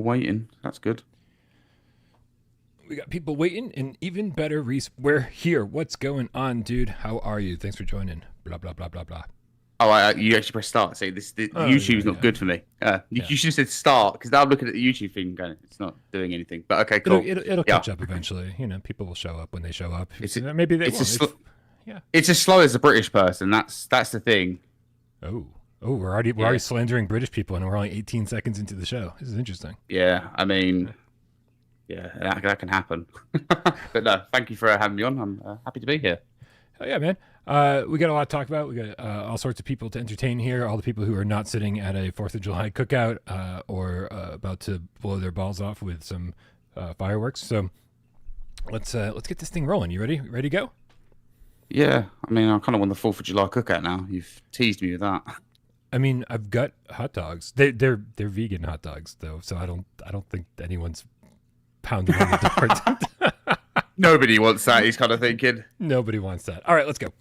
waiting. That's good. We got people waiting, and even better, Reece, we're here. What's going on, dude? How are you? Thanks for joining. Blah, blah, blah, blah, blah. Oh, you actually press start. See, YouTube's not good for me. You should have said start, because now I'm looking at the YouTube thing going, it's not doing anything. But okay, cool. It'll catch up eventually. You know, people will show up when they show up. Maybe they won't. It's as slow as a British person. That's the thing. Oh, we're already slandering British people, and we're only 18 seconds into the show. This is interesting. Yeah, I mean... Yeah, that can happen. But no, thank you for having me on. I'm happy to be here. Oh, yeah, man. We got a lot to talk about. We got all sorts of people to entertain here. All the people who are not sitting at a 4th of July cookout or about to blow their balls off with some fireworks. So let's get this thing rolling. You ready? Ready to go? Yeah. I mean, I kind of want the 4th of July cookout now. You've teased me with that. I mean, I've got hot dogs. They're vegan hot dogs though, so I don't think anyone's pounding on the door. Nobody wants that, he's kind of thinking. Nobody wants that. All right, let's go.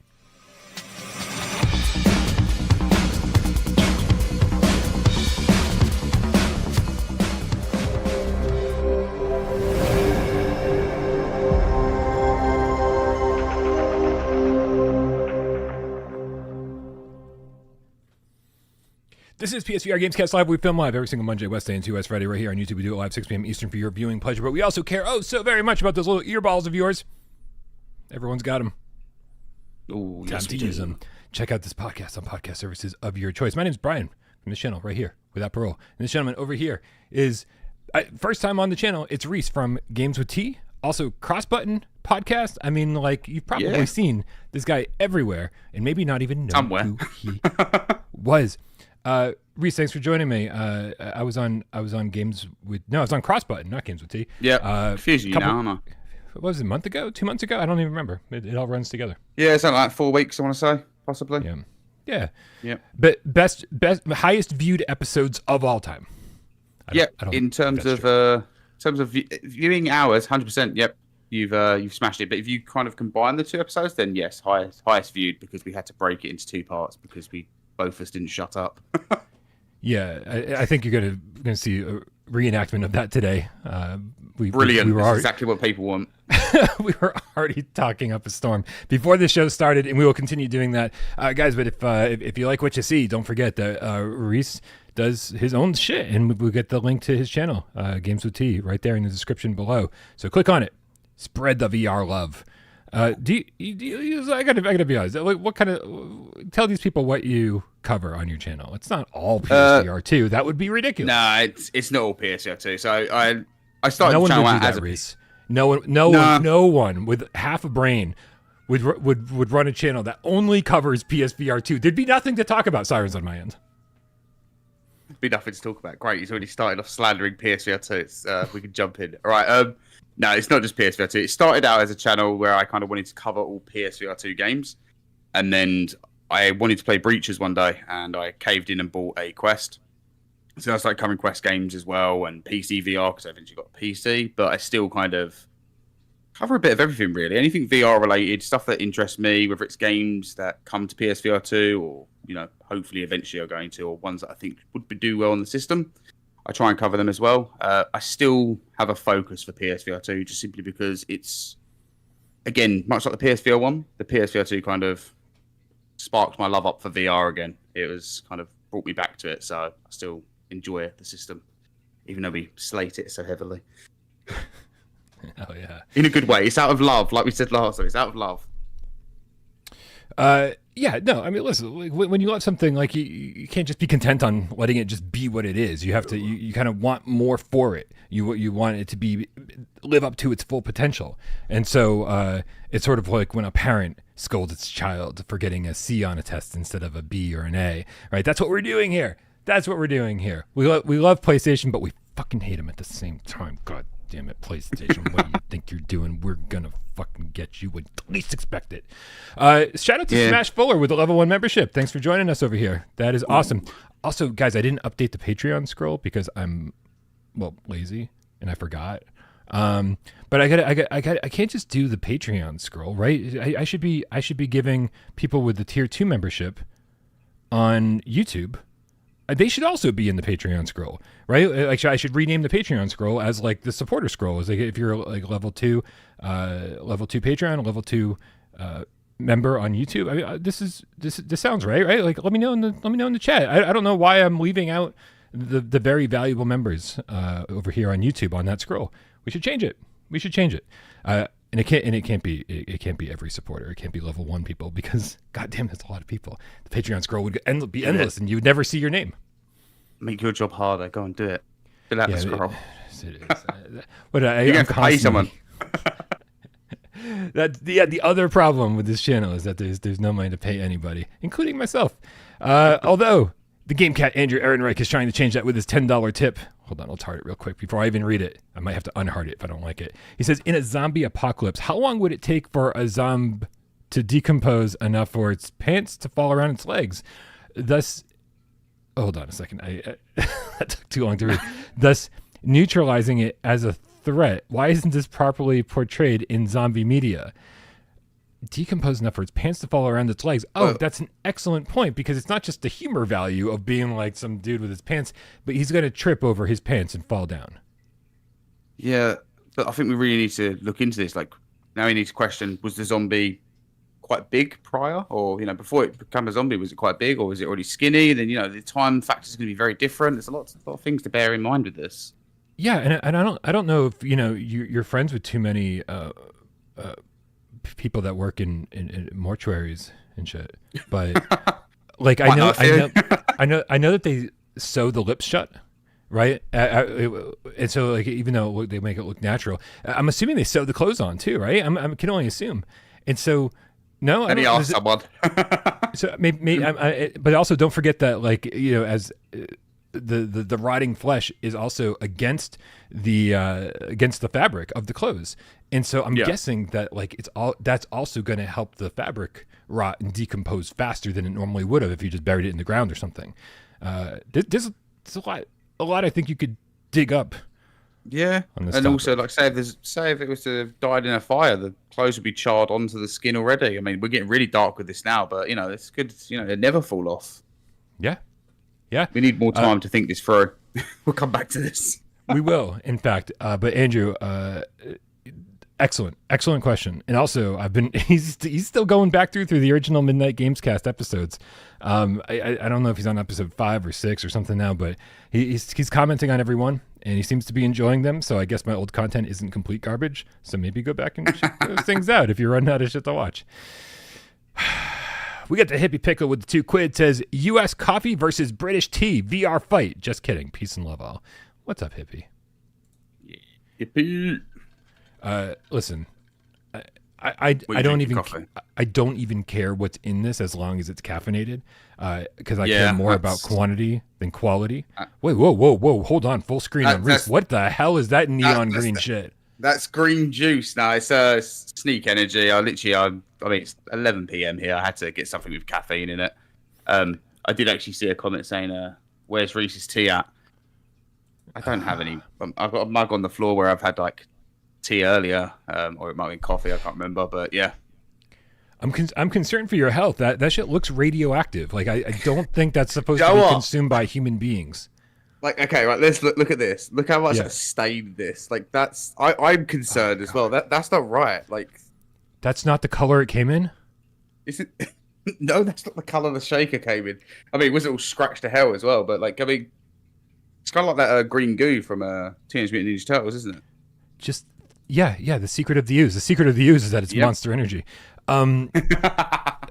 This is PSVR GAMESCAST Live. We film live every single Monday, Wednesday, and West Friday right here on YouTube. We do it live 6 p.m. Eastern for your viewing pleasure, but we also care so very much about those little earballs of yours. Everyone's got them. Oh, time to use them. Check out this podcast on podcast services of your choice. My name's Bryan from this channel right here, Without Parole. And this gentleman over here is, first time on the channel, it's Reece from Games with Tea. Also, Cross Button podcast. I mean, like, you've probably seen this guy everywhere and maybe not even know who he was. Reece, thanks for joining me. I was on Games with... No, I was on Cross Button, not Games with Tea. Yeah, confusing you now, aren't I? What was it, a month ago? 2 months ago? I don't even remember. It all runs together. Yeah, it's like 4 weeks, I want to say, possibly. Yeah. Yeah. But best, highest viewed episodes of all time. In terms of viewing hours, 100%. Yep, you've smashed it. But if you kind of combine the 2 episodes, then yes, highest viewed, because we had to break it into 2 parts because both of us didn't shut up. Yeah, I think you're gonna see a reenactment of that today. Brilliant. That's exactly what people want. We were already talking up a storm before the show started, and we will continue doing that, guys. But if you like what you see, don't forget that Reece does his own shit, and we'll get the link to his channel, Games with Tea, right there in the description below. So click on it. Spread the VR love. I gotta be honest. What kind of, tell these people what you cover on your channel? It's not all PSVR2. That would be ridiculous. No, it's not all PSVR2. So I started. No one would do that, Reece. No one with half a brain would run a channel that only covers PSVR2. There'd be nothing to talk about. Sirens on my end. Be nothing to talk about. Great, he's already started off slandering PSVR2. We can jump in. All right. No, it's not just PSVR2. It started out as a channel where I kind of wanted to cover all PSVR2 games. And then I wanted to play Breaches one day, and I caved in and bought a Quest. So I started covering Quest games as well, and PC VR, because I eventually got a PC. But I still kind of cover a bit of everything, really. Anything VR related, stuff that interests me, whether it's games that come to PSVR2 or, hopefully eventually are going to, or ones that I think would do well on the system. I try and cover them as well. I still have a focus for PSVR2 just simply because it's, again, much like the PSVR1, the PSVR2 kind of sparked my love up for VR again. It was kind of brought me back to it, so I still enjoy the system, even though we slate it so heavily. Oh, yeah. In a good way. It's out of love, like we said last time. It's out of love. Yeah, no, I mean, listen, when you love something, like, you can't just be content on letting it just be what it is. You have to, you kind of want more for it. You want it to live up to its full potential. And so it's sort of like when a parent scolds its child for getting a C on a test instead of a B or an A, right? That's what we're doing here. We love PlayStation, but we fucking hate them at the same time. God damn it, PlayStation. What do you think you're doing? We're gonna fucking get you when you least expect it. Shout out to Smash Fuller with the level 1 membership. Thanks for joining us over here. That is awesome. Also, guys, I didn't update the Patreon scroll because I'm lazy and I forgot. But I can't just do the Patreon scroll, right? I should be giving people with the tier 2 membership on YouTube they should also be in the Patreon scroll, right? Like I should rename the Patreon scroll as like the supporter scroll. Is like if you're like level 2 Patreon, level 2 member on YouTube. I mean, this sounds right? Like let me know in the chat. I don't know why I'm leaving out the very valuable members over here on YouTube on that scroll. We should change it. And it can't be every supporter. It can't be level 1 people because goddamn, that's a lot of people. The Patreon scroll would be endless, and you would never see your name. Make your job harder. Go and do it. Fill out the scroll. It is. But you're going to pay someone. The other problem with this channel is that there's no money to pay anybody, including myself. Although the game cat Andrew Ehrenreich is trying to change that with his $10 tip. Hold on, I'll heart it real quick before I even read it. I might have to unheart it if I don't like it. He says, in a zombie apocalypse, how long would it take for a zombie to decompose enough for its pants to fall around its legs? Thus, hold on a second. That took too long to read. Thus, neutralizing it as a threat. Why isn't this properly portrayed in zombie media? Decompose enough for its pants to fall around its legs. That's an excellent point, because it's not just the humor value of being like some dude with his pants, but he's going to trip over his pants and fall down. Yeah, but I think we really need to look into this. Like, now we need to question, was the zombie quite big prior? Or, before it became a zombie, was it quite big? Or was it already skinny? Then, the time factor is going to be very different. There's a lot of things to bear in mind with this. Yeah, and I don't know if, you're friends with too many people that work in mortuaries and shit, but like I know that they sew the lips shut, right? And so like even though they make it look natural, I'm assuming they sew the clothes on too, right? I can only assume. And so no, and he asked someone. So maybe but also don't forget that as the rotting flesh is also against the fabric of the clothes, and so I'm guessing that that's also going to help the fabric rot and decompose faster than it normally would have if you just buried it in the ground or something. There's a lot I think you could dig up. Yeah, and topic. Also say if it was to have died in a fire, the clothes would be charred onto the skin already. I mean, we're getting really dark with this now, but it's good. It never fall off. Yeah. Yeah, we need more time to think this through. We'll come back to this. We will, in fact. But Andrew, excellent question. And also, he's still going back through the original Midnight Gamescast episodes. I don't know if he's on episode 5 or 6 or something now, but he's commenting on every one, and he seems to be enjoying them. So I guess my old content isn't complete garbage. So maybe go back and check those things out if you're running out of shit to watch. We got the Hippie Pickle with the 2 quid. Says, U.S. coffee versus British tea. VR fight. Just kidding. Peace and love all. What's up, Hippie? Hippie. Listen, I don't even care what's in this as long as it's caffeinated. Because I care more about quantity than quality. Wait, whoa. Hold on. Full screen on Reece. What the hell is that neon green shit? That's green juice. No, it's Sneak Energy. I mean, it's 11 p.m. here. I had to get something with caffeine in it. I did actually see a comment saying, where's Reece's tea at? I don't have any. I've got a mug on the floor where I've had tea earlier, or it might have been coffee. I can't remember, but yeah. I'm concerned for your health. That shit looks radioactive. I don't think that's supposed to be consumed by human beings. Okay, right. Let's look at this. Look how much I stained this. I'm concerned as well. That's not right. That's not the color it came in. Is it? No, that's not the color the shaker came in. I mean, it was all scratched to hell as well. But it's kind of like that green goo from Teenage Mutant Ninja Turtles, isn't it? Just the secret of the ooze. The secret of the ooze is that it's Monster Energy.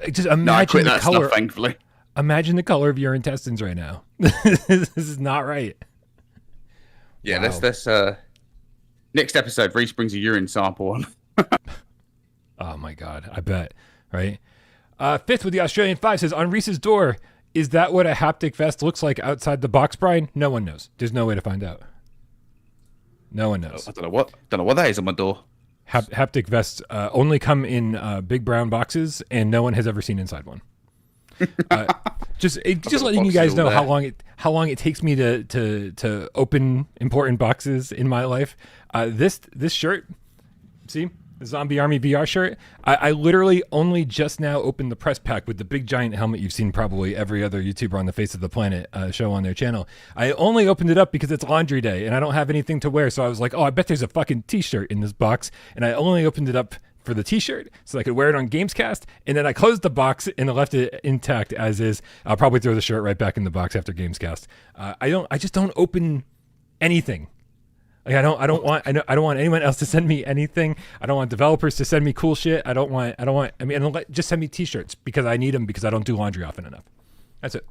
Just imagine the color. Thankfully. Imagine the color of your intestines right now. This is not right. Yeah, wow. Let's next episode, Reece brings a urine sample on. Oh my God, I bet, right? Fifth with the Australian 5 says, on Reece's door, is that what a haptic vest looks like outside the box, Bryan? No one knows. There's no way to find out. No one knows. I don't know what that is on my door. Haptic vests only come in big brown boxes, and no one has ever seen inside one. Just letting you guys know how long it takes me to open important boxes in my life. This shirt, see, Zombie Army VR shirt. I literally only just now opened the press pack with the big giant helmet you've seen probably every other YouTuber on the face of the planet show on their channel. I only opened it up because it's laundry day and I don't have anything to wear. So I was like, oh, I bet there's a fucking t-shirt in this box. And I only opened it up for the t-shirt so I could wear it on GAMESCAST. And then I closed the box and I left it intact as is. I'll probably throw the shirt right back in the box after GAMESCAST. I just don't open anything. Like I don't want anyone else to send me anything. I don't want developers to send me cool shit. I mean, just send me t-shirts because I need them because I don't do laundry often enough. That's it.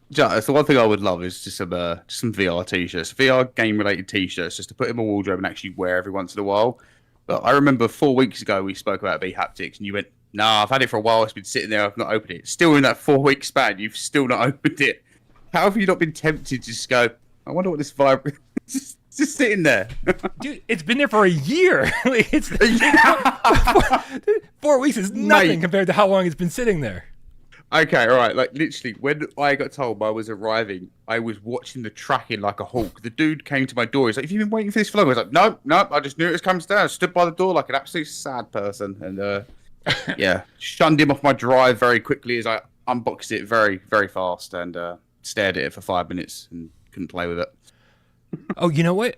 That's the one thing I would love is just some VR t-shirts, VR game related t-shirts, just to put in my wardrobe and actually wear every once in a while. But I remember 4 weeks ago we spoke about Bhaptics and you went, "Nah, I've had it for a while. It's been sitting there. I've not opened it." Still in that 4 week span, you've still not opened it. How have you not been tempted to just go, "I wonder what this vibe." Just sitting there. Dude, it's been there for a year. It's 4 weeks is nothing compared to how long it's been sitting there. Okay, all right. Like literally, when I got told I was arriving, I was watching the tracking like a hawk. The dude came to my door. He's like, "Have you been waiting for this for long?" I was like, "No, I just knew it was coming down." I stood by the door like an absolute sad person, and yeah, shunned him off my drive very quickly as I unboxed it very, very fast and stared at it for 5 minutes and couldn't play with it. Oh, you know what?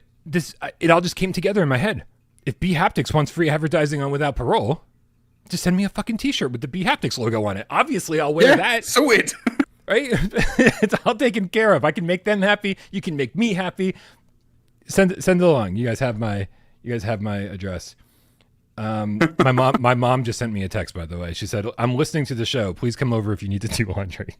It all just came together in my head. If Bhaptics wants free advertising on Without Parole, just send me a fucking t-shirt with the Bhaptics logo on it. Obviously, I'll wear that. So it. Right? It's all taken care of. I can make them happy. You can make me happy. Send it along. You guys have my address. My mom just sent me a text, by the way. She said, "I'm listening to the show. Please come over if you need to do laundry."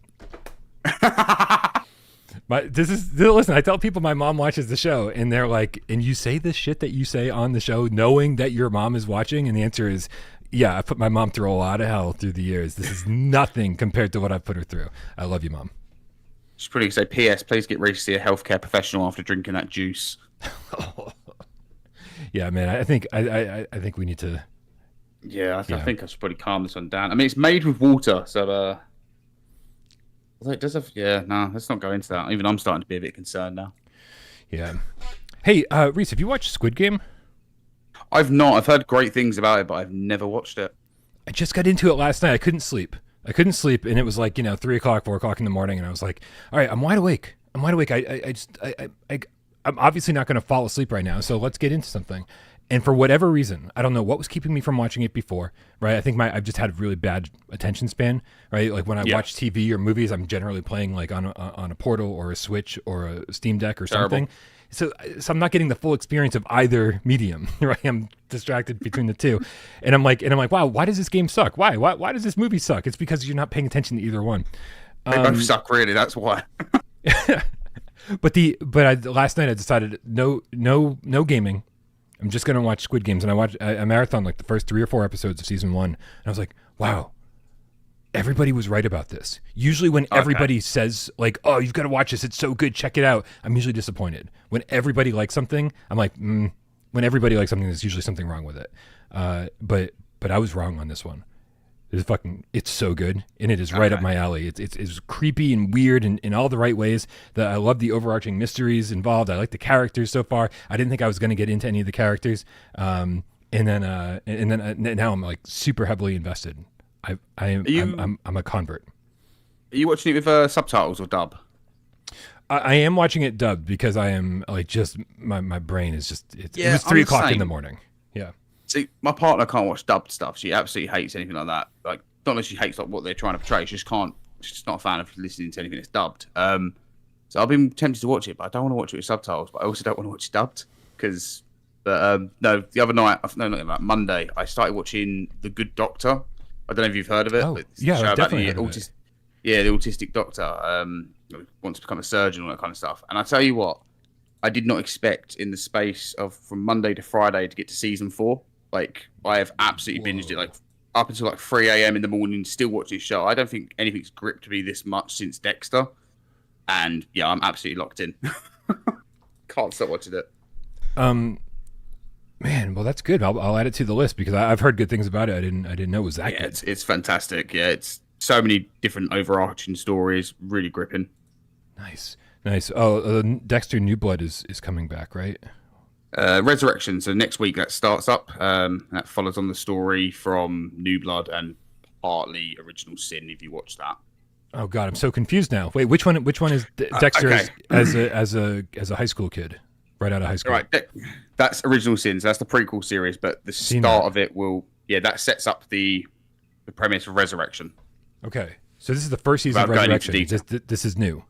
Listen, I tell people my mom watches the show and they're like, "And you say this shit that you say on the show knowing that your mom is watching?" And the answer is, yeah, I put my mom through a lot of hell through the years. This is nothing compared to what I've put her through. I love you, Mom. She's probably going to say, "P.S. Please get Reece to see a healthcare professional after drinking that juice." Yeah, man, I think we need to. Yeah, I think I should probably calm this one down. I mean, it's made with water, so it does have. Yeah, no, let's not go into that. Even I'm starting to be a bit concerned now. Yeah. Hey, Reece, have you watched Squid Game? I've not. I've heard great things about it, but I've never watched it. I just got into it last night. I couldn't sleep, and it was like 3 o'clock, 4 o'clock in the morning, and I was like, "All right, I'm wide awake. I'm obviously not going to fall asleep right now, so let's get into something." And for whatever reason, I don't know what was keeping me from watching it before, right? I think I've just had a really bad attention span, right? Like when I watch TV or movies, I'm generally playing like on a Portal or a Switch or a Steam Deck or something. So I'm not getting the full experience of either medium, right? I'm distracted between the two, and I'm like, wow, why does this game suck? Why does this movie suck? It's because you're not paying attention to either one. They both suck, really. That's why. But last night I decided no gaming. I'm just gonna watch Squid Games, and I marathon like the first 3 or 4 episodes of season 1, and I was like, wow. Everybody was right about this. Usually when everybody says like, "Oh, you've got to watch this. It's so good. Check it out." I'm usually disappointed. When everybody likes something, I'm like, when everybody likes something, there's usually something wrong with it. But I was wrong on this one. It's so good. And it is right up my alley. It's creepy and weird in all the right ways. I love the overarching mysteries involved. I like the characters so far. I didn't think I was going to get into any of the characters. And then now I'm like super heavily invested. I'm a convert. Are you watching it with subtitles or dub? I am watching it dubbed because I am like just my brain is just it was 3 o'clock in the morning. Yeah. See, my partner can't watch dubbed stuff. She absolutely hates anything like that. Like, not that she hates like what they're trying to portray. She just can't. She's just not a fan of listening to anything that's dubbed. So I've been tempted to watch it, but I don't want to watch it with subtitles. But I also don't want to watch it dubbed because. No, the other night, Monday, I started watching The Good Doctor. I don't know if you've heard of it. Oh, yeah, I've definitely heard of it. Yeah, the autistic doctor wants to become a surgeon and all that kind of stuff. And I tell you what, I did not expect in the space of from Monday to Friday to get to season 4. Like, I have absolutely binged it, like up until like 3 a.m. in the morning, still watching the show. I don't think anything's gripped me this much since Dexter. And yeah, I'm absolutely locked in. Can't stop watching it. Man, well, that's good. I'll add it to the list because I've heard good things about it. I didn't know it was that good. It's fantastic. Yeah, it's so many different overarching stories. Really gripping. Nice. Oh, Dexter New Blood is coming back, right? Resurrection. So next week that starts up. That follows on the story from New Blood and partly Original Sin. If you watch that. Oh God, I'm so confused now. Wait, which one is Dexter okay. as a high school kid, right out of high school? Right, that's Original Sin. So that's the prequel series, but the start of it that sets up the premise of Resurrection. Okay, so this is the first season of Resurrection. This is new.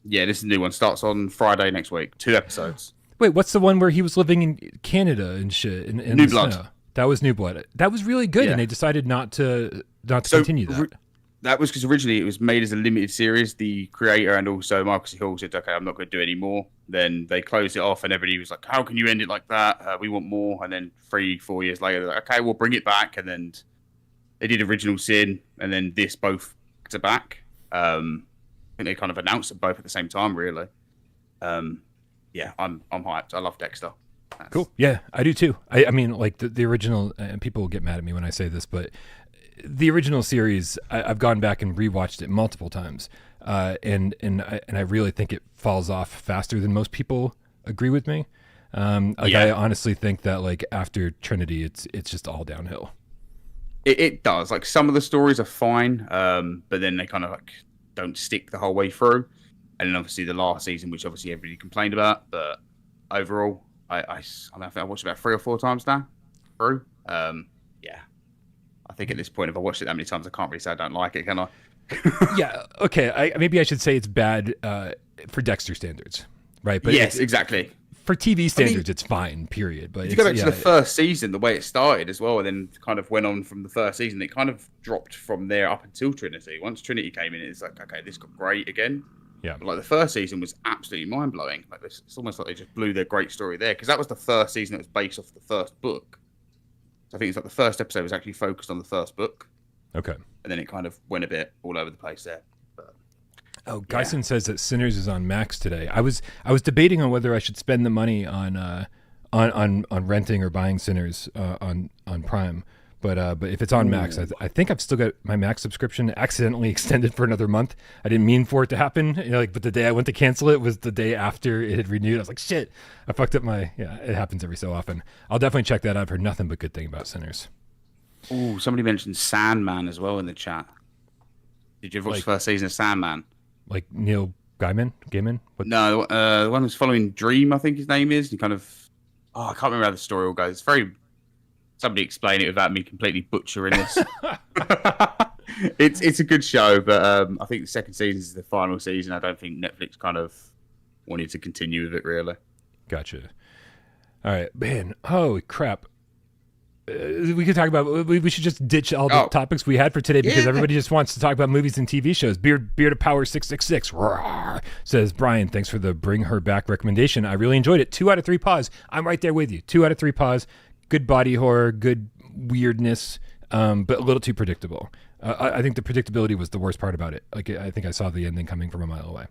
Yeah, this is a new one. Starts on Friday next week. 2 episodes. Wait, what's the one where he was living in Canada and shit? In New Blood. Snow? That was New Blood. That was really good, and they decided not to continue that. That was because originally it was made as a limited series. The creator and also Michael C. Hall said, "Okay, I'm not going to do any more." Then they closed it off, and everybody was like, "How can you end it like that? We want more." And then 3-4 years later, they're like, "Okay, we'll bring it back." And then they did Original Sin, and then this both to back. I think they kind of announced them both at the same time, really. Yeah, I'm hyped. I love Dexter. Cool. Yeah, I do too. I mean, like the original, and people will get mad at me when I say this, but the original series, I've gone back and rewatched it multiple times, and I really think it falls off faster than most people agree with me. I honestly think that like after Trinity, it's just all downhill. It does. Like some of the stories are fine, but then they kind of like don't stick the whole way through. And then obviously the last season, which obviously everybody complained about, but overall, I think I watched it about 3 or 4 times now through. Yeah, I think at this point, if I watched it that many times, I can't really say I don't like it, can I? Yeah. Okay. Maybe I should say it's bad for Dexter standards, right? But yes, exactly. For TV standards, it's fine. Period. But if you go back to the first season, the way it started as well, and then kind of went on from the first season, it kind of dropped from there up until Trinity. Once Trinity came in, it's like, okay, this got great again. Yeah. But like the first season was absolutely mind blowing. Like it's almost like they just blew their great story there because that was the first season that was based off the first book. So I think it's like the first episode was actually focused on the first book. Okay. And then it kind of went a bit all over the place there. But, Geisen says that Sinners is on Max today. I was debating on whether I should spend the money on renting or buying Sinners on Prime. But if it's on Max, I think I've still got my Max subscription accidentally extended for another month. I didn't mean for it to happen. But the day I went to cancel it was the day after it had renewed. I was like, shit, I fucked up it happens every so often. I'll definitely check that out. I've heard nothing but good thing about Sinners. Oh, somebody mentioned Sandman as well in the chat. Did you ever watch the first season of Sandman? Like Neil Gaiman? What? No, the one who's following Dream, I think his name is. He kind of... I can't remember how the story all goes. It's very... Somebody explain it without me completely butchering this. It's a good show, but I think the second season is the final season. I don't think Netflix kind of wanted to continue with it, really. Gotcha. All right, man. Holy crap. We could talk about. We should just ditch all the topics we had for today because everybody just wants to talk about movies and TV shows. Beard of Power 666 roar, says Bryan. Thanks for the Bring Her Back recommendation. I really enjoyed it. 2 out of 3 paws. I'm right there with you. 2 out of 3 paws. Good body horror, good weirdness, but a little too predictable. I think the predictability was the worst part about it. Like I think I saw the ending coming from a mile away.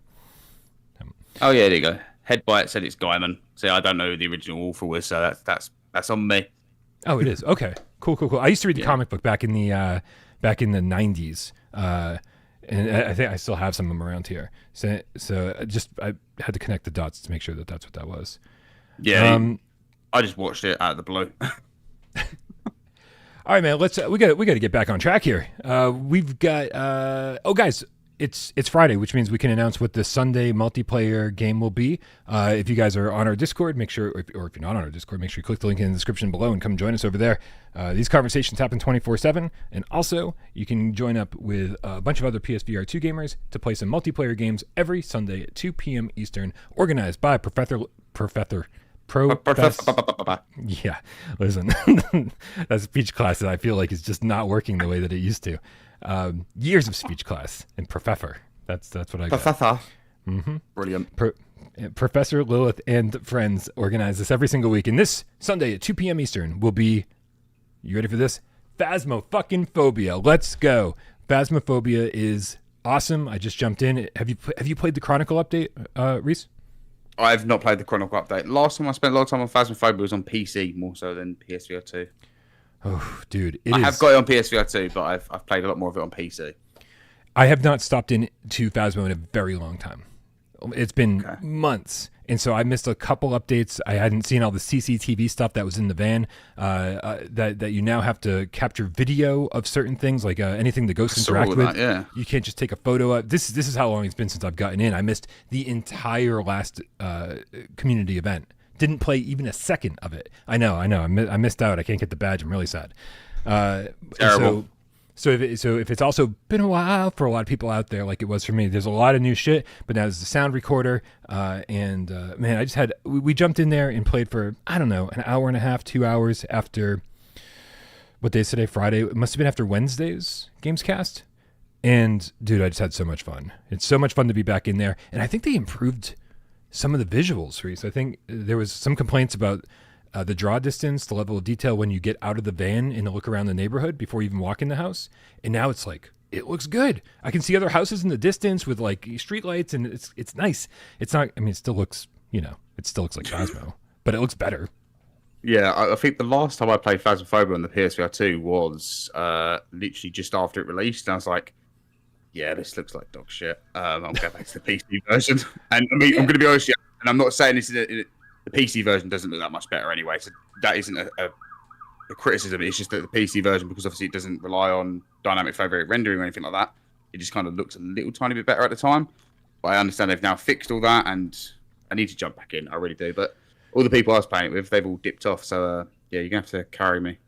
Oh yeah, there you go. Headbite said it's Gaiman. See, I don't know who the original author was, so that's on me. Oh, it is. Okay, cool. I used to read the comic book back in the 90s, and I think I still have some of them around here. So I had to connect the dots to make sure that that's what that was. Yeah. I just watched it out of the blue. All right, man. We got to get back on track here. We've got guys, it's Friday, which means we can announce what the Sunday multiplayer game will be. If you guys are on our Discord, make sure, or if you're not on our Discord, make sure you click the link in the description below and come join us over there. These conversations happen 24/7, and also you can join up with a bunch of other PSVR2 gamers to play some multiplayer games every Sunday at 2 p.m. Eastern, organized by Professor. Yeah, listen, that speech class that I feel like is just not working the way that it used to. Years of speech class and Professor. That's what I got. Professor. Mm-hmm. Brilliant. Professor Lilith and friends organize this every single week. And this Sunday at 2 p.m. Eastern will be, you ready for this? Phasmo fucking phobia. Let's go. Phasmophobia is awesome. I just jumped in. Have you played the Chronicle update, Reece? I've not played the Chronicle update. Last time I spent a lot of time on Phasmophobia was on PC more so than PSVR2. Oh, dude. I have got it on PSVR2, but I've played a lot more of it on PC. I have not stopped into Phasmo in a very long time. It's been months, And so I missed a couple updates. I hadn't seen all the CCTV stuff that was in the van. That you now have to capture video of certain things, like anything the ghosts interact with. That, yeah. You can't just take a photo of. This is how long it's been since I've gotten in. I missed the entire last community event. Didn't play even a second of it. I know. I missed out. I can't get the badge. I'm really sad. Terrible. So if it's also been a while for a lot of people out there, like it was for me, there's a lot of new shit. But now there's the sound recorder, and man, I just had we jumped in there and played for I don't know an hour and a half, 2 hours after what day is today? Friday. It must have been after Wednesday's GAMESCAST. And dude, I just had so much fun. It's so much fun to be back in there, and I think they improved some of the visuals, Reece. I think there was some complaints about the draw distance, the level of detail when you get out of the van and look around the neighborhood before you even walk in the house. And now it's like, it looks good. I can see other houses in the distance with like street lights, and it's nice. It's not, I mean, it still looks, it still looks like Phasmo, but it looks better. Yeah, I think the last time I played Phasmophobia on the PSVR2 was literally just after it released. And I was like, yeah, this looks like dog shit. I'll go back to the PC version. And I mean, I'm going to be honest, and I'm not saying this is the PC version doesn't look that much better anyway, so that isn't a criticism. It's just that the PC version, because obviously it doesn't rely on dynamic frame rate rendering or anything like that, it just kind of looks a little tiny bit better at the time. But I understand they've now fixed all that, and I need to jump back in. I really do. But all the people I was playing it with, they've all dipped off. So yeah, you're gonna have to carry me.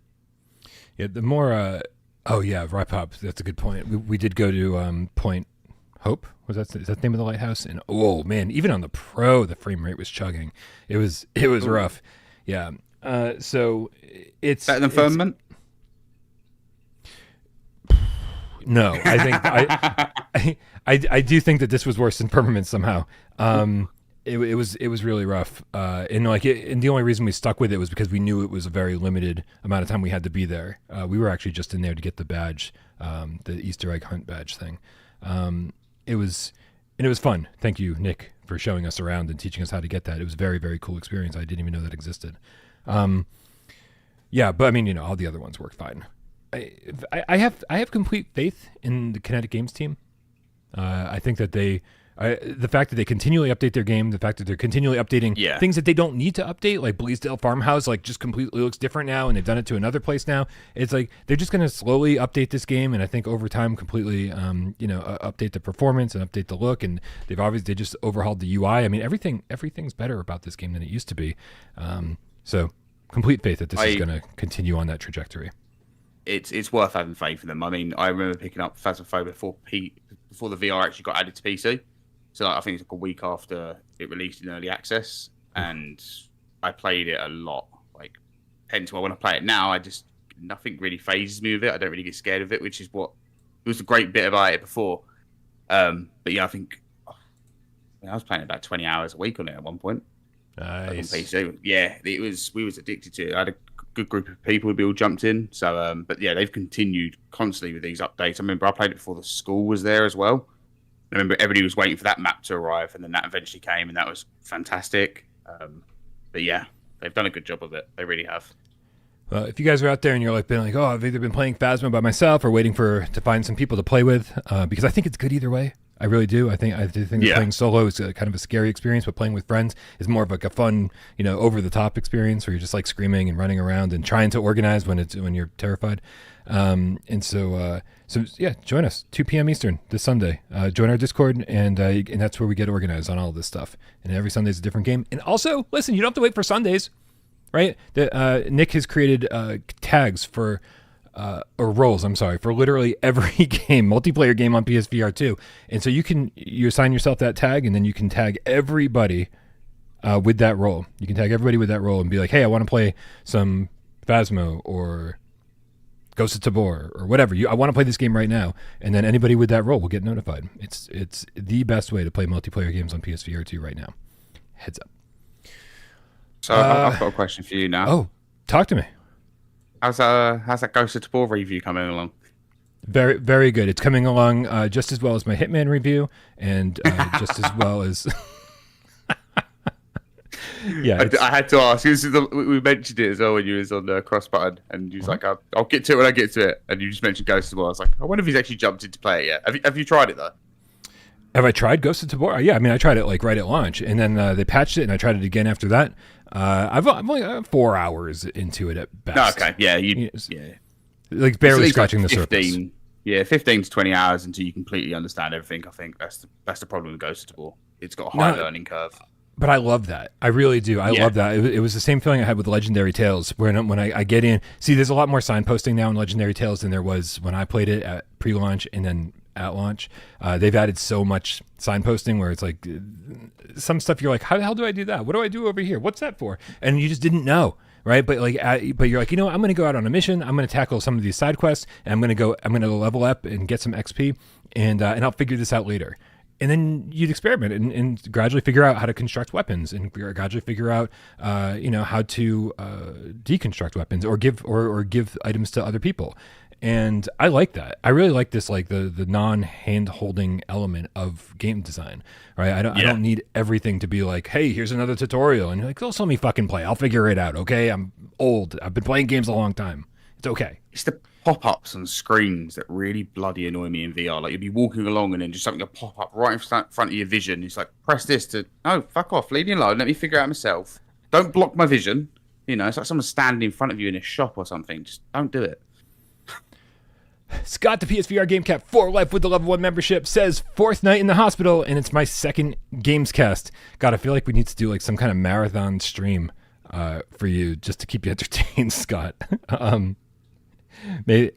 Yeah, the more. Oh yeah, Ripop. That's a good point. We did go to Point Hope. Is that the name of the lighthouse? And oh man, even on the Pro, the frame rate was chugging. It was rough. Yeah. So it's better than Firmament. No, I think I do think that this was worse than Firmament somehow. It was really rough. And the only reason we stuck with it was because we knew it was a very limited amount of time we had to be there. We were actually just in there to get the badge, the Easter egg hunt badge thing. It was fun. Thank you, Nick, for showing us around and teaching us how to get that. It was a very, very cool experience. I didn't even know that existed. Yeah, but I mean, all the other ones worked fine. I have complete faith in the Kinetic Games team. I think that the fact that they continually update their game, the fact that they're continually updating things that they don't need to update, like Bleasdale Farmhouse, like just completely looks different now, and they've done it to another place now. It's like they're just going to slowly update this game, and I think over time completely, update the performance and update the look. And they just overhauled the UI. I mean, everything's better about this game than it used to be. So complete faith that this is going to continue on that trajectory. It's worth having faith in them. I mean, I remember picking up Phasmophobia before the VR actually got added to PC. So I think it's like a week after it released in early access, and I played it a lot. Like, hence why when I play it now, nothing really phases me with it. I don't really get scared of it, which is what it was a great bit about it before. But yeah, I think I was playing about 20 hours a week on it at one point. Nice. On PC. Yeah, we was addicted to it. I had a good group of people who all jumped in. So, but yeah, they've continued constantly with these updates. I remember I played it before the school was there as well. I remember everybody was waiting for that map to arrive, and then that eventually came, and that was fantastic. But yeah, they've done a good job of it. They really have. If you guys are out there and you're like, oh, I've either been playing Phasmo by myself or waiting to find some people to play with, because I think it's good either way. I really do. I think playing solo is kind of a scary experience, but playing with friends is more of like a fun, over the top experience where you're just like screaming and running around and trying to organize when you're terrified. So yeah, join us 2 p.m. Eastern this Sunday. Join our Discord, and that's where we get organized on all this stuff. And every Sunday is a different game. And also, listen, you don't have to wait for Sundays, right? Nick has created tags for roles. I'm sorry, for literally every game, multiplayer game on PSVR2. And so you assign yourself that tag, and then you can tag everybody with that role. You can tag everybody with that role and be like, hey, I want to play some Phasmo or Ghost of Tabor or whatever. I want to play this game right now, and then anybody with that role will get notified. It's the best way to play multiplayer games on PSVR2 right now. Heads up. So I've got a question for you now. Oh, talk to me. How's that Ghost of Tabor review coming along? Very, very good. It's coming along just as well as my Hitman review, and just as well as. Yeah, I had to ask. We mentioned it as well when you was on the cross button, and you was like, "I'll get to it when I get to it." And you just mentioned Ghost of War. I was like, "I wonder if he's actually jumped in to play it yet." Have you tried it though? Have I tried Ghost of Tabor? Yeah, I mean, I tried it like right at launch, and then they patched it, and I tried it again after that. I've only 4 hours into it at best. Okay, yeah, like barely scratching the 15, surface. Yeah, 15 to 20 hours until you completely understand everything. I think that's the problem with Ghost of Tabor. It's got a high learning curve. But I love that. I really do. I love that. It was the same feeling I had with Legendary Tales, when I get in. See, there's a lot more signposting now in Legendary Tales than there was when I played it at pre-launch and then at launch. They've added so much signposting where it's like some stuff you're like, how the hell do I do that? What do I do over here? What's that for? And you just didn't know, right? But but you're like, I'm going to go out on a mission. I'm going to tackle some of these side quests, and I'm going to level up and get some XP, and I'll figure this out later. And then you'd experiment and gradually figure out how to construct weapons, and gradually figure out, how to deconstruct weapons or give items to other people. And I like that. I really like this, like the non-hand holding element of game design, right? I don't need everything to be like, hey, here's another tutorial, and you're like, don't let me fucking play. I'll figure it out. Okay, I'm old. I've been playing games a long time. It's okay. It's the pop-ups on screens that really bloody annoy me in VR. Like, you'll be walking along and then just something will pop up right in front of your vision. It's like, press this to, oh, fuck off, leave me alone, let me figure it out myself. Don't block my vision. It's like someone standing in front of you in a shop or something. Just don't do it. Scott, the PSVR Game Cat for life with the level 1 membership, says 4th night in the hospital, and it's my second GAMESCAST. God, I feel like we need to do like some kind of marathon stream for you just to keep you entertained, Scott. We're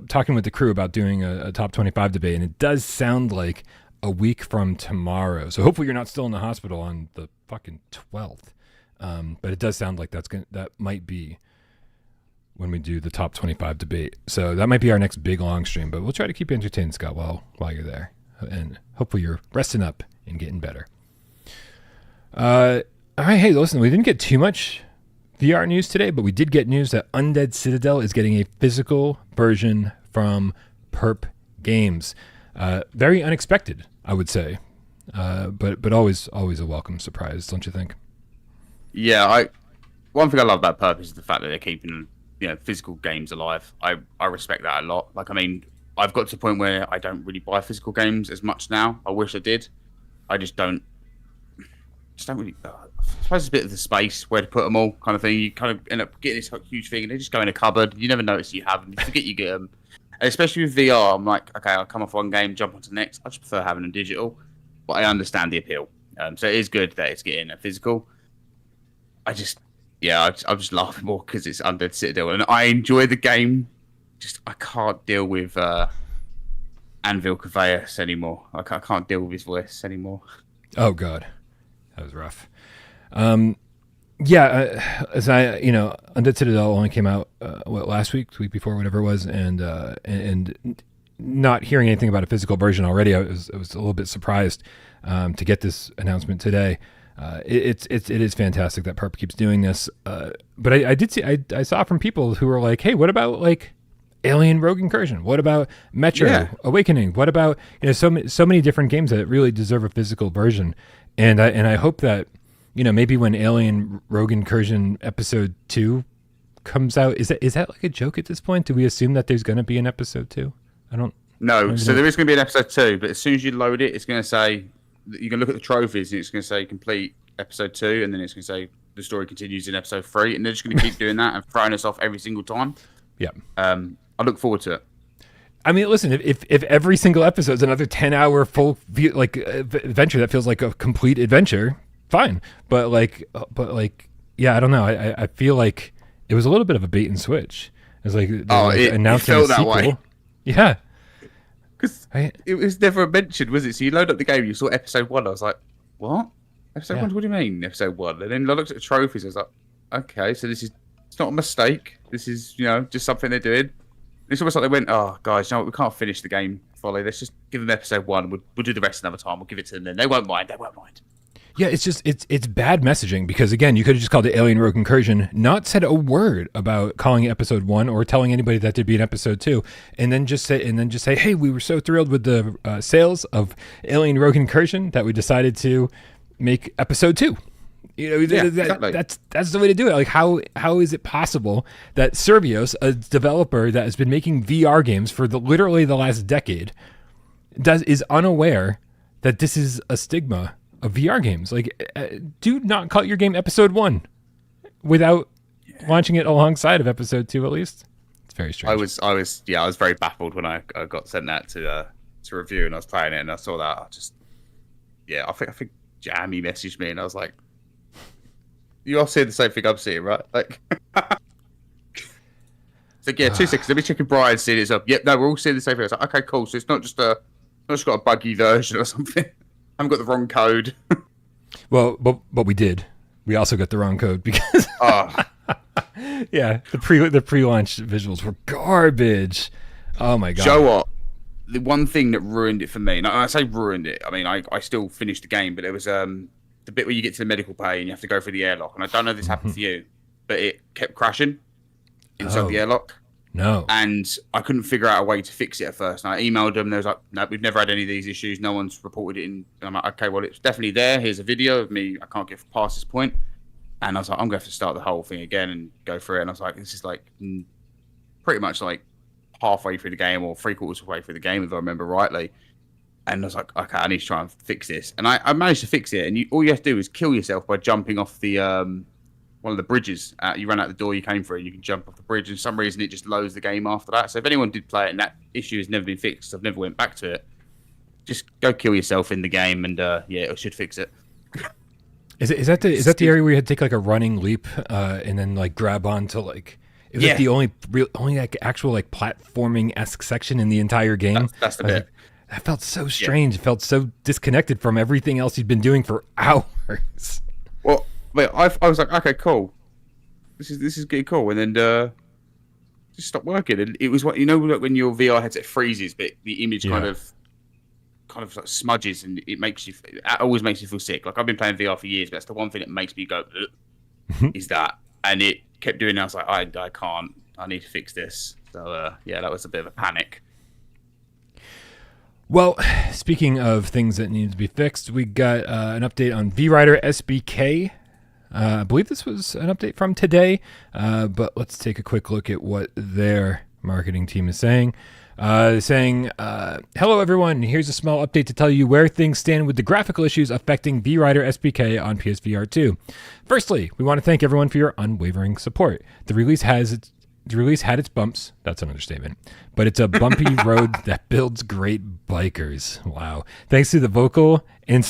talking with the crew about doing a top 25 debate, and it does sound like a week from tomorrow. So hopefully you're not still in the hospital on the fucking 12th. But it does sound like that might be when we do the top 25 debate. So that might be our next big long stream, but we'll try to keep you entertained, Scott, while you're there. And hopefully you're resting up and getting better. All right, hey, listen, we didn't get too much VR news today, but we did get news that Undead Citadel is getting a physical version from Perp Games. Very unexpected, I would say, but always a welcome surprise, don't you think? Yeah, one thing I love about Perp is the fact that they're keeping physical games alive. I respect that a lot. Like, I mean, I've got to the point where I don't really buy physical games as much now. I wish I did. I just don't really. I suppose it's a bit of the space where to put them all, kind of thing. You kind of end up getting this huge thing, and they just go in a cupboard. You never notice you have them. You forget you get them. And especially with VR, I'm like, okay, I'll come off one game, jump onto the next. I just prefer having them digital, but I understand the appeal. So it is good that it's getting a physical. I'm just laughing more because it's Undead Citadel, and I enjoy the game. Just I can't deal with Anvil Caveus anymore. I can't deal with his voice anymore. Oh God, that was rough. Undead Citadel only came out last week, the week before, whatever it was, and not hearing anything about a physical version already, I was a little bit surprised to get this announcement today. It is fantastic that Perp keeps doing this, but I saw from people who were like, hey, what about like Alien Rogue Incursion? What about Metro Awakening? What about so many different games that really deserve a physical version? And I hope that maybe when Alien Rogue Incursion Episode 2 comes out, is that like a joke at this point? Do we assume that there's going to be an Episode 2? I don't know. So there is going to be an Episode 2, but as soon as you load it, it's going to say, you can look at the trophies and it's going to say complete Episode 2, and then it's going to say the story continues in Episode 3, and they're just going to keep doing that and throwing us off every single time. Yeah. I look forward to it. I mean, listen, if every single episode is another 10-hour full adventure that feels like a complete adventure, fine. But yeah, I don't know. I feel like it was a little bit of a bait and switch. It's like announcing it felt a sequel. that way. Yeah. Because it was never mentioned, was it? So you load up the game, you saw Episode 1. I was like, what? Episode 1? What do you mean, Episode 1? And then I looked at the trophies. I was like, okay, so it's not a mistake. This is, just something they're doing. It's almost like they went, oh, guys, we can't finish the game fully. Let's just give them Episode 1. We'll do the rest another time. We'll give it to them then. They won't mind. Yeah, it's just it's bad messaging because, again, you could have just called it Alien Rogue Incursion, not said a word about calling it Episode 1 or telling anybody that there'd be an Episode 2, and then just say, hey, we were so thrilled with the sales of Alien Rogue Incursion that we decided to make Episode 2. Exactly. That's the way to do it. Like, how is it possible that Survios, a developer that has been making VR games for literally the last decade, is unaware that this is a stigma of VR games. Like, do not call your game episode 1 without launching it alongside of episode 2 at least. It's very strange. I was very baffled when I got sent that to review, and I was playing it, and I saw that. I think Jamie messaged me, and I was like, "You all seeing the same thing I'm seeing, right?" Like, it's like, yeah, 2 seconds. Let me check if Bryan's seeing it up. Yep, no, we're all seeing the same thing. I was like, okay, cool. So it's not just got a buggy version or something. I haven't got the wrong code. Well, but we did. We also got the wrong code because yeah, the pre-launch visuals were garbage. Oh my god. Joe, what? The one thing that ruined it for me, and I say ruined it, I mean, I still finished the game, but it was the bit where you get to the medical bay and you have to go through the airlock. And I don't know if this happened to you, but it kept crashing inside the airlock. No. And I couldn't figure out a way to fix it at first. And I emailed them. They was like, no, we've never had any of these issues. No one's reported it in. And I'm like, okay, well, it's definitely there. Here's a video of me. I can't get past this point. And I was like, I'm going to have to start the whole thing again and go through it. And I was like, this is like pretty much like halfway through the game or 3/4 of the way through the game, if I remember rightly. And I was like, okay, I need to try and fix this. And I managed to fix it. And all you have to do is kill yourself by jumping off the one of the bridges. You run out the door you came through, and you can jump off the bridge. And for some reason, it just loads the game after that. So if anyone did play it and that issue has never been fixed, I've never went back to it, just go kill yourself in the game, and it should fix it. Is that the area where you had to take like a running leap and then like grab onto like? It was like the only like actual like platforming-esque section in the entire game. That's the bit. That felt so strange. It felt so disconnected from everything else you'd been doing for hours. Well, I was like, okay, cool. This is getting cool, and then just stopped working. And it was what like when your VR headset freezes, but the image kind of like smudges, and it always makes you feel sick. Like I've been playing VR for years, but that's the one thing that makes me go is that, and it kept doing that. I was like, I can't. I need to fix this. So that was a bit of a panic. Well, speaking of things that need to be fixed, we got an update on VRider SBK. I believe this was an update from today, but let's take a quick look at what their marketing team is saying. Saying, hello everyone, here's a small update to tell you where things stand with the graphical issues affecting VRider SBK on PSVR2. Firstly, we want to thank everyone for your unwavering support. The release had its bumps. That's an understatement. But it's a bumpy road that builds great bikers. Wow. Thanks to the vocal and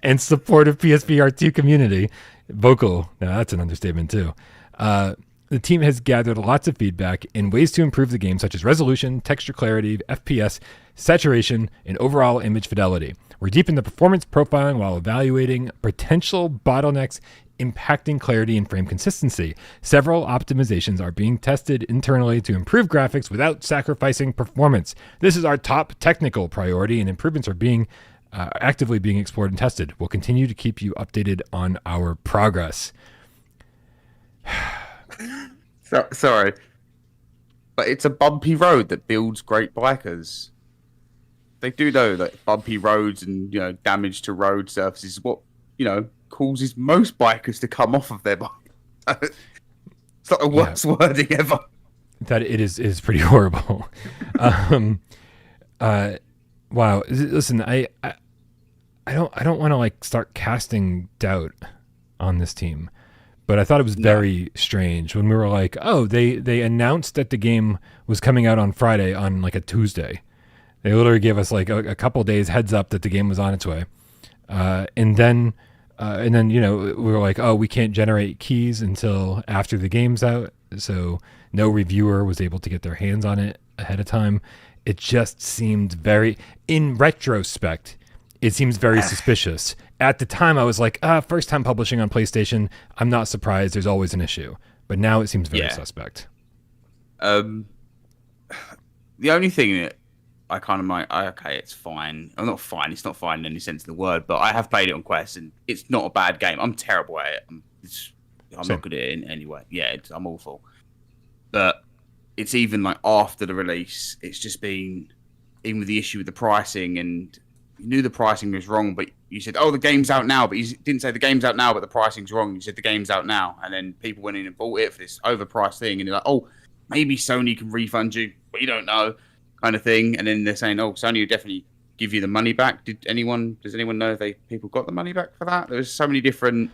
and supportive PSVR2 community. Vocal. Now that's an understatement too. The team has gathered lots of feedback in ways to improve the game, such as resolution, texture clarity, FPS, saturation, and overall image fidelity. We're deep in the performance profiling while evaluating potential bottlenecks impacting clarity and frame consistency. Several optimizations are being tested internally to improve graphics without sacrificing performance. This is our top technical priority, and improvements are being actively being explored and tested. We'll continue to keep you updated on our progress. Sorry, but it's a bumpy road that builds great bikers. They do know that bumpy roads and damage to road surfaces is what causes most bikers to come off of their bike. It's like the worst wording ever. That it is pretty horrible. Wow. Listen, I don't want to like start casting doubt on this team, but I thought it was very strange when we were like, oh, they announced that the game was coming out on Friday on like a Tuesday. They literally gave us like a couple days heads up that the game was on its way, and then we were like, oh, we can't generate keys until after the game's out, so no reviewer was able to get their hands on it ahead of time. It just seemed in retrospect, it seems very suspicious. At the time, I was like, first time publishing on PlayStation, I'm not surprised. There's always an issue, but now it seems very suspect. The only thing that I kind of might, okay, it's fine. I'm not fine. It's not fine in any sense of the word, but I have played it on Quest, and it's not a bad game. I'm terrible at it. I'm not good at it in any way. Yeah, I'm awful. But it's even like after the release, it's just been, even with the issue with the pricing, and you knew the pricing was wrong, but you said, oh, the game's out now, but you didn't say the game's out now, but the pricing's wrong. You said the game's out now, and then people went in and bought it for this overpriced thing, and you're like, oh, maybe Sony can refund you, but you don't know. kind of thing, and then they're saying, "Oh, Sony will definitely give you the money back." Does anyone know if people got the money back for that? There was so many different.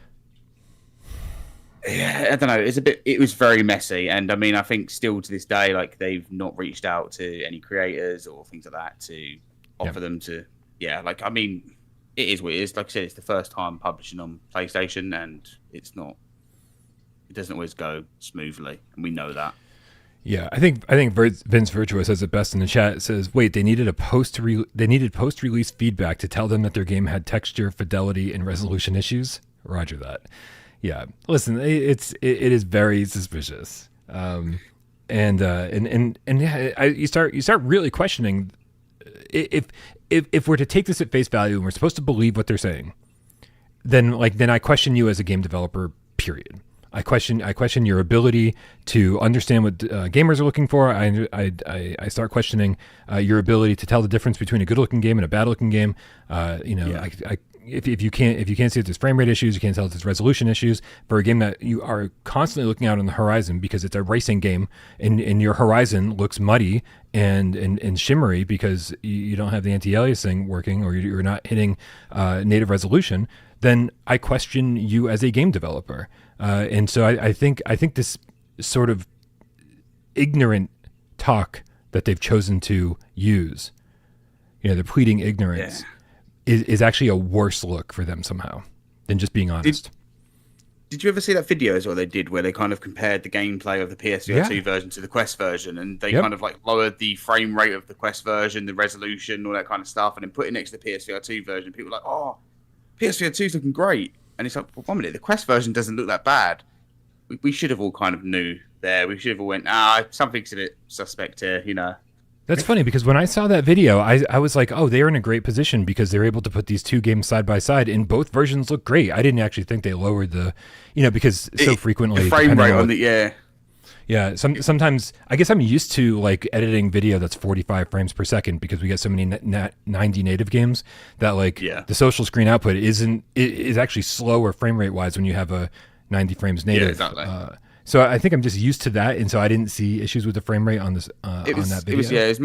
Yeah, I don't know. It was very messy, and I mean, I think still to this day, like they've not reached out to any creators or things like that to offer them to. Yeah, like I mean, it is what it is. Like I said, it's the first time publishing on PlayStation, and it's not. It doesn't always go smoothly, and we know that. Yeah, I think Vince Virtua says it best in the chat. It says, "Wait, they needed post-release feedback to tell them that their game had texture, fidelity, and resolution issues." Roger that. Yeah, listen, it is very suspicious, and yeah, you start really questioning if we're to take this at face value and we're supposed to believe what they're saying, then I question you as a game developer. Period. I question your ability to understand what gamers are looking for. I start questioning your ability to tell the difference between a good-looking game and a bad-looking game. If you can't see if there's frame rate issues, you can't tell if there's resolution issues for a game that you are constantly looking out on the horizon because it's a racing game and your horizon looks muddy and shimmery because you don't have the anti-aliasing working or you're not hitting native resolution. Then I question you as a game developer. And so I think this sort of ignorant talk that they've chosen to use, they're pleading ignorance, is actually a worse look for them somehow than just being honest. Did you ever see that video as well they did where they kind of compared the gameplay of the PSVR2 version to the Quest version, and they kind of like lowered the frame rate of the Quest version, the resolution, all that kind of stuff, and then put it next to the PSVR2 version. People were like, "Oh, PSVR2 is looking great." And it's like, well, 1 minute, the Quest version doesn't look that bad. We should have all kind of knew there. We should have all went, something's a bit suspect here, That's funny because when I saw that video, I was like, oh, they're in a great position because they're able to put these two games side by side and both versions look great. I didn't actually think they lowered the, because so frequently. The frame rate on the, Yeah, sometimes I guess I'm used to like editing video that's 45 frames per second because we get so many 90 native games that the social screen output is actually slower frame rate wise when you have a 90 frames native. Yeah, exactly. So I think I'm just used to that, and so I didn't see issues with the frame rate on this on that video. It was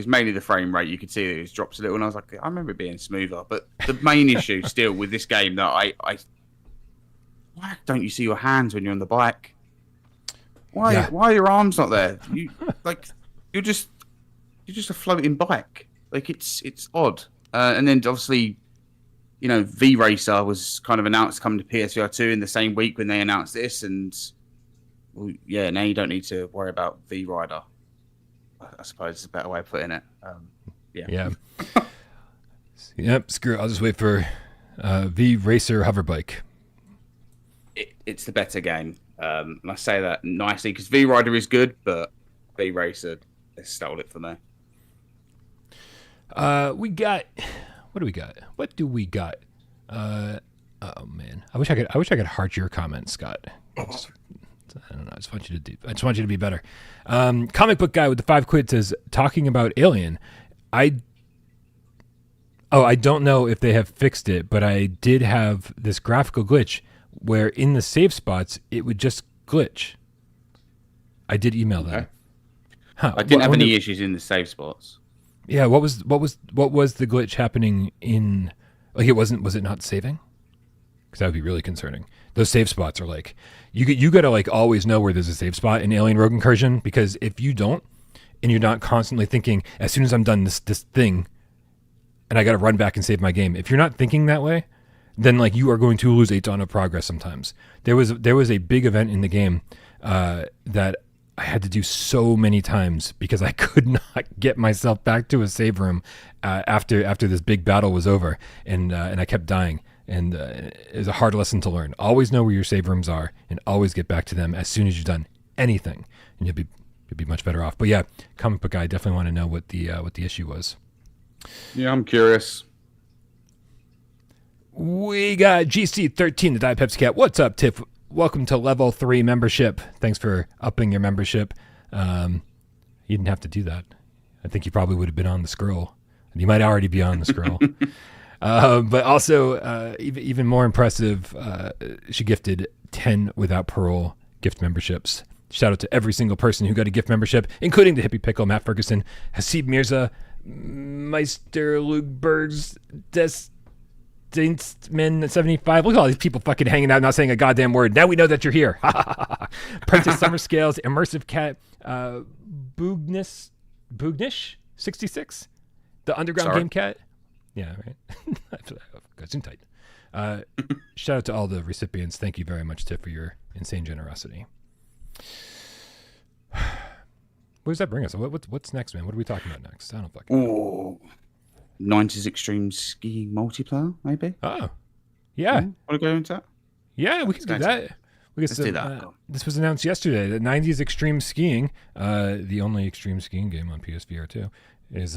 mainly the frame rate. You could see it drops a little, and I was like, I remember it being smoother. But the main issue still with this game that why don't you see your hands when you're on the bike? Why are your arms not there? You're just a floating bike. Like it's odd. And then obviously, VRider was kind of announced coming to PSVR2 in the same week when they announced this, and now you don't need to worry about VRider. I suppose is a better way of putting it. Yeah. Yep. Screw it. I'll just wait for V-Racer Hoverbike. It's the better game. And I say that nicely because VRider is good, but V-Racer stole it for me. What do we got? Oh man, I wish I could heart your comments, Scott. I don't know. I just want you to be better. Comic book guy with the 5 quid says, talking about Alien. I don't know if they have fixed it, but I did have this graphical glitch where in the save spots it would just glitch. I did email them. Huh, I didn't have any issues in the save spots. Yeah, what was the glitch happening in? Was it not saving? Because that would be really concerning. Those save spots are like you got to always know where there's a save spot in Alien Rogue Incursion, because if you don't and you're not constantly thinking as soon as I'm done this thing and I got to run back and save my game, if you're not thinking that way, then you are going to lose a ton of progress sometimes. There was a big event in the game that I had to do so many times because I could not get myself back to a save room after this big battle was over, and I kept dying. And it was a hard lesson to learn. Always know where your save rooms are, and always get back to them as soon as you've done anything, and you'll be much better off. But yeah, comic book guy, I definitely want to know what the issue was. Yeah, I'm curious. We got GC13, the Die Pepsi Cat. What's up, Tiff? Welcome to level 3 membership. Thanks for upping your membership. You didn't have to do that. I think you probably would have been on the scroll. You might already be on the scroll. But also, even more impressive, she gifted 10 without parole gift memberships. Shout out to every single person who got a gift membership, including the Hippie Pickle, Matt Ferguson, Hasib Mirza, Meister Lugbergs, Dinstman 75. Look at all these people fucking hanging out, not saying a goddamn word. Now we know that you're here. Prentice Summer Scales, Immersive Cat, Boognish 66, the Underground Game Cat. Yeah, right. Got zoom tight. Shout out to all the recipients. Thank you very much, Tiff, for your insane generosity. Where does that bring us? What's next, man? What are we talking about next? I don't fucking know. 90s Extreme Skiing multiplayer, maybe? Oh. Yeah. Want to go into that? Yeah, we can do that. Let's do that. This was announced yesterday that 90s Extreme Skiing, the only extreme skiing game on PSVR2, is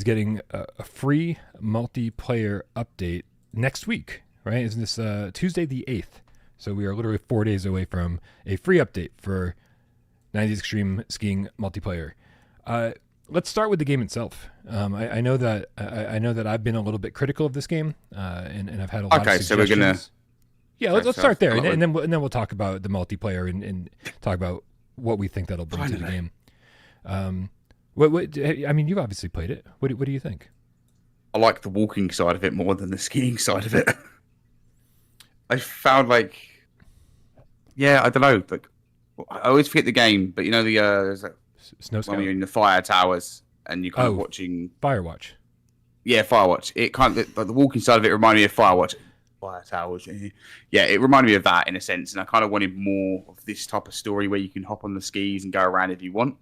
getting a free multiplayer update next week, right? Isn't this Tuesday the 8th? So we are literally 4 days away from a free update for 90s Extreme Skiing multiplayer. Let's start with the game itself. I know that I've been a little bit critical of this game, and I've had a lot of suggestions. So we're gonna. Yeah, let's start there, and then we'll talk about the multiplayer and talk about what we think that'll bring to the game. What I mean, you've obviously played it. What do you think? I like the walking side of it more than the skiing side of it. I found I don't know. Like, I always forget the game, but you know there's Snow Scout. when you're in the fire towers and you're kind of watching Firewatch. Yeah, Firewatch. It kind of like the walking side of it reminded me of Firewatch. Fire towers. Yeah, it reminded me of that in a sense, and I kind of wanted more of this type of story where you can hop on the skis and go around if you want.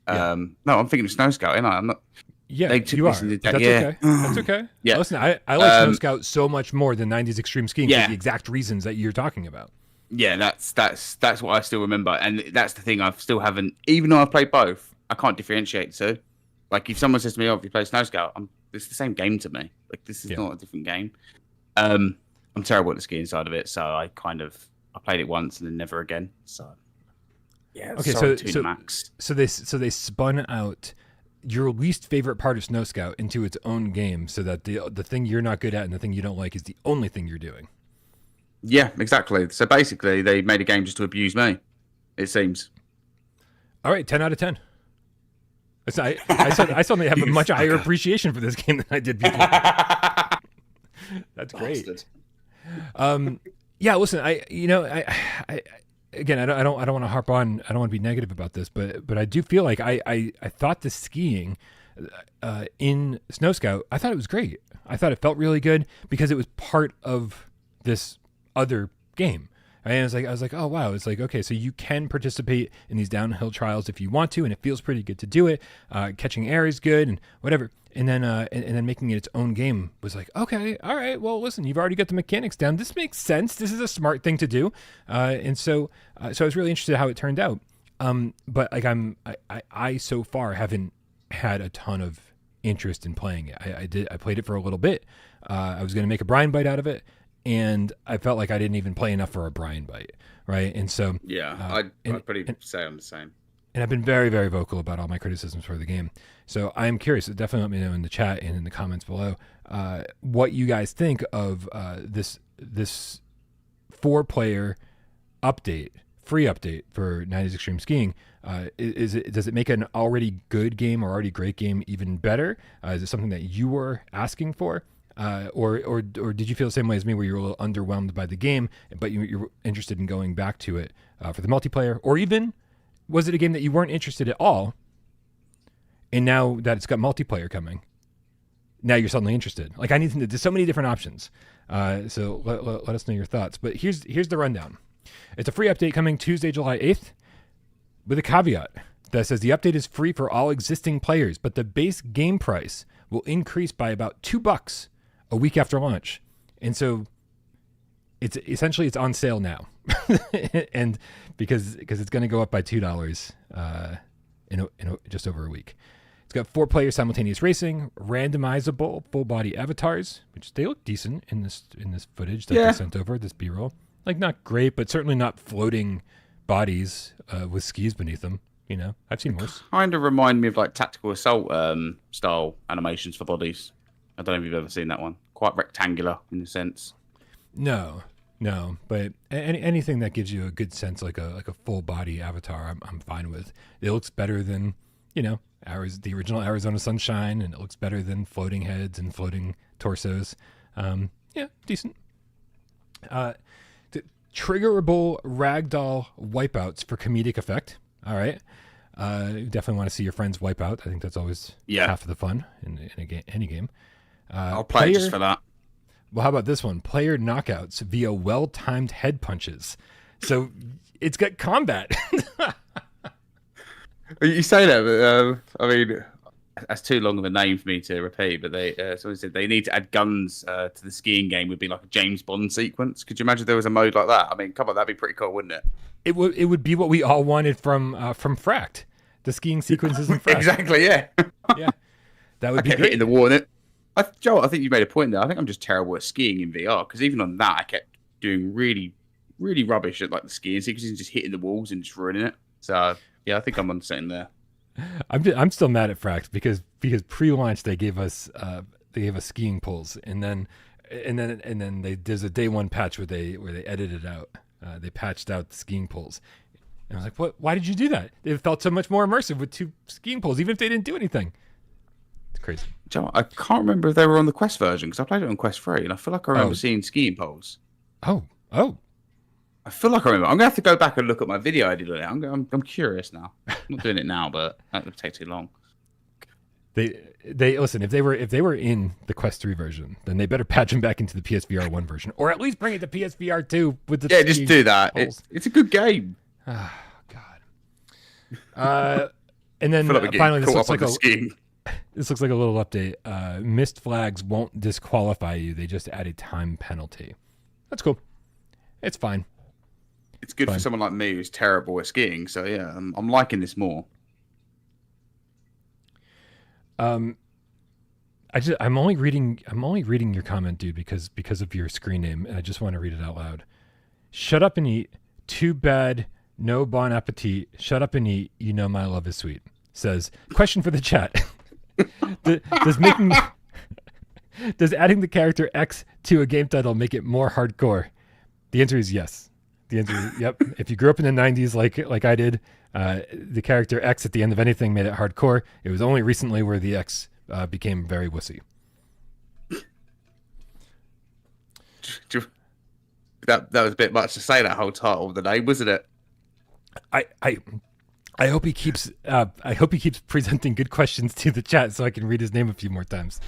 No, I'm thinking of Snow Scout, and I'm not. Yeah, you are. That's okay. That's okay. Yeah. Listen, I like Snow Scout so much more than 90s Extreme Skiing for the exact reasons that you're talking about. Yeah, that's what I still remember, and that's the thing I still haven't. Even though I've played both, I can't differentiate. So, like, if someone says to me, "Oh, if you play Snow Scout," it's the same game to me. Like, this is not a different game. I'm terrible at the skiing side of it, so I played it once and then never again. So, yeah. Okay, so they spun out your least favorite part of Snow Scout into its own game, so that the thing you're not good at and the thing you don't like is the only thing you're doing. Yeah, exactly. So basically, they made a game just to abuse me, it seems. All right, 10 out of 10. I suddenly have a much higher appreciation for this game than I did before. That's great. Yeah, listen, I again, I don't want to harp on. I don't want to be negative about this, but I do feel like I thought the skiing in Snow Scout, I thought it was great. I thought it felt really good because it was part of this other game. And I was like, oh wow, it's like, okay, so you can participate in these downhill trials if you want to, and it feels pretty good to do it. Catching air is good and whatever. And then making it its own game was like, okay, all right, well, listen, you've already got the mechanics down. This makes sense. This is a smart thing to do. And so I was really interested in how it turned out. But like I so far haven't had a ton of interest in playing it. I played it for a little bit. I was going to make a Bryan bite out of it, and I felt like I didn't even play enough for a Bryan bite, right? And so I'd say I'm the same. And I've been very, very vocal about all my criticisms for the game. So I am curious. Definitely let me know in the chat and in the comments below what you guys think of this 4-player update, free update for 90s Extreme Skiing. Does it make an already good game or already great game even better? Is it something that you were asking for? Or did you feel the same way as me, where you're a little underwhelmed by the game, but you're interested in going back to it for the multiplayer? Or even, was it a game that you weren't interested at all, and now that it's got multiplayer coming, now you're suddenly interested? Like, there's so many different options. So let us know your thoughts. But here's the rundown. It's a free update coming Tuesday, July 8th, with a caveat that says the update is free for all existing players, but the base game price will increase by about $2 a week after launch. And so it's on sale now. And because it's going to go up by $2 in just over a week. It's got 4-player simultaneous racing, randomizable full body avatars, which they look decent in this footage that they sent over, this B-roll. Like, not great, but certainly not floating bodies with skis beneath them. You know, I've seen worse. Kind of remind me of like Tactical Assault style animations for bodies. I don't know if you've ever seen that one. Quite rectangular in a sense. No. No, but anything that gives you a good sense, like a full body avatar, I'm fine with. It looks better than, the original Arizona Sunshine, and it looks better than floating heads and floating torsos. Yeah, decent. Triggerable ragdoll wipeouts for comedic effect. All right. You definitely want to see your friends wipe out. I think that's always half of the fun in a game, any game. I'll play just for that. Well, how about this one? Player knockouts via well-timed head punches. So it's got combat. You say that, but I mean, that's too long of a name for me to repeat. But someone said they need to add guns to the skiing game. Would be like a James Bond sequence. Could you imagine if there was a mode like that? I mean, come on, that'd be pretty cool, wouldn't it? It would be what we all wanted from Fract. The skiing sequences in Fract. Exactly, yeah. Yeah, that would be great. Hitting the wall in it. Joel, I think you made a point there. I think I'm just terrible at skiing in VR because even on that, I kept doing really, really rubbish at like the skiing sequences and just hitting the walls and just ruining it. So yeah, I think I'm on something there. I'm still mad at Fract because pre-launch they gave us skiing poles and then there's a day one patch where they edited it out. They patched out the skiing poles. And I was like, what? Why did you do that? It felt so much more immersive with 2 skiing poles, even if they didn't do anything. It's crazy. Joe, I can't remember if they were on the Quest version because I played it on Quest 3 and I feel like I remember seeing skiing poles. Oh. I feel like I remember. I'm going to have to go back and look at my video I did on it. I'm curious now. I'm not doing it now, but that would take too long. They listen, if they were in the Quest 3 version, then they better patch them back into the PSVR 1 version, or at least bring it to PSVR 2 with the just do that. It's a good game. Oh God. And then finally, this looks like a little update. Missed flags won't disqualify you. They just add a time penalty. That's cool. It's fine. It's good for someone like me who's terrible at skiing. So yeah, I'm liking this more. I'm only reading your comment, dude, because of your screen name, and I just want to read it out loud. Shut up and eat. Too bad. No bon appetit. Shut up and eat. You know my love is sweet. Says, question for the chat. Does adding the character X to a game title make it more hardcore? The answer is yes. The answer is yep. If you grew up in the 90s like I did, the character X at the end of anything made it hardcore. It was only recently where the X became very wussy. That was a bit much to say, that whole title of the name, wasn't it? I hope he keeps presenting good questions to the chat so I can read his name a few more times.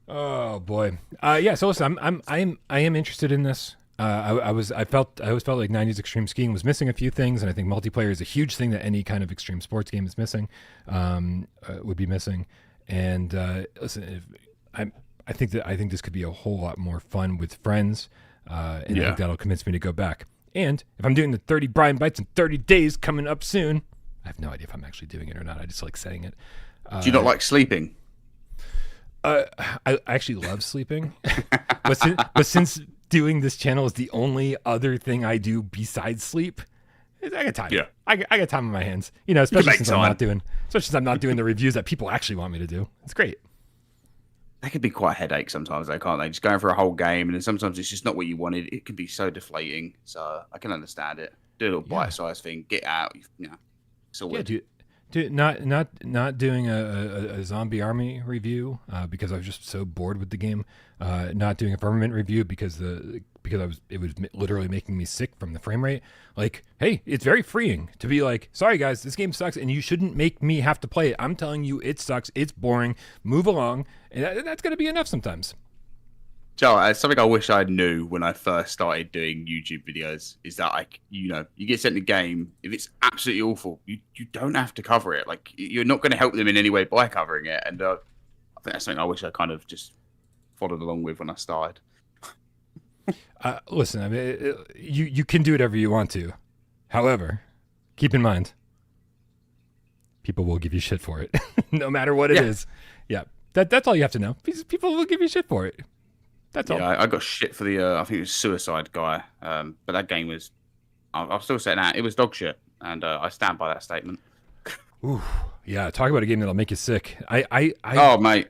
Oh boy. Yeah, so listen, I am interested in this. I always felt like 90s extreme skiing was missing a few things, and I think multiplayer is a huge thing that any kind of extreme sports game is missing, would be missing. And listen, I think this could be a whole lot more fun with friends, and I think that'll convince me to go back. And if I'm doing the 30 Bryan Bites in 30 days coming up soon, I have no idea if I'm actually doing it or not. I just like saying it. Do you not like sleeping? I actually love sleeping, but since doing this channel is the only other thing I do besides sleep, I got time. Yeah, I got time on my hands. Especially since I'm not doing the reviews that people actually want me to do. It's great. They can be quite a headache sometimes, though, can't they? Just going for a whole game, and then sometimes it's just not what you wanted. It can be so deflating. So I can understand it. Do a little bite-sized thing. Get out. Dude, not doing a zombie army review because I was just so bored with the game. Not doing a firmament review because it was literally making me sick from the frame rate. Like, hey, it's very freeing to be like, sorry guys, this game sucks, and you shouldn't make me have to play it. I'm telling you, it sucks. It's boring. Move along, and that's gonna be enough sometimes. Joe, something I wish I knew when I first started doing YouTube videos is that you get sent a game. If it's absolutely awful, you don't have to cover it. Like, you're not going to help them in any way by covering it. And I think that's something I wish I kind of just followed along with when I started. Listen, I mean, you can do whatever you want to. However, keep in mind, people will give you shit for it, no matter what it is. Yeah, that's all you have to know. People will give you shit for it. That's all. I got shit for the, I think it was Suicide Guy. But that game was, I'm still saying that, it was dog shit. And I stand by that statement. Ooh, yeah, talk about a game that'll make you sick. Oh, mate.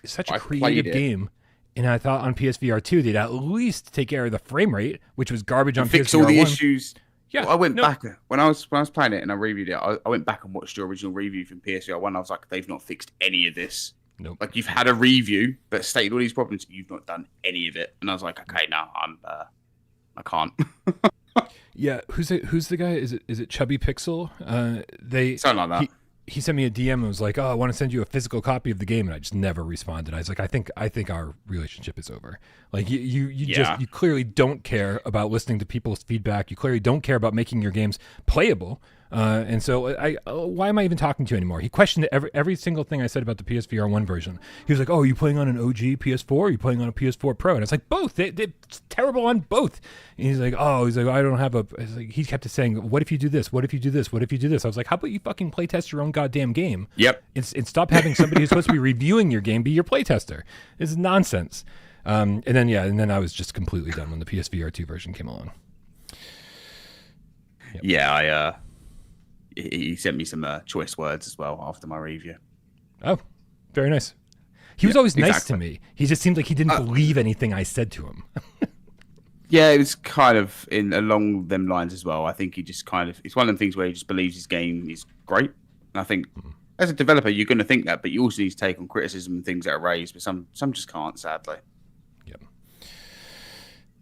It's such a creative game. And I thought on PSVR2 they'd at least take care of the frame rate, which was garbage on fix PSVR1. all the issues. Yeah, well, I went back when I was playing it and I reviewed it. I went back and watched your original review from PSVR1. I was like, they've not fixed any of this. Nope. Like, you've had a review that stated all these problems, you've not done any of it. And I was like, okay, no, I can't. Yeah, who's the guy? Is it Chubby Pixel? Something like that. He sent me a DM and was like, "Oh, I want to send you a physical copy of the game," and I just never responded. I was like, "I think our relationship is over. Like you clearly don't care about listening to people's feedback. You clearly don't care about making your games playable. And so why am I even talking to you anymore?" He questioned every single thing I said about the PSVR1 version. He was like, "Oh, are you playing on an OG PS4? Or are you playing on a PS4 Pro?" And I was like, "Both. It's terrible on both." And he's like, "I don't have a." He kept saying, "What if you do this? What if you do this? What if you do this?" I was like, "How about you fucking playtest your own goddamn game?" Yep. And stop having somebody who's supposed to be reviewing your game be your playtester. This is nonsense. And then I was just completely done when the PSVR2 version came along. Yep. Yeah, he sent me some choice words as well after my review. Oh, very nice. He was always nice to me. He just seemed like he didn't believe anything I said to him. Yeah, it was kind of along them lines as well. I think he just it's one of them things where he just believes his game is great. And I think as a developer, you're going to think that, but you also need to take on criticism and things that are raised, but some just can't, sadly. Yep.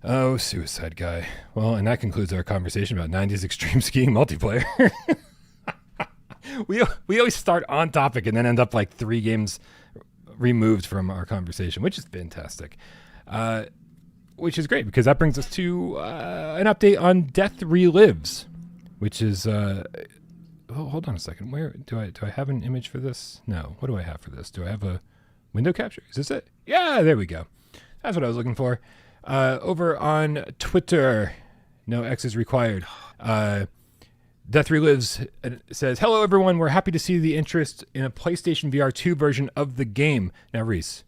Oh, Suicide Guy. Well, and that concludes our conversation about 90s extreme skiing multiplayer. We always start on topic and then end up like 3 games removed from our conversation, which is fantastic. Which is great because that brings us to an update on Death Relives, which is hold on a second. Where do I have an image for this? No. What do I have for this? Do I have a window capture? Is this it? Yeah, there we go. That's what I was looking for. Over on Twitter, no X is required. Death Relives says, "Hello everyone, we're happy to see the interest in a PlayStation VR2 version of the game." Now, Reece,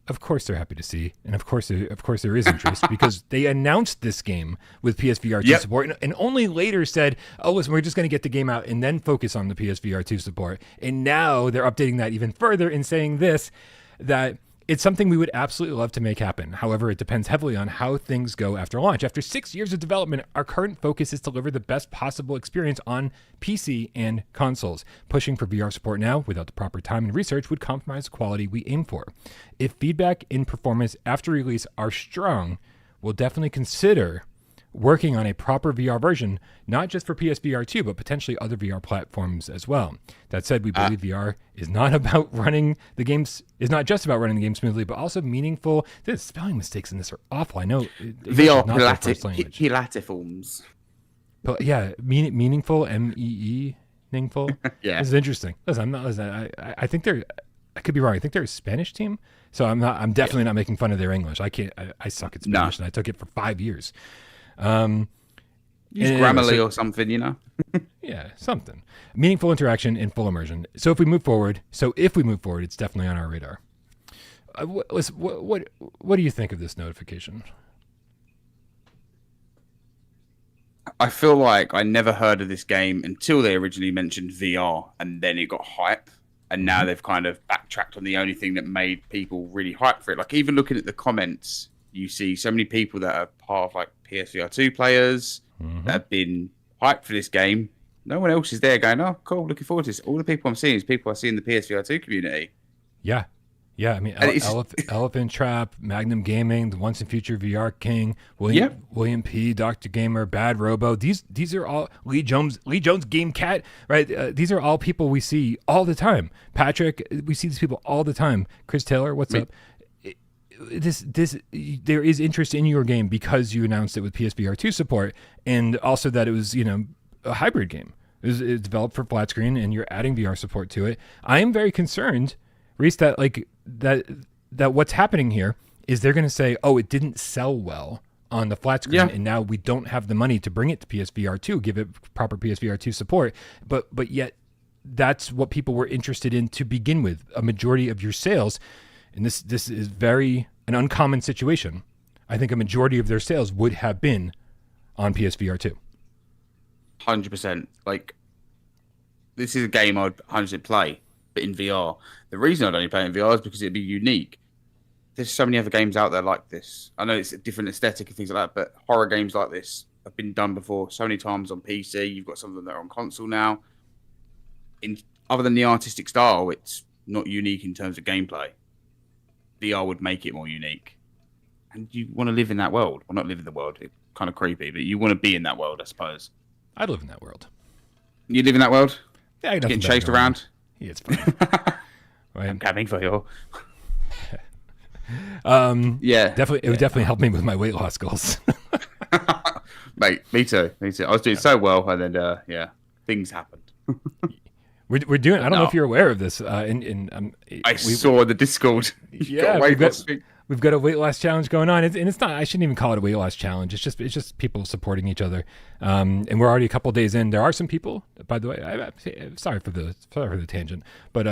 of course they're happy to see, and of course there is interest because they announced this game with PSVR2 support and only later said, "Oh, listen, we're just going to get the game out and then focus on the PSVR2 support." And now they're updating that even further and saying that it's something we would absolutely love to make happen. However, it depends heavily on how things go after launch. After 6 years of development, our current focus is to deliver the best possible experience on PC and consoles. Pushing for VR support now without the proper time and research would compromise the quality we aim for. If feedback and performance after release are strong, we'll definitely consider working on a proper VR version, not just for PSVR2, but potentially other VR platforms as well. That said, we believe VR is not just about running the game smoothly, but also meaningful. The spelling mistakes in this are awful. I know VR platiforms. But yeah, meaningful, meaningful. Yeah, this is interesting. Listen, I think I could be wrong. I think they're a Spanish team, so I'm definitely not making fun of their English. I suck at Spanish, and I took it for 5 years. Use Grammarly or something, Yeah, something. Meaningful interaction and full immersion. So if we move forward, it's definitely on our radar. What do you think of this notification? I feel like I never heard of this game until they originally mentioned VR, and then it got hype, and now they've kind of backtracked on the only thing that made people really hype for it. Like, even looking at the comments, you see so many people that are part of like PSVR2 players that have been hyped for this game. No one else is there going, "Oh, cool, looking forward to this." All the people I'm seeing is people I see in the PSVR2 community. Yeah. I mean, Elephant Trap, Magnum Gaming, the Once and Future VR King, William P, Dr. Gamer, Bad Robo. These are all Lee Jones Game Cat, right? These are all people we see all the time. Patrick, we see these people all the time. Chris Taylor, what's up? There is interest in your game because you announced it with PSVR2 support, and also that it was a hybrid game. It's developed for flat screen, and you're adding VR support to it. I am very concerned, Reece, that what's happening here is they're going to say, "Oh, it didn't sell well on the flat screen, and now we don't have the money to bring it to PSVR2, give it proper PSVR2 support." But yet, that's what people were interested in to begin with. A majority of your sales. And this is an uncommon situation. I think a majority of their sales would have been on PSVR2. 100%. Like, this is a game I'd 100% play, but in VR. The reason I'd only play in VR is because it'd be unique. there's so many other games out there like this. I know it's a different aesthetic and things like that, but horror games like this have been done before so many times on PC. You've got some of them that are on console now. Other than the artistic style, it's not unique in terms of gameplay. VR would make it more unique. And you want to live in that world. Well, not live in the world. It's kind of creepy, but you want to be in that world, I suppose. I'd live in that world. You live in that world? Yeah, getting chased around? Yeah, it's fine. Right. I'm coming for you. Yeah, definitely. It would definitely help me with my weight loss goals. Mate, me too. I was doing so well, and then things happened. We're doing. I don't know if you're aware of this. I saw the Discord. Yeah, we've got a weight loss challenge going on, and it's not. I shouldn't even call it a weight loss challenge. It's just people supporting each other. And we're already a couple days in. There are some people, by the way. I'm sorry for the tangent, but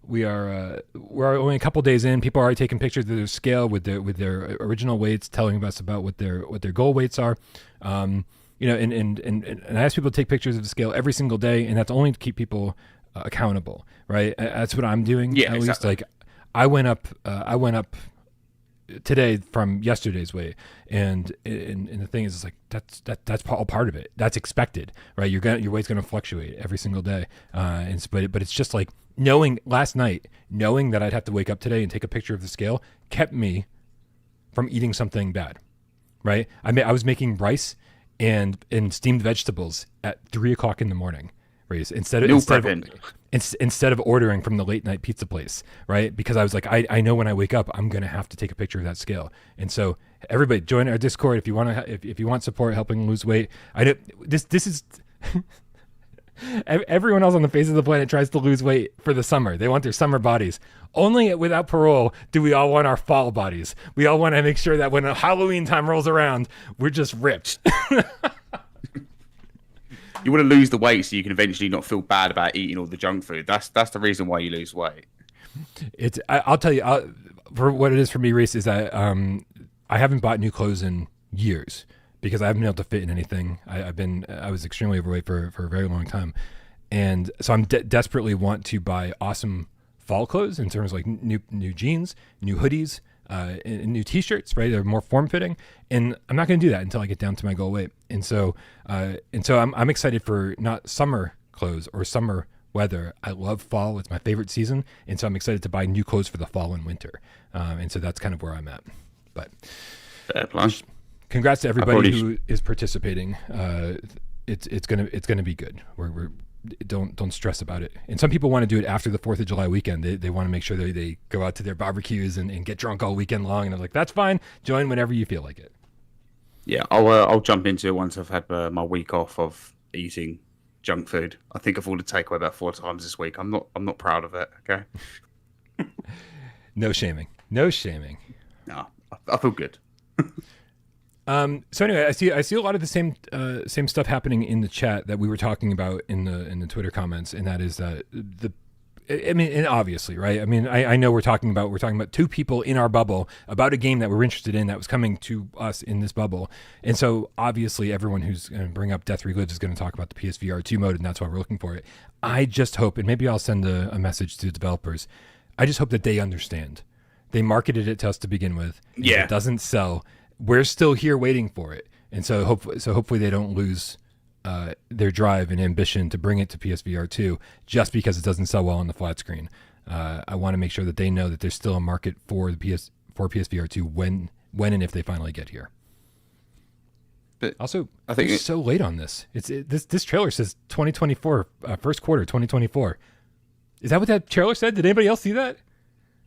we're only a couple days in. People are already taking pictures of their scale with their original weights, telling us about what their goal weights are. And I ask people to take pictures of the scale every single day, and that's only to keep people accountable, right? That's what I'm doing. Yeah, at exactly. least. Like I went up today from yesterday's weight, and the thing is, like that's all part of it. That's expected, right? Your weight's gonna fluctuate every single day, but it's just like last night knowing that I'd have to wake up today and take a picture of the scale kept me from eating something bad, right? I was making rice and steamed vegetables at 3:00 in the morning, Reece, instead of ordering from the late night pizza place, right? Because I was like, I know when I wake up, I'm gonna have to take a picture of that scale. And so everybody join our Discord if you want to, if you want support helping lose weight. I know this is. Everyone else on the face of the planet tries to lose weight for the summer. They want their summer bodies. Only without Parole do we all want our fall bodies. We all want to make sure that when Halloween time rolls around, we're just ripped. You want to lose the weight so you can eventually not feel bad about eating all the junk food. That's the reason why you lose weight. I'll tell you, for what it is for me, Reece, is that I haven't bought new clothes in years, because I haven't been able to fit in anything. I was extremely overweight for a very long time. And so I'm desperately want to buy awesome fall clothes in terms of like new jeans, new hoodies, and new t-shirts, right? They're more form-fitting. And I'm not going to do that until I get down to my goal weight. And so I'm excited for not summer clothes or summer weather. I love fall. It's my favorite season. And so I'm excited to buy new clothes for the fall and winter. And so that's kind of where I'm at. But fair plan. Congrats to everybody who is participating. It's gonna be good. We're don't stress about it. And some people want to do it after the 4th of July weekend. They want to make sure they go out to their barbecues and get drunk all weekend long. And I'm like, that's fine. Join whenever you feel like it. Yeah, I'll jump into it once I've had my week off of eating junk food. I think I've ordered takeaway about 4 times this week. I'm not proud of it. Okay. No shaming. No, I feel good. So anyway, I see a lot of the same stuff happening in the chat that we were talking about in the Twitter comments, and that is that and obviously, right? I mean, I know we're talking about 2 people in our bubble about a game that we're interested in that was coming to us in this bubble, and so obviously everyone who's going to bring up Death Relives is going to talk about the PSVR2 mode, and that's why we're looking for it. I just hope, and maybe I'll send a message to the developers. I just hope that they understand. They marketed it to us to begin with. Yeah, if it doesn't sell, we're still here waiting for it, and so hopefully they don't lose their drive and ambition to bring it to PSVR2 just because it doesn't sell well on the flat screen. I want to make sure that they know that there's still a market for PSVR2 when and if they finally get here. But also, I think it's so late on this. This trailer says 2024, first quarter 2024. Is that what that trailer said? Did anybody else see that?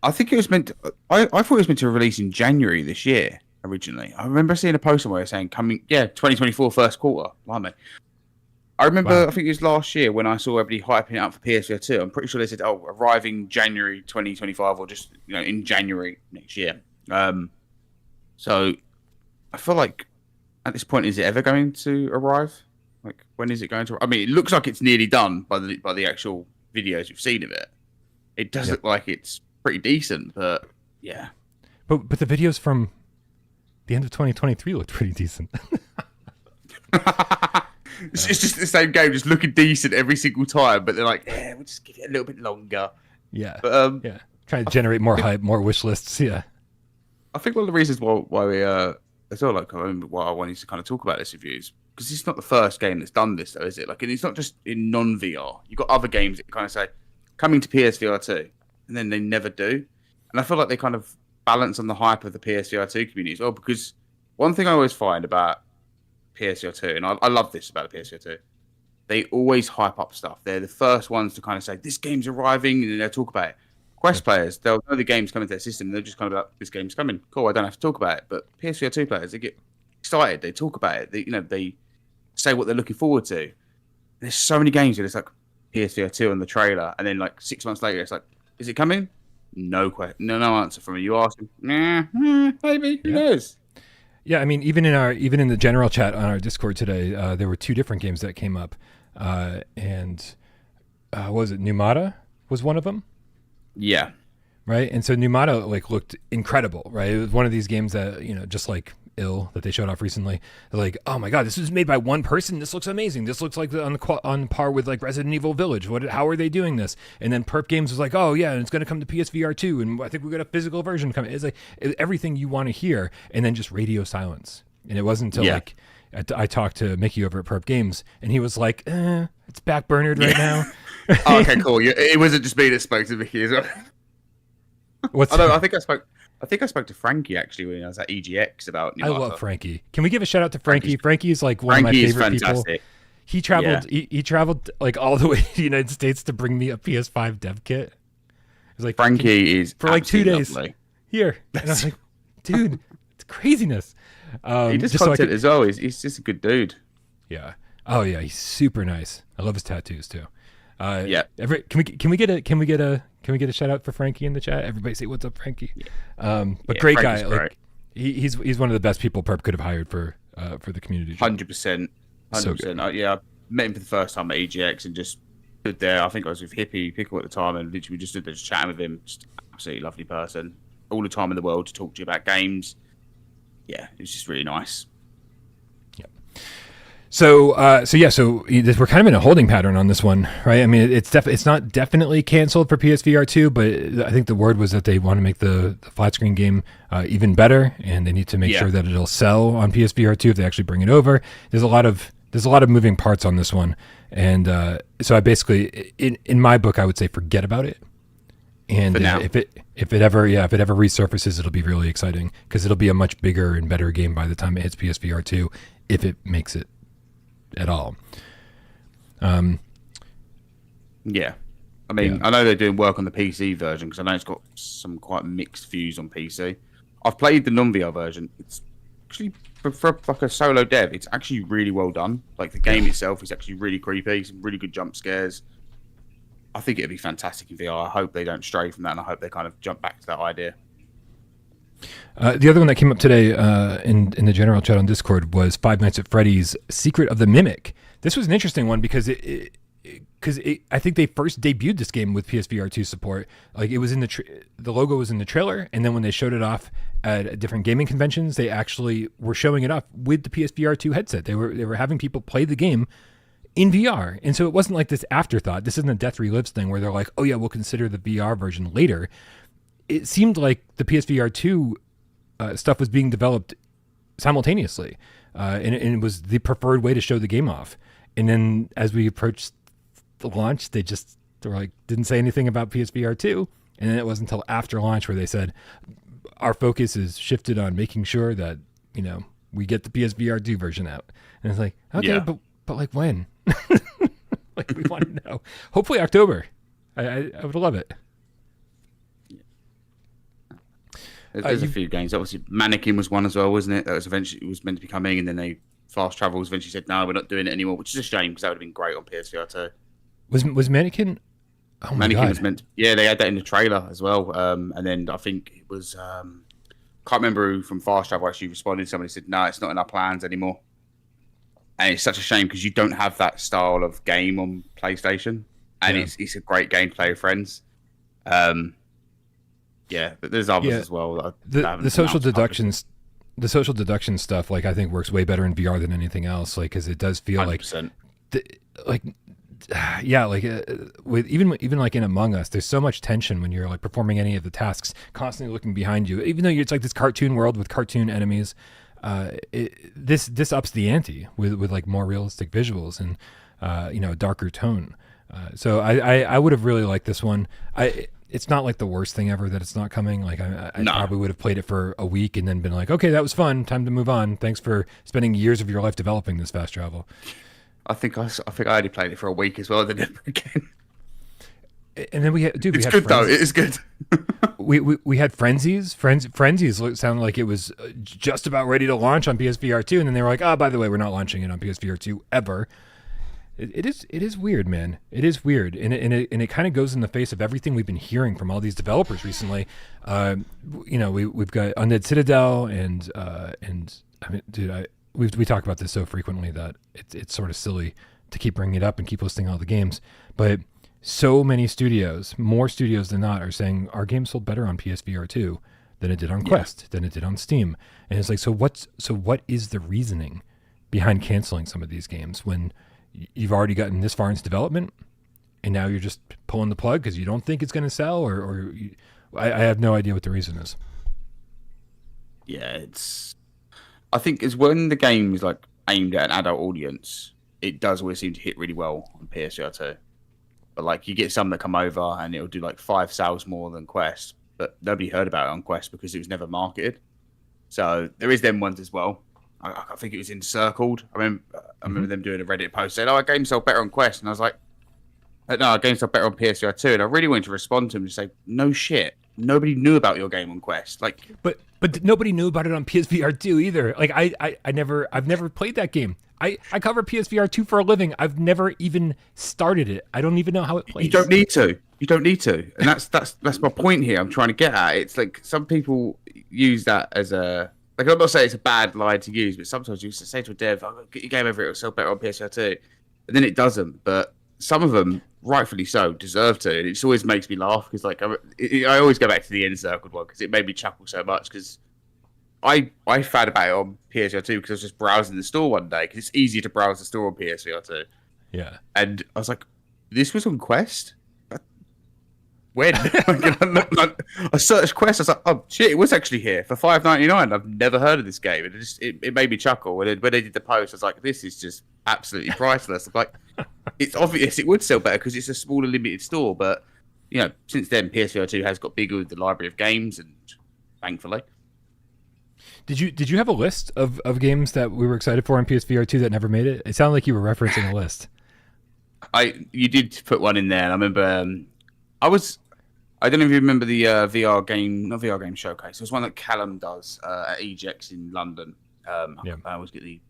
I think it was meant to, I thought it was meant to release in January this year. Originally, I remember seeing a post somewhere saying 2024 first quarter. Blimey. I remember, wow. I think it was last year when I saw everybody hyping it up for PSVR2. I'm pretty sure they said, arriving January 2025 or just in January next year. So I feel like at this point, is it ever going to arrive? Like, when is it going to? I mean, it looks like it's nearly done by the actual videos we've seen of it. It does look like it's pretty decent, but yeah. But the videos from the end of 2023 looked pretty decent. It's just the same game, just looking decent every single time. But they're like, we'll just give it a little bit longer. Yeah. But Trying to generate more hype, more wish lists. Yeah. I think one of the reasons why we as well, like, why I wanted to kind of talk about this with you is because it's not the first game that's done this, though, is it? Like, and it's not just in non-VR. You've got other games that kind of say coming to PSVR2, and then they never do. And I feel like they kind of balance on the hype of the PSVR2 community as well. Because one thing I always find about PSVR2, and I love this about the PSVR2, they always hype up stuff. They're the first ones to kind of say this game's arriving, and then they'll talk about it. Quest players, they'll know the game's coming to their system, and they'll just kind of be like, this game's coming. Cool, I don't have to talk about it. But PSVR2 players, they get excited. They talk about it. They say what they're looking forward to. There's so many games where it's like PSVR2 on the trailer, and then like 6 months later, it's like, is it coming? No answer from you. You ask them, maybe. Who knows? Yeah, I mean, even in the general chat on our Discord today, there were 2 different games that came up, and what was it? Numata was one of them. Yeah. Right. And so Numata like looked incredible, right? It was one of these games that, just like Ill that they showed off recently. They're like, oh my God, this was made by one person. This looks amazing. This looks like on par with like Resident Evil Village. How are they doing this? And then Perp Games was like, oh yeah, and it's going to come to PSVR2, and I think we got a physical version coming. It's like everything you want to hear, and then just radio silence. And it wasn't until like I talked to Mickey over at Perp Games, and he was like, it's backburnered right now. Oh, okay, cool. It wasn't just me that spoke to Mickey as well. I think I spoke to Frankie actually when I was at EGX about Numata. I love Frankie. Can we give a shout out to Frankie? Frankie's like one of my favorite people. He traveled. Yeah. He traveled like all the way to the United States to bring me a PS5 dev kit. It was like Frankie is for like 2 days lovely. Here, and I was like, dude, it's craziness. He just content as well. He's just a good dude. Yeah. Oh yeah, he's super nice. I love his tattoos too. Yeah. Can we get a shout out for Frankie in the chat? Everybody say what's up, Frankie. But great Frankie's guy. Great. Like he's one of the best people Perp could have hired for the community. 100%. So I met him for the first time at EGX and just stood there. I think I was with Hippie Pickle at the time, and literally we just stood there just chatting with him. Just absolutely lovely person. All the time in the world to talk to you about games. Yeah, it was just really nice. So we're kind of in a holding pattern on this one, right? I mean, it's not definitely canceled for PSVR2, but I think the word was that they want to make the flat screen game even better, and they need to make sure that it'll sell on PSVR2 if they actually bring it over. There's a lot of moving parts on this one, and so I basically, in my book, I would say forget about it. And if it ever resurfaces, it'll be really exciting because it'll be a much bigger and better game by the time it hits PSVR2, if it makes it at all. Yeah. I mean, I know they're doing work on the PC version because I know it's got some quite mixed views on PC. I've played the non-VR version. It's actually, for like a solo dev, it's actually really well done. Like, the game itself is actually really creepy, some really good jump scares. I think it'd be fantastic in VR. I hope they don't stray from that, and I hope they kind of jump back to that idea. The other one that came up today in the general chat on Discord was Five Nights at Freddy's Secret of the Mimic. This was an interesting one because I think they first debuted this game with PSVR2 support. Like, it was in the logo was in the trailer, and then when they showed it off at different gaming conventions, they actually were showing it off with the PSVR2 headset. They were having people play the game in VR, and so it wasn't like this afterthought. This isn't a Death Relives thing where they're like, oh yeah, we'll consider the VR version later. It seemed like the PSVR2 stuff was being developed simultaneously, and it was the preferred way to show the game off. And then as we approached the launch, they were like, didn't say anything about PSVR2, and then it wasn't until after launch where they said, our focus is shifted on making sure that we get the PSVR2 version out. And it's like, okay, but like when? Like, we want to know. Hopefully October. I would love it. There's a few games. Obviously, Mannequin was one as well, wasn't it? That was eventually meant to be coming, and then Fast Travel eventually said, no, we're not doing it anymore, which is a shame because that would have been great on PSVR2. Was Mannequin? Oh my Mannequin God. was meant. They had that in the trailer as well. And then I think it was can't remember who from Fast Travel actually responded. Somebody said, no, it's not in our plans anymore. And it's such a shame because you don't have that style of game on PlayStation, and it's a great game to play with friends. But there's others as well. The social deductions, the social deduction stuff, like, I think works way better in VR than anything else. Like, because it does feel 100%. like yeah, like with even like in Among Us, there's so much tension when you're like performing any of the tasks, constantly looking behind you. Even though it's like this cartoon world with cartoon enemies, this ups the ante with like more realistic visuals and a darker tone. So I would have really liked this one. It's not like the worst thing ever that it's not coming. Like I probably would have played it for a week and then been like, okay, that was fun. Time to move on. Thanks for spending years of your life developing this fast travel. I think I only played it for a week as well, then never again. And then we had good though. It is good. we had Frenzies. Frenzies sounded like it was just about ready to launch on PSVR2, and then they were like, oh, by the way, we're not launching it on PSVR2 ever. It is weird, man. It is weird, and it kind of goes in the face of everything we've been hearing from all these developers recently. We've got Undead Citadel, and I mean, dude, we talk about this so frequently that it's sort of silly to keep bringing it up and keep listing all the games. But so many studios, more studios than not, are saying our game sold better on PSVR2 than it did on Quest, than it did on Steam. And it's like, so what is the reasoning behind canceling some of these games when you've already gotten this far into development and now you're just pulling the plug because you don't think it's going to sell, I have no idea what the reason is. Yeah, I think it's when the game is like aimed at an adult audience, it does always seem to hit really well on PSVR2. But like you get some that come over and it'll do like 5 sales more than Quest, but nobody heard about it on Quest because it was never marketed. So there is them ones as well. I think it was Encircled. I remember them doing a Reddit post saying, "Oh, our game sold better on Quest," and I was like, "No, our game sold better on PSVR2." And I really wanted to respond to him and say, "No shit, nobody knew about your game on Quest." Like, but nobody knew about it on PSVR2 either. Like I've never played that game. I cover PSVR2 for a living. I've never even started it. I don't even know how it plays. You don't need to, and that's my point here. I'm trying to get at. It's like some people use that as a. Like, I'm not saying it's a bad line to use, but sometimes you say to a dev, "Oh, get your game over, it'll sell better on PSVR2," and then it doesn't. But some of them, rightfully so, deserve to. And it just always makes me laugh because, like, I always go back to the Encircled one because it made me chuckle so much. Because I found about it on PSVR2 because I was just browsing the store one day because it's easier to browse the store on PSVR2. Yeah, and I was like, "This was on Quest." When I searched Quest, I was like, "Oh shit, it was actually here for $5.99." I've never heard of this game, and it made me chuckle. When they did the post, I was like, "This is just absolutely priceless." I'm like, it's obvious it would sell better because it's a smaller, limited store. But since then, PSVR2 has got bigger with the library of games, and thankfully. Did you have a list of games that we were excited for on PSVR2 that never made it? It sounded like you were referencing a list. You did put one in there, and I remember I don't know if you remember the not VR game showcase. It was one that Callum does at EGX in London. I always get the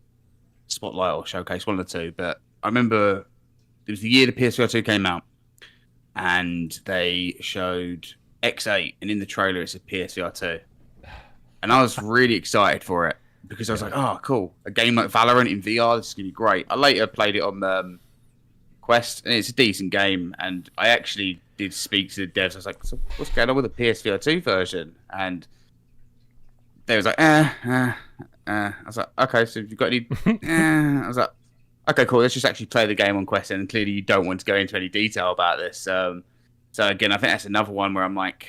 spotlight or showcase, one of the two. But I remember it was the year the PSVR2 came out, and they showed X8, and in the trailer it said PSVR2, and I was really excited for it because I was like, "Oh, cool! A game like Valorant in VR. This is gonna be great." I later played it on Quest, and it's a decent game, and I actually did speak to the devs. I was like, "So what's going on with the PSVR2 version?" And they was like, I was like, "Okay, so if you've got any I was like, "Okay, cool, let's just actually play the game on Quest," and clearly you don't want to go into any detail about this. So again, I think that's another one where I'm like,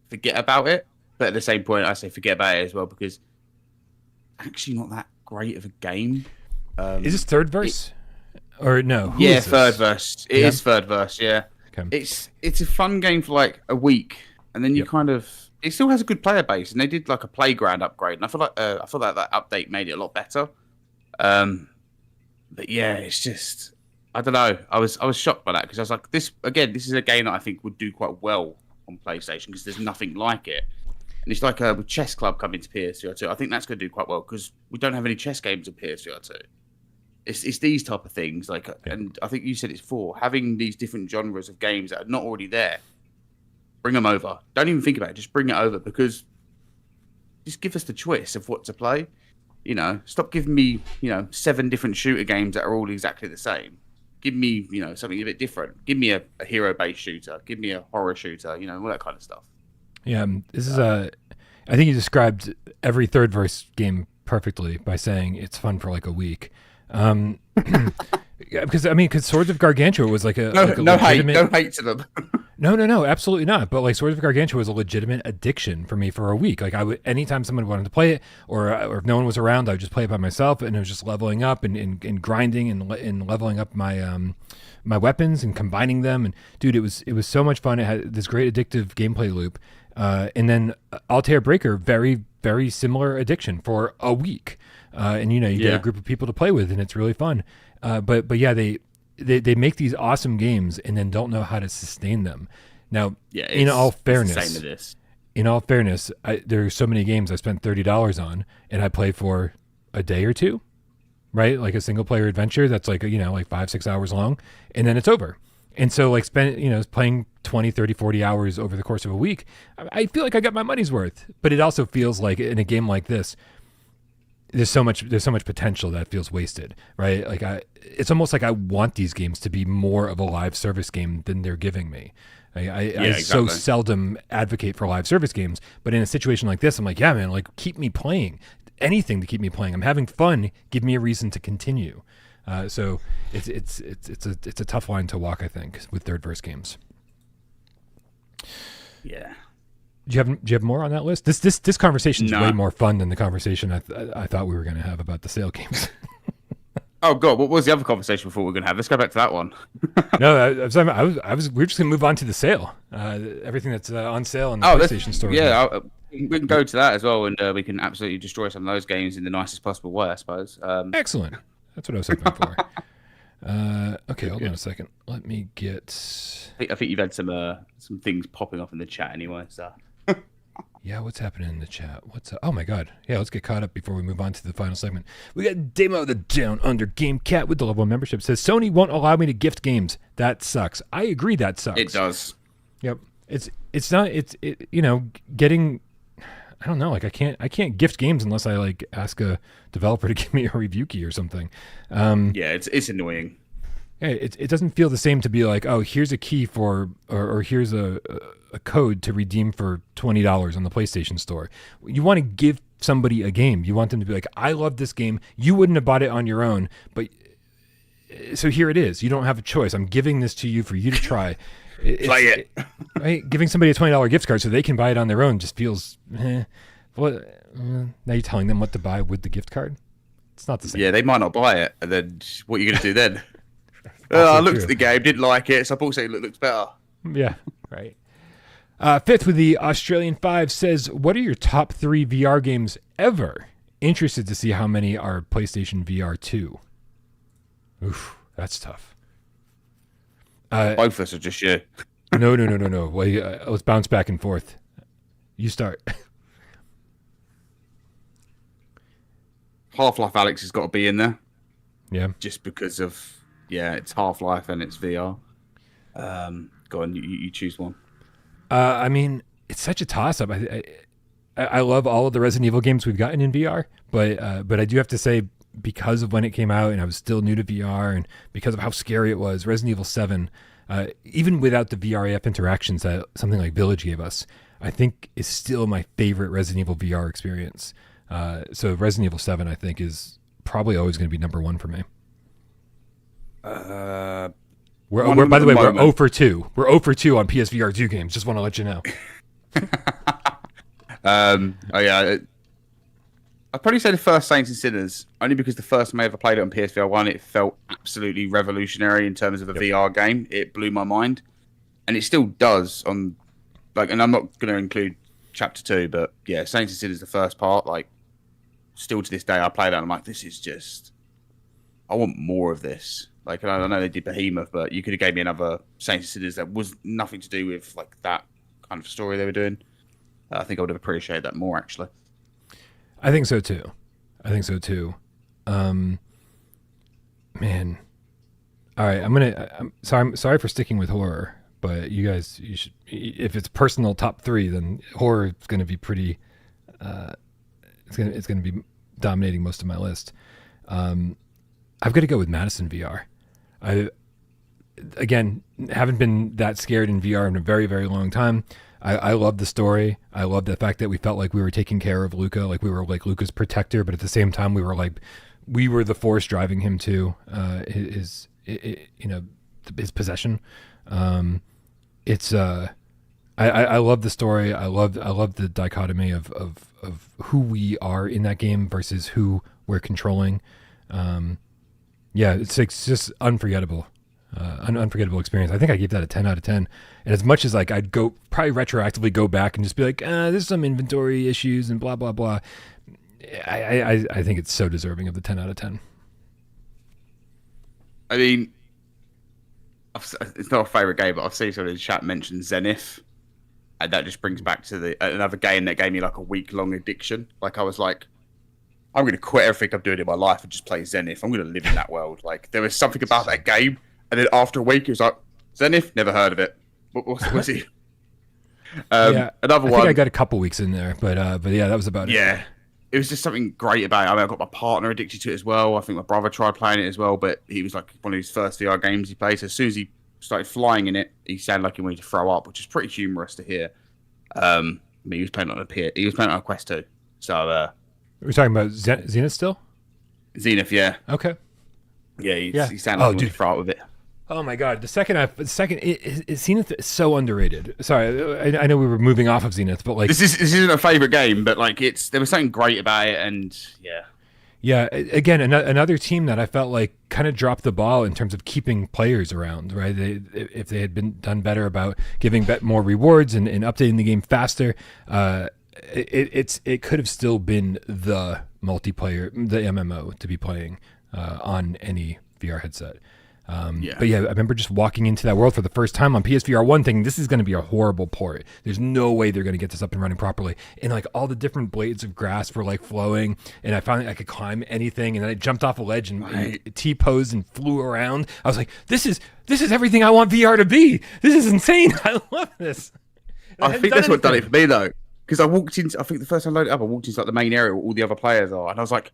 forget about it. But at the same point, I say forget about it as well because it's actually not that great of a game. Is this third verse? Or no? Third verse. It is third verse. Yeah, okay. It's a fun game for like a week, and then you it still has a good player base, and they did like a playground upgrade, and I feel like that update made it a lot better. But yeah, it's just I don't know. I was shocked by that because I was like, this is a game that I think would do quite well on PlayStation because there's nothing like it, and it's like with Chess Club coming to PSVR2. I think that's going to do quite well because we don't have any chess games on PSVR2. It's these type of things, and I think you said it's having these different genres of games that are not already there. Bring them over. Don't even think about it. Just bring it over because just give us the choice of what to play. Stop giving me 7 different shooter games that are all exactly the same. Give me something a bit different. Give me a hero-based shooter. Give me a horror shooter. All that kind of stuff. Yeah, this is I think you described every third verse game perfectly by saying it's fun for like a week. Yeah, because Swords of Gargantua was like a no legitimate... hate to them. No, absolutely not. But like Swords of Gargantua was a legitimate addiction for me for a week. Like I would, anytime someone wanted to play it, or if no one was around, I would just play it by myself, and it was just leveling up and grinding and leveling up my my weapons and combining them. And dude, it was so much fun. It had this great addictive gameplay loop. And then Altair Breaker, very very similar addiction for a week. And you get a group of people to play with, and it's really fun. But yeah, they make these awesome games and then don't know how to sustain them. Now, in all fairness, there are so many games I spent $30 on, and I play for a day or two, right? Like a single player adventure that's like 5-6 hours long, and then it's over. And so like playing 20, 30, 40 hours over the course of a week, I feel like I got my money's worth. But it also feels like in a game like this, there's so much potential that feels wasted, right? Like it's almost like I want these games to be more of a live service game than they're giving me. I so seldom advocate for live service games, but in a situation like this, I'm like, yeah, man, like keep me playing, anything to keep me playing. I'm having fun. Give me a reason to continue. So it's a tough line to walk, I think, with third-person games. Yeah. Do you have more on that list? This conversation is way more fun than the conversation I thought we were going to have about the sale games. Oh god, what was the other conversation before we were going to have? Let's go back to that one. No, we're just going to move on to the sale. Everything that's on sale in the PlayStation Store. Yeah, we can go to that as well, and we can absolutely destroy some of those games in the nicest possible way, I suppose. Excellent. That's what I was hoping for. Okay, hold on a second. Let me get. I think you've had some things popping up in the chat anyway. So. Yeah, what's happening in the chat? Oh my god. Yeah, let's get caught up before we move on to the final segment. We got Demo the Down Under Game Cat with the level 1 membership. Says Sony won't allow me to gift games. That sucks. I agree, that sucks. It does. Yep. It's not getting. I don't know. Like I can't gift games unless I like ask a developer to give me a review key or something. Yeah, it's annoying. Yeah, it doesn't feel the same to be like, oh, here's a key for, or here's a code to redeem for $20 on the PlayStation Store. You want to give somebody a game. You want them to be like, I love this game. You wouldn't have bought it on your own, but so here it is. You don't have a choice. I'm giving this to you for you to try. Play it. Right? Giving somebody a $20 gift card so they can buy it on their own just feels. Now you're telling them what to buy with the gift card. It's not the same. Yeah, they might not buy it, and then what are you going to do then? I looked at the game, didn't like it, so I thought it looks better. Yeah, right. Fifth with the Australian 5 says, what are your top 3 VR games ever? Interested to see how many are PlayStation VR2. Oof, that's tough. Both of us are just you. No. Well, let's bounce back and forth. You start. Half-Life Alex has got to be in there. Yeah. Just because of, it's Half-Life and it's VR. Go on, you choose one. I mean, it's such a toss-up. I love all of the Resident Evil games we've gotten in VR, but I do have to say, because of when it came out and I was still new to VR and because of how scary it was, Resident Evil 7, even without the VRAF interactions that something like Village gave us, I think is still my favorite Resident Evil VR experience. So Resident Evil 7, I think, is probably always going to be number 1 for me. By the way, we're 0 for 2. We're 0 for 2 on PSVR2 games. Just want to let you know. I'd probably say the first Saints and Sinners, only because the first time I ever played it on PSVR 1, it felt absolutely revolutionary in terms of a VR game. It blew my mind. And it still does on, and I'm not going to include Chapter 2, but yeah, Saints and Sinners, the first part, still to this day, I play that and I'm like, this is just, I want more of this. I know they did Behemoth, but you could have gave me another Saints and Sinners that was nothing to do with that kind of story they were doing. I think I would have appreciated that more, actually. I think so too. Man. All right, I'm sorry for sticking with horror, but you should, if it's personal top 3, then horror is going to be pretty. It's going to be dominating most of my list. I've got to go with Madison VR. I haven't been that scared in VR in a very, very long time. I love the story. I love the fact that we felt like we were taking care of Luca, like we were like Luca's protector, but at the same time we were we were the force driving him to his possession. It's I love the story. I love the dichotomy of who we are in that game versus who we're controlling. It's just unforgettable. An unforgettable experience. I think I gave that a 10 out of 10. And as much as like I'd probably retroactively go back and just be like, there's some inventory issues and blah blah blah. I think it's so deserving of the 10 out of 10. I mean, it's not a favorite game, but I've seen someone in the chat mention Zenith, and that just brings back to another game that gave me like a week-long addiction. Like I was like, I'm going to quit everything I'm doing in my life and just play Zenith. I'm going to live in that world. Like there was something about that game. And then after a week, it was like, Zenith, never heard of it. What's he? Another one. I think I got a couple weeks in there, but yeah, that was about it. Yeah, it was just something great about it. I mean, I got my partner addicted to it as well. I think my brother tried playing it as well, but he was like one of his first VR games he played. So as soon as he started flying in it, he sounded like he wanted to throw up, which is pretty humorous to hear. I mean, he was playing on a Quest 2. So we're talking about Zenith still? Zenith, yeah. Okay. Yeah, he sounded like he wanted to throw up with it. Oh my God! Zenith is so underrated. Sorry, I know we were moving off of Zenith, but like this isn't a favorite game, but like there was something great about it, and yeah. Again, another team that I felt like kind of dropped the ball in terms of keeping players around. Right, if they had been done better about giving more rewards and updating the game faster, it could have still been the multiplayer, the MMO to be playing on any VR headset. But yeah, I remember just walking into that world for the first time on PSVR1 thinking this is going to be a horrible port. There's no way they're going to get this up and running properly. And like all the different blades of grass were like flowing, and I found I could climb anything, and then I jumped off a ledge and T-posed and flew around. I was like, this is everything I want VR to be. This is insane. I love this. I think that's what done it for me though. Because I walked into, I think the first time I loaded it up, I walked into like the main area where all the other players are, and I was like,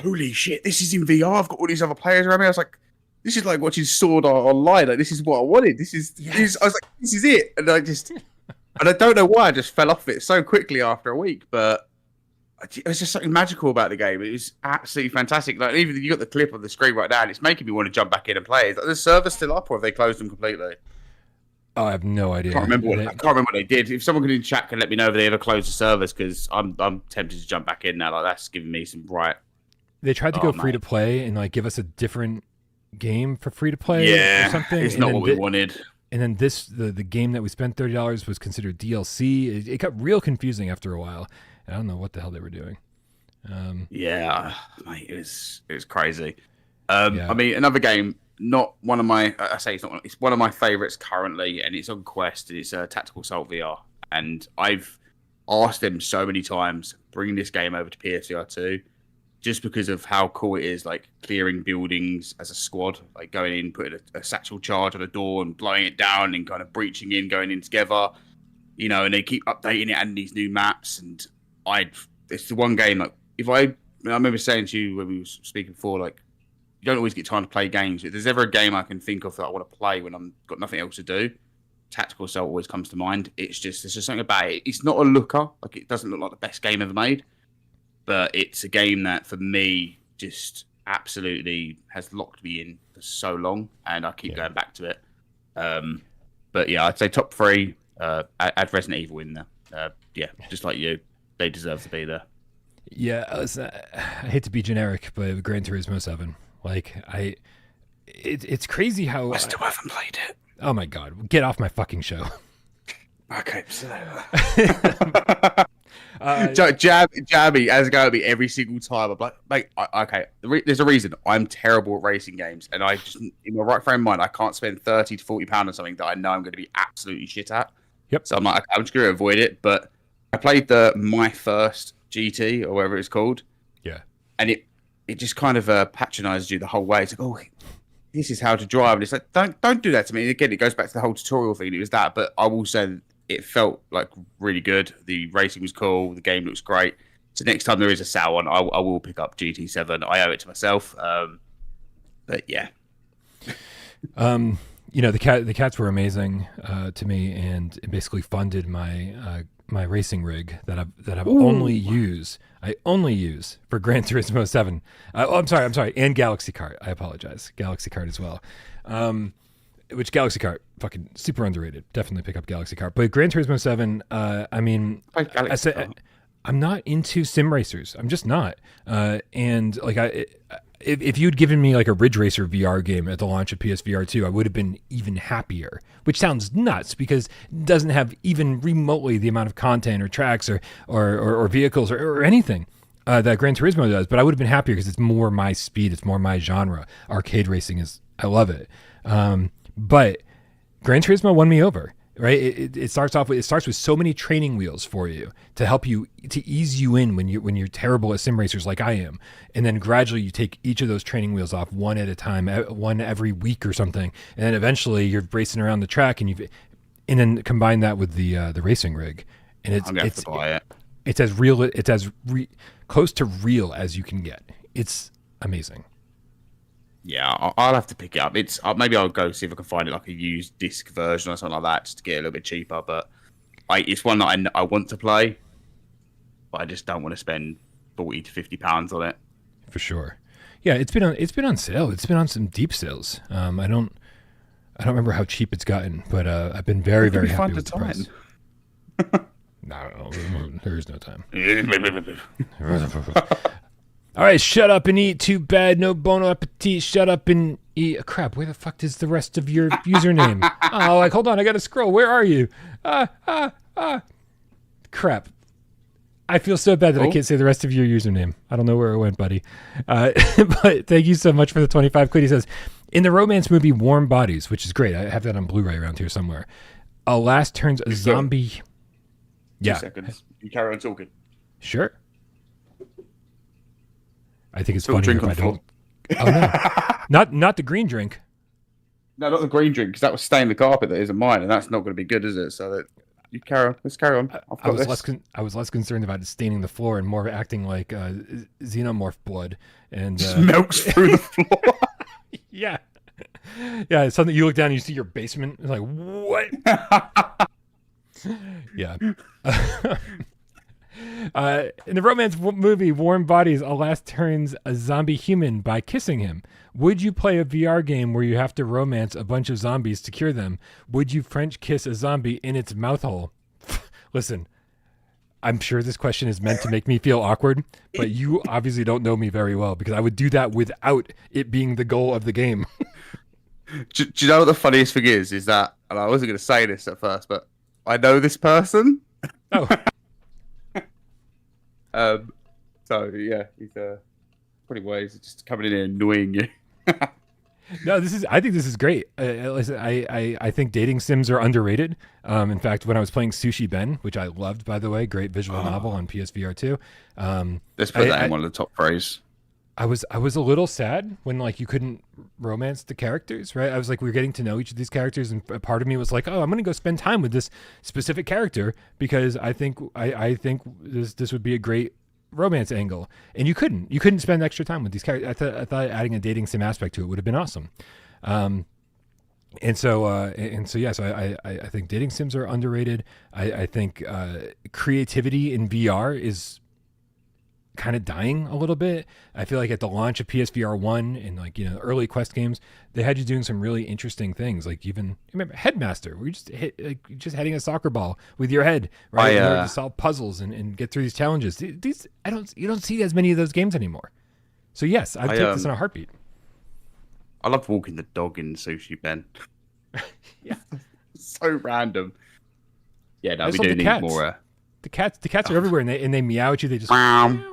holy shit, this is in VR. I've got all these other players around me. I was like, this is like watching Sword Art Online. Like, this is what I wanted. This is. I was like, this is it. And and I don't know why I just fell off it so quickly after a week. But it was just something magical about the game. It was absolutely fantastic. Like even you got the clip on the screen right now, and it's making me want to jump back in and play. Is the server still up, or have they closed them completely? Oh, I have no idea. I can't remember what they did. If someone could in chat can let me know if they ever closed the servers, because I'm tempted to jump back in now. Like that's giving me some right. They tried to go free to play and like give us a different game for free to play or something. It's not what we wanted. And then the game that we spent $30 was considered DLC. It got real confusing after a while. I don't know what the hell they were doing. Mate, it was crazy. I mean, another game, not one of my. I say it's not. It's one of my favorites currently, and it's on Quest. And it's Tactical Assault VR, and I've asked them so many times bring this game over to PSVR2. Just because of how cool it is, like clearing buildings as a squad, like going in, putting a satchel charge on a door and blowing it down and kind of breaching in, going in together, and they keep updating it, adding these new maps. And it's the one game, like I remember saying to you when we were speaking before, like, you don't always get time to play games. If there's ever a game I can think of that I want to play when I've got nothing else to do, Tactical Assault always comes to mind. There's just something about it. It's not a looker, like it doesn't look like the best game ever made. But it's a game that, for me, just absolutely has locked me in for so long, and I keep going back to it. But yeah, I'd say top 3. Add Resident Evil in there. Just like you, they deserve to be there. Yeah, I hate to be generic, but Gran Turismo 7. Like, it's crazy how I still haven't played it. Oh my God, get off my fucking show. Okay, so. Jammy as going to be every single time. I'm like, mate, okay. There's a reason I'm terrible at racing games, and I just, in my right frame of mind, I can't spend £30 to £40 on something that I know I'm going to be absolutely shit at. Yep. So I'm like, I'm just going to avoid it. But I played my first GT or whatever it's called. Yeah. And it just kind of patronizes you the whole way. It's like, oh, this is how to drive, and it's like, don't do that to me. And again, it goes back to the whole tutorial thing. It was that, but I will say, it felt like really good. The racing was cool. The game looks great. So next time there is a sale on, I will pick up GT7. I owe it to myself. But yeah. The cats were amazing to me, and it basically funded my my racing rig that I've only used. I only use for Gran Turismo 7. I'm sorry, and Galaxy Kart. I apologize, Galaxy Kart as well. Which Galaxy Kart, fucking super underrated. Definitely pick up Galaxy Kart. But Gran Turismo 7, I mean, I said I'm not into sim racers. I'm just not. And like if you'd given me like a Ridge Racer VR game at the launch of PSVR2, I would have been even happier, which sounds nuts because it doesn't have even remotely the amount of content or tracks or vehicles or anything that Gran Turismo does. But I would have been happier because it's more my speed. It's more my genre. Arcade racing I love it. But Gran Turismo won me over. Right, it starts with so many training wheels for you to help you, to ease you in when you're terrible at sim racers like I am, and then gradually you take each of those training wheels off one at a time, one every week or something, and then eventually you're racing around the track, and then combine that with the racing rig, and it's as real, it's close to real as you can get. It's amazing. Yeah, I'll have to pick it up. Maybe I'll go see if I can find it like a used disc version or something like that, just to get it a little bit cheaper. But it's one that I want to play, but I just don't want to spend £40 to £50 on it. For sure. Yeah, it's been on sale. It's been on some deep sales. I don't remember how cheap it's gotten, but I've been very happy with the price. No, there is no time. All right, shut up and eat. Too bad, no bon appetit. Shut up and eat. Crap, where the fuck is the rest of your username? Oh, like, hold on, I gotta scroll. Where are you? Crap. I feel so bad that I can't say the rest of your username. I don't know where it went, buddy. But thank you so much for the 25 quid. He says, in the romance movie Warm Bodies, which is great. I have that on Blu-ray around here somewhere. Alas turns a zombie. 2 seconds. You carry on talking. Sure. I think it's funny if I don't. Oh no, not the green drink. No, not the green drink, because that was staining the carpet that isn't mine, and that's not going to be good, is it? So that you carry on. Let's carry on. I was less concerned about it staining the floor and more acting like xenomorph blood and melts through the floor. Yeah. It's something you look down and you see your basement. It's like what? Yeah. In the romance movie Warm Bodies, Alas turns a zombie human by kissing him. Would you play a VR game where you have to romance a bunch of zombies to cure them? Would you French kiss a zombie in its mouth hole? Listen, I'm sure this question is meant to make me feel awkward, but you obviously don't know me very well because I would do that without it being the goal of the game. Do you know what the funniest thing is that, and I wasn't going to say this at first, but I know this person. Oh. So yeah, he's pretty ways just coming in and annoying you. No, I think this is great. Listen, I think dating sims are underrated. In fact, when I was playing Sushi Ben, which I loved, by the way, great visual novel on PSVR2. Let's put that in one of the top praise. I was a little sad when like you couldn't romance the characters, right? I was like, we were getting to know each of these characters, and a part of me was like, oh, I'm going to go spend time with this specific character because I think this would be a great romance angle. And you couldn't spend extra time with these characters. I thought adding a dating sim aspect to it would have been awesome. And so I think dating sims are underrated. I think creativity in VR is kind of dying a little bit. I feel like at the launch of PSVR1 and like, early Quest games, they had you doing some really interesting things. Like even remember Headmaster, where you just hitting a soccer ball with your head, right? In order to solve puzzles and get through these challenges. You don't see as many of those games anymore. So yes, I'd take this in a heartbeat. I love walking the dog in Sushi Ben. Yeah. So random. Yeah, no, we do need more. The cats are everywhere and they meow at you. They just meow.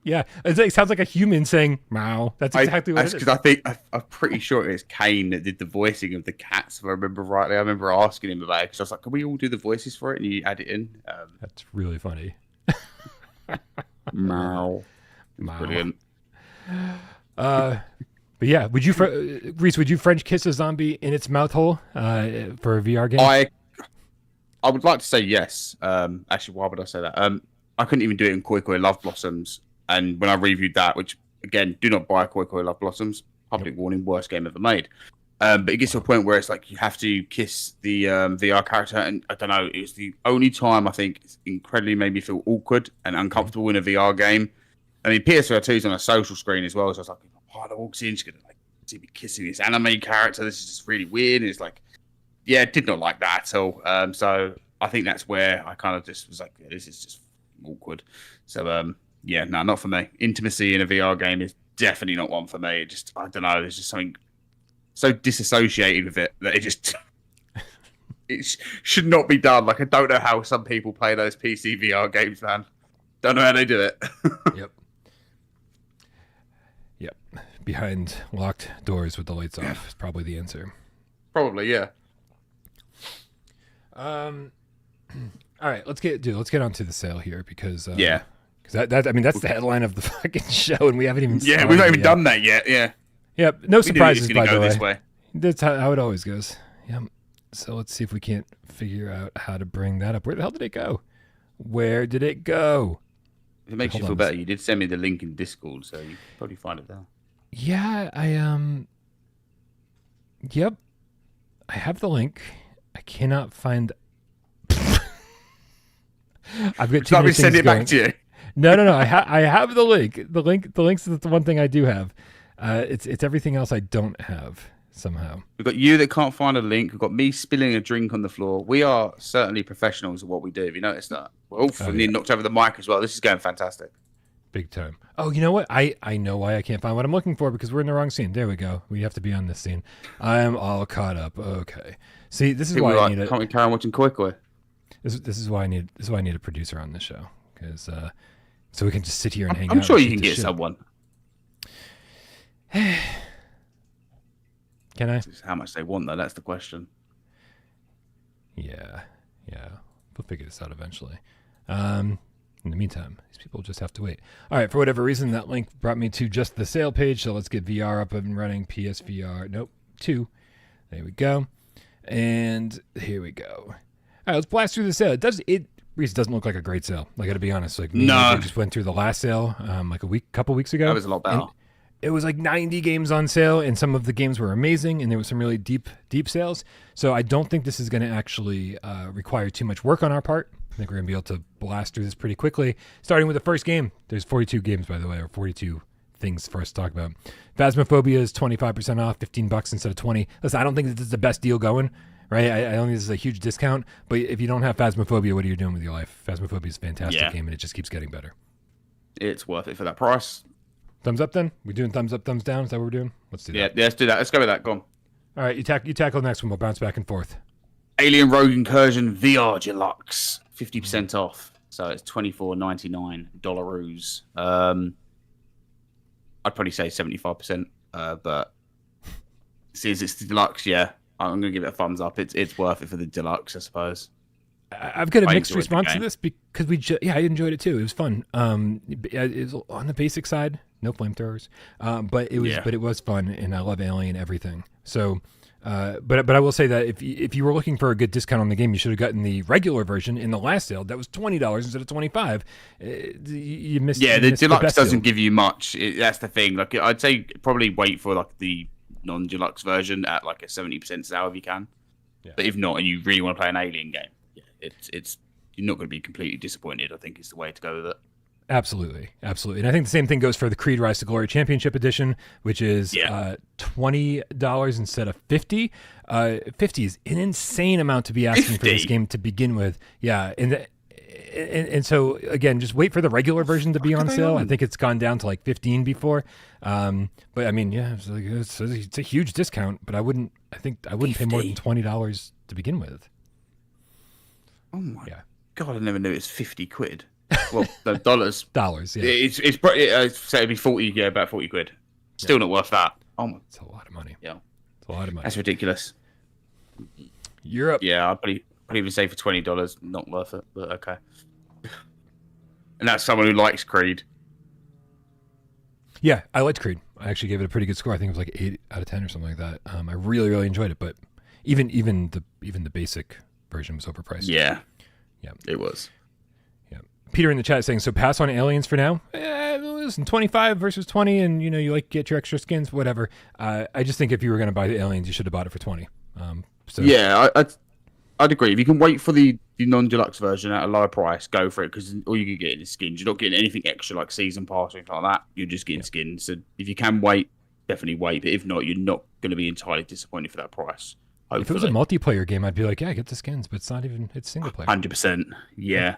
Yeah, it sounds like a human saying meow. That's exactly what it is. Because I'm pretty sure it was Kane that did the voicing of the cats, if I remember rightly. I remember asking him about it because I was like, can we all do the voices for it? And you add it in. That's really funny. Meow. Brilliant. But yeah, Reece, would you French kiss a zombie in its mouth hole for a VR game? I would like to say yes. Actually, why would I say that? I couldn't even do it in Koi Koi Love Blossoms. And when I reviewed that, which, again, do not buy Koi Koi Love Blossoms. Public warning, worst game ever made. But it gets to a point where it's like you have to kiss the VR character, and I don't know. It's the only time I think it's incredibly made me feel awkward and uncomfortable in a VR game. I mean, PSVR2 is on a social screen as well, so it's like if my partner walks in, she's gonna like see me kissing this anime character. This is just really weird. And it's like, yeah, did not like that at all. So I think that's where I kind of just was like, yeah, this is just awkward. So yeah, no, not for me. Intimacy in a VR game is definitely not one for me. It just, I don't know. There's just something so disassociated with it that it just should not be done. Like, I don't know how some people play those PC VR games, man. Don't know how they do it. Yep. Behind locked doors with the lights off is probably the answer. Probably, yeah. All right, let's get onto the sale here because yeah. Because that's the headline of the fucking show, and we haven't even we've not even done that yet. Yeah. Yep. No surprises, by the way. This way. That's how it always goes. Yep. So let's see if we can't figure out how to bring that up. Where the hell did it go? Where did it go? If it makes you feel better, you did send me the link in Discord, so you can probably find it there. Yeah, Yep. I have the link. I cannot find. I've got too many things send it back to you. No. I have the link. The links is the one thing I do have. It's everything else I don't have somehow. We've got you that can't find a link. We've got me spilling a drink on the floor. We are certainly professionals at what we do. Have you noticed that? We're all knocked over the mic as well. This is going fantastic. Big time. Oh, you know what? I know why I can't find what I'm looking for because we're in the wrong scene. There we go. We have to be on this scene. I am all caught up. Okay. See, this is why I need Can't we carry on watching Koi Koi? This is why I need a producer on this show because so we can just sit here and hang out. I'm sure you can get someone. Can I? How much they want, though, that's the question. Yeah. We'll figure this out eventually. In the meantime, these people just have to wait. All right, for whatever reason, that link brought me to just the sale page, so let's get VR up and running. PSVR 2. There we go. And here we go. All right, let's blast through the sale. Reece doesn't look like a great sale. I got to be honest. Like, no. We just went through the last sale like couple weeks ago. That was a lot better. It was like 90 games on sale, and some of the games were amazing, and there was some really deep sales. So I don't think this is going to actually require too much work on our part. I think we're going to be able to blast through this pretty quickly. Starting with the first game. There's 42 games, by the way, or 42 things for us to talk about. Phasmophobia is 25% off, $15 instead of $20. Listen, I don't think this is the best deal going, right? I don't think this is a huge discount, but if you don't have Phasmophobia, what are you doing with your life? Phasmophobia is a fantastic game, and it just keeps getting better. It's worth it for that price. Thumbs up then? We doing thumbs up, thumbs down? Is that what we're doing? Let's do that. Yeah, let's do that. Let's go with that. Go on. All right, you tackle the next one. We'll bounce back and forth. Alien Rogue Incursion VR Deluxe, 50% off. So it's $24.99. I'd probably say 75%, but since it's the deluxe, yeah, I'm going to give it a thumbs up. It's worth it for the deluxe, I suppose. I've got a mixed response to this because I enjoyed it too. It was fun. It was on the basic side, no flamethrowers, but it was fun, and I love Alien everything. So, but I will say that if you were looking for a good discount on the game, you should have gotten the regular version in the last sale. That was $20 instead of $25. You missed. Yeah, the deluxe doesn't give you much. That's the thing. Like, I'd say probably wait for like the non-deluxe version at like a 70% sale if you can. Yeah. But if not, and you really want to play an Alien game, it's you're not going to be completely disappointed. I think is the way to go with it. Absolutely. And I think the same thing goes for the Creed Rise to Glory Championship Edition, which is $20 instead of $50. $50 is an insane amount to be asking for this game to begin with. Yeah, and so again, just wait for the regular version to be on sale. I think it's gone down to like $15 before. But I mean, yeah, it's a huge discount. But I wouldn't pay more than $20 to begin with. Oh my god! I never knew it was 50 quid. Well, the dollars. Dollars, yeah. It's say it'd be 40. Yeah, about 40 quid. Still not worth that. Oh my! It's a lot of money. Yeah, it's a lot of money. That's ridiculous. Europe. Yeah, I'd even say for $20, not worth it. But okay. And that's someone who likes Creed. Yeah, I liked Creed. I actually gave it a pretty good score. I think it was like 8 out of 10 or something like that. I really, really enjoyed it. But even the basic version was overpriced. Yeah, it was. Yeah. Peter in the chat saying, so pass on Aliens for now? listen, 25 versus 20, and you like get your extra skins, whatever. I just think if you were going to buy the aliens, you should have bought it for 20. Yeah, I'd agree. If you can wait for the non-deluxe version at a lower price, go for it, because all you can get is skins. You're not getting anything extra like season pass or anything like that. You're just getting skins. So if you can wait, definitely wait. But if not, you're not going to be entirely disappointed for that price. Hopefully. If it was a multiplayer game, I'd be like, yeah, get the skins, but it's not even, it's single player. 100%. Yeah.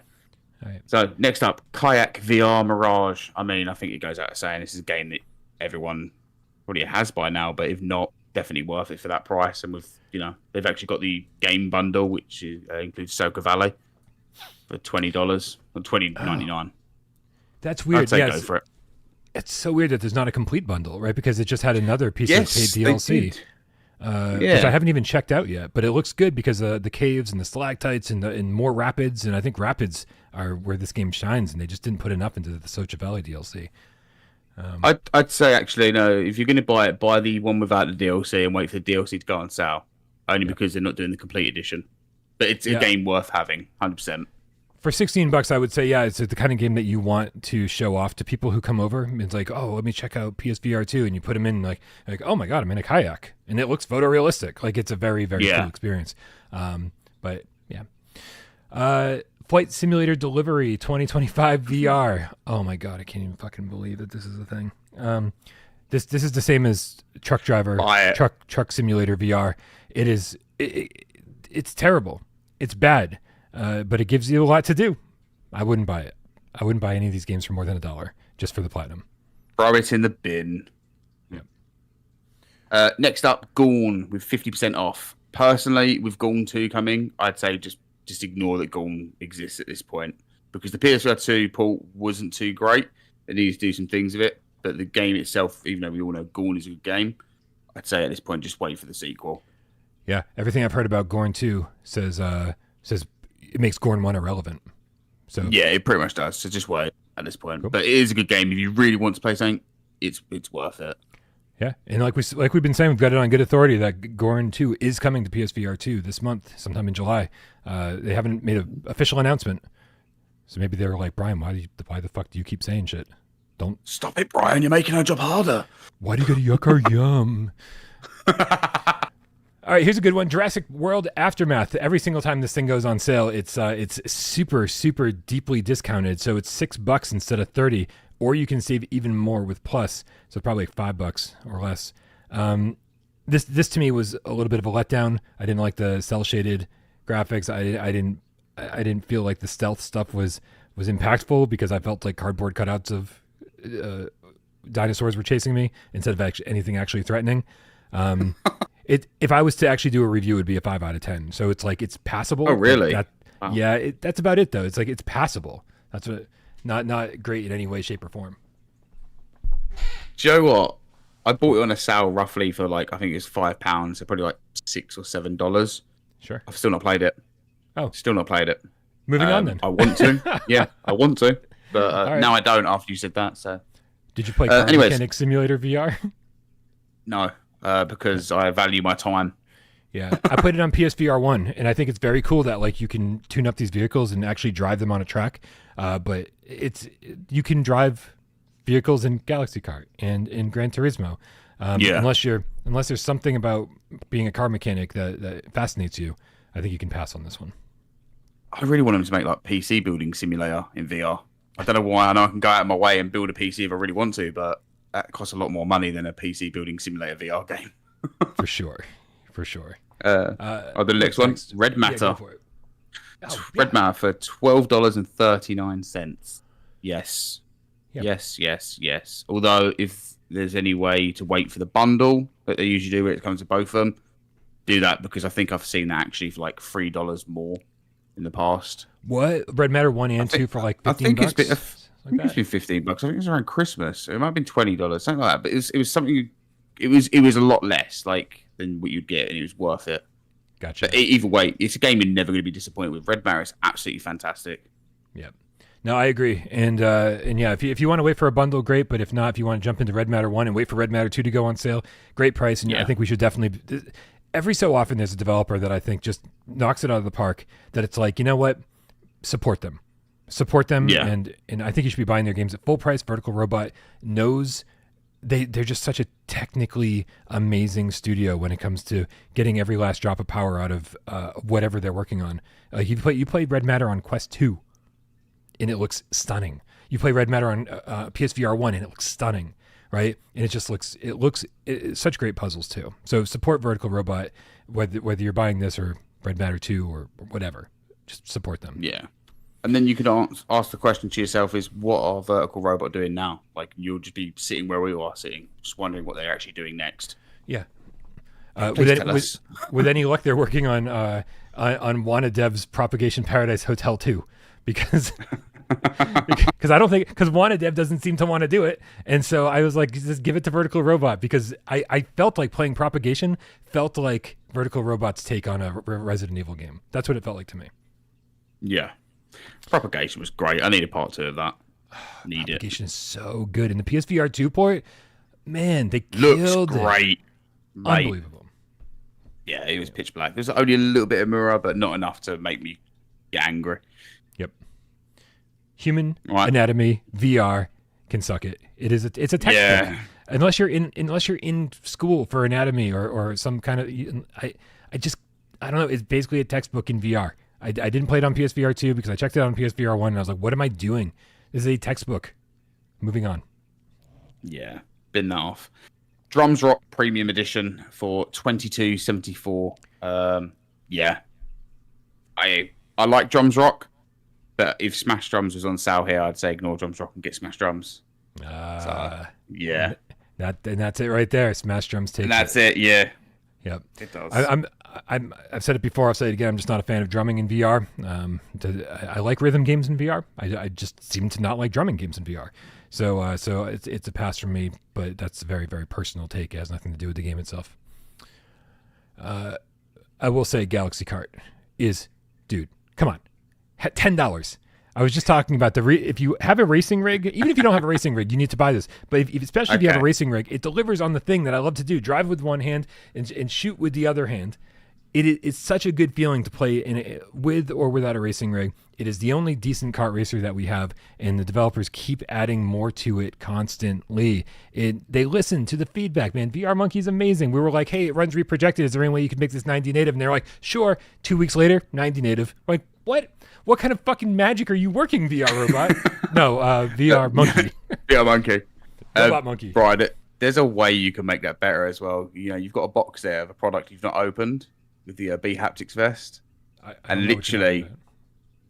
Right. So next up, Kayak VR Mirage. I mean, I think it goes out saying this is a game that everyone probably has by now, but if not, definitely worth it for that price. And with, they've actually got the game bundle, which includes Soca Valley for $20 or $20.99. That's weird. I'd say go for it. It's so weird that there's not a complete bundle, right? Because it just had another piece of paid DLC. Which I haven't even checked out yet, but it looks good because the caves and the stalactites and more rapids, and I think rapids are where this game shines, and they just didn't put enough into the Socha Valley DLC. I'd say actually no. If you're going to buy it, buy the one without the DLC and wait for the DLC to go on sale. Only because they're not doing the complete edition, but it's a game worth having, 100%. For $16, I would say, yeah, it's the kind of game that you want to show off to people who come over. It's like, oh, let me check out PSVR2, and you put them in like, oh my god, I'm in a kayak, and it looks photorealistic. Like it's a very, very cool experience. But yeah, Flight Simulator Delivery 2025 VR. Oh my god, I can't even fucking believe that this is a thing. This is the same as Truck Driver, Truck Simulator VR. It is, it's terrible. It's bad. But it gives you a lot to do. I wouldn't buy it. I wouldn't buy any of these games for more than $1 just for the platinum. Throw it in the bin. Yep. Next up, Gorn with 50% off. Personally, with Gorn 2 coming, I'd say just ignore that Gorn exists at this point, because the PSVR 2 port wasn't too great. It needs to do some things with it, but the game itself, even though we all know Gorn is a good game, I'd say at this point just wait for the sequel. Yeah, everything I've heard about Gorn 2 says it makes Gorn 1 irrelevant. So yeah, it pretty much does. So just wait at this point. Cool. But it is a good game. If you really want to play something, it's worth it. Yeah, and like we've been saying, we've got it on good authority that Gorn 2 is coming to PSVR 2 this month, sometime in July. They haven't made an official announcement, so maybe they were like, Bryan, why the fuck do you keep saying shit? Don't stop it, Bryan. You're making our job harder. Why do you gotta yuck our yum? All right, here's a good one. Jurassic World Aftermath. Every single time this thing goes on sale, it's super, super deeply discounted. So it's $6 instead of $30, or you can save even more with Plus. So probably like $5 or less. This to me was a little bit of a letdown. I didn't like the cell shaded graphics. I didn't feel like the stealth stuff was impactful, because I felt like cardboard cutouts of dinosaurs were chasing me instead of anything actually threatening. If I was to actually do a review, it would be a 5 out of 10. So it's like, it's passable. Oh, really? Wow. Yeah, that's about it though. It's like, it's passable. That's what, not great in any way, shape, or form. Do you know what? I bought it on a sale roughly for like, I think it was £5, so probably like $6 or $7. Sure. I've still not played it. Oh. Still not played it. Moving on then. I want to. Yeah, I want to. But right. Now I don't after you said that. So. Did you play Car Mechanic Simulator VR? No. Because I value my time. Yeah, I played it on PSVR 1, and I think it's very cool that like you can tune up these vehicles and actually drive them on a track. But you can drive vehicles in Galaxy Kart and in Gran Turismo. Unless there's something about being a car mechanic that fascinates you, I think you can pass on this one. I really want them to make like PC building simulator in VR. I don't know why. I know I can go out of my way and build a PC if I really want to, but that costs a lot more money than a PC building simulator VR game. For sure. The next one, Red Matter. Red Matter for $12.39. Yes. Yep. Yes. Although, if there's any way to wait for the bundle that they usually do where it comes to both of them, do that, because I think I've seen that actually for like $3 more in the past. What? Red Matter 1 and 2 for like $15? I think it's been $15. I think it was around Christmas. It might have been $20, something like that. But it was something. It was a lot less like than what you'd get, and it was worth it. Gotcha. But either way, it's a game you're never going to be disappointed with. Red Matter is absolutely fantastic. Yeah. No, I agree. And yeah, if you want to wait for a bundle, great. But if not, if you want to jump into Red Matter 1 and wait for Red Matter 2 to go on sale, great price. And I think we should definitely. Every so often, there's a developer that I think just knocks it out of the park. That it's like, you know what, support them. support them, Yeah. and I think you should be buying their games at full price. Vertical Robot knows they're just such a technically amazing studio when it comes to getting every last drop of power out of whatever they're working on. You played Red Matter on Quest 2, and it looks stunning. You play Red Matter on PSVR 1, and it looks stunning, right? And it's such great puzzles too. So support Vertical Robot, whether you're buying this or Red Matter 2 or whatever. Just support them. Yeah. And then you could ask the question to yourself is, what are Vertical Robot doing now? Like, you'll just be sitting where we are sitting, just wondering what they're actually doing next. Yeah. With any luck, they're working on Wanna Dev's Propagation Paradise Hotel 2, because Wanna Dev doesn't seem to want to do it, and so I was like, just give it to Vertical Robot, because I felt like playing Propagation felt like Vertical Robot's take on a Resident Evil game. That's what it felt like to me. Yeah. Propagation was great. I need a part 2 of that. Need it. Propagation is so good. And the PSVR2 port, man, they killed it. Looks great. Mate. Unbelievable. Yeah, it was pitch black. There's only a little bit of mirror, but not enough to make me get angry. Yep. Human Anatomy VR can suck it. It's a textbook. Yeah. Unless you're in school for anatomy or some kind of, I don't know. It's basically a textbook in VR. I didn't play it on PSVR 2 because I checked it out on PSVR 1 and I was like, what am I doing? This is a textbook. Moving on. Yeah, bin that off. Drums Rock Premium Edition for $22.74. Yeah. I like Drums Rock, but if Smash Drums was on sale here, I'd say ignore Drums Rock and get Smash Drums. Yeah. That's it right there. Smash Drums takes. And that's it. Yeah. Yep. It does. I've said it before. I'll say it again. I'm just not a fan of drumming in VR. I like rhythm games in VR. I just seem to not like drumming games in VR. So it's a pass from me. But that's a very, very personal take. It has nothing to do with the game itself. I will say Galaxy Kart is, dude, come on, $10. I was just talking about if you have a racing rig, even if you don't have a racing rig, you need to buy this. But especially if you have a racing rig, it delivers on the thing that I love to do: drive with one hand and shoot with the other hand. It's such a good feeling to play with or without a racing rig. It is the only decent kart racer that we have, and the developers keep adding more to it constantly. They listen to the feedback, man. VR Monkey's amazing. We were like, hey, it runs reprojected. Is there any way you can make this 90 native? And they're like, sure. 2 weeks later, 90 native. We're like, what? What kind of fucking magic are you working, VR Robot? No, VR Monkey. VR Monkey. Robot Monkey. Brian, there's a way you can make that better as well. You know, you've got a box there of a product you've not opened with the Bhaptics vest. And literally,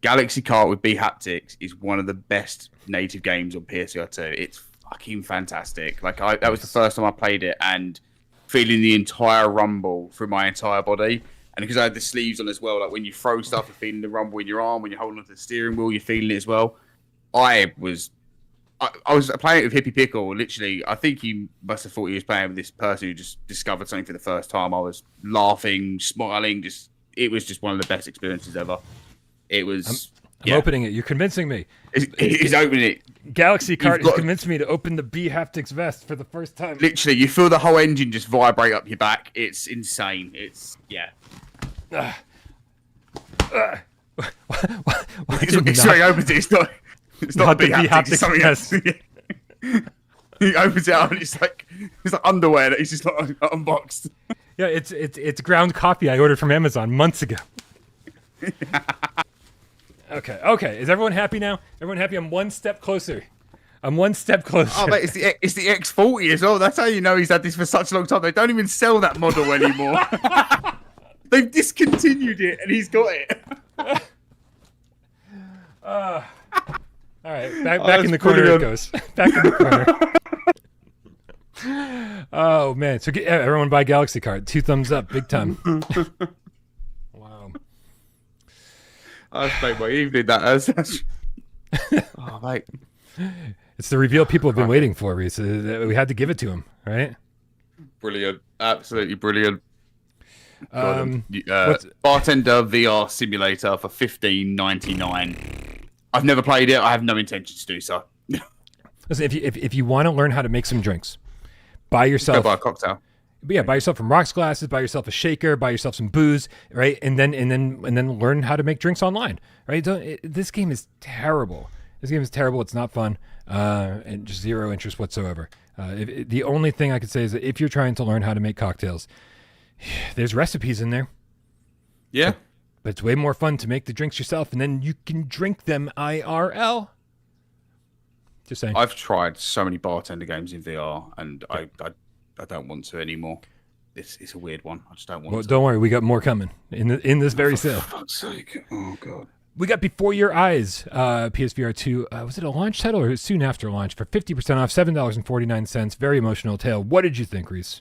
Galaxy Kart with Bhaptics is one of the best native games on PSVR2. It's fucking fantastic. Like, that was the first time I played it, and feeling the entire rumble through my entire body. And because I had the sleeves on as well, like when you throw stuff, you're feeling the rumble in your arm. When you're holding onto the steering wheel, you're feeling it as well. I was playing it with Hippie Pickle. Literally, I think he must have thought he was playing with this person who just discovered something for the first time. I was laughing, smiling. It was just one of the best experiences ever. It was. I'm opening it. You're convincing me. He's opening it. Galaxy Kart has convinced me to open the Bhaptics vest for the first time. Literally, you feel the whole engine just vibrate up your back. It's insane. It's Sorry, opens it. It's not the Bhaptics. It's something else. He opens it up and it's like underwear that he's just like unboxed. Yeah, it's ground coffee I ordered from Amazon months ago. Okay. Is everyone happy now? Everyone happy? I'm one step closer. Oh, mate, it's the X40 as well. That's how you know he's had this for such a long time. They don't even sell that model anymore. They've discontinued it, and he's got it. All right, back in the corner it goes. Back in the corner. Oh man! So everyone buy Galaxy Kart. 2 thumbs up, big time. Wow. That's made my evening. Oh mate. It's the reveal people have been waiting for, Reece. We had to give it to him, right? Brilliant. Absolutely brilliant. Bartender VR Simulator for $15.99. I've never played it. I have no intention to do so. Listen, if you want to learn how to make some drinks, buy yourself. Go buy a cocktail. But yeah, buy yourself some rocks glasses, buy yourself a shaker, buy yourself some booze, right? And then learn how to make drinks online, right? This game is terrible. This game is terrible. It's not fun, and just zero interest whatsoever. The only thing I could say is that if you're trying to learn how to make cocktails, there's recipes in there. Yeah. But it's way more fun to make the drinks yourself, and then you can drink them IRL. Just saying. I've tried so many bartender games in VR, and I don't want to anymore. It's a weird one. I just don't want to. Don't worry, we got more coming in this very sale. For fuck's sake. Oh, God. We got Before Your Eyes, PSVR2. Was it a launch title or soon after launch for 50% off, $7.49. Very emotional tale. What did you think, Reece?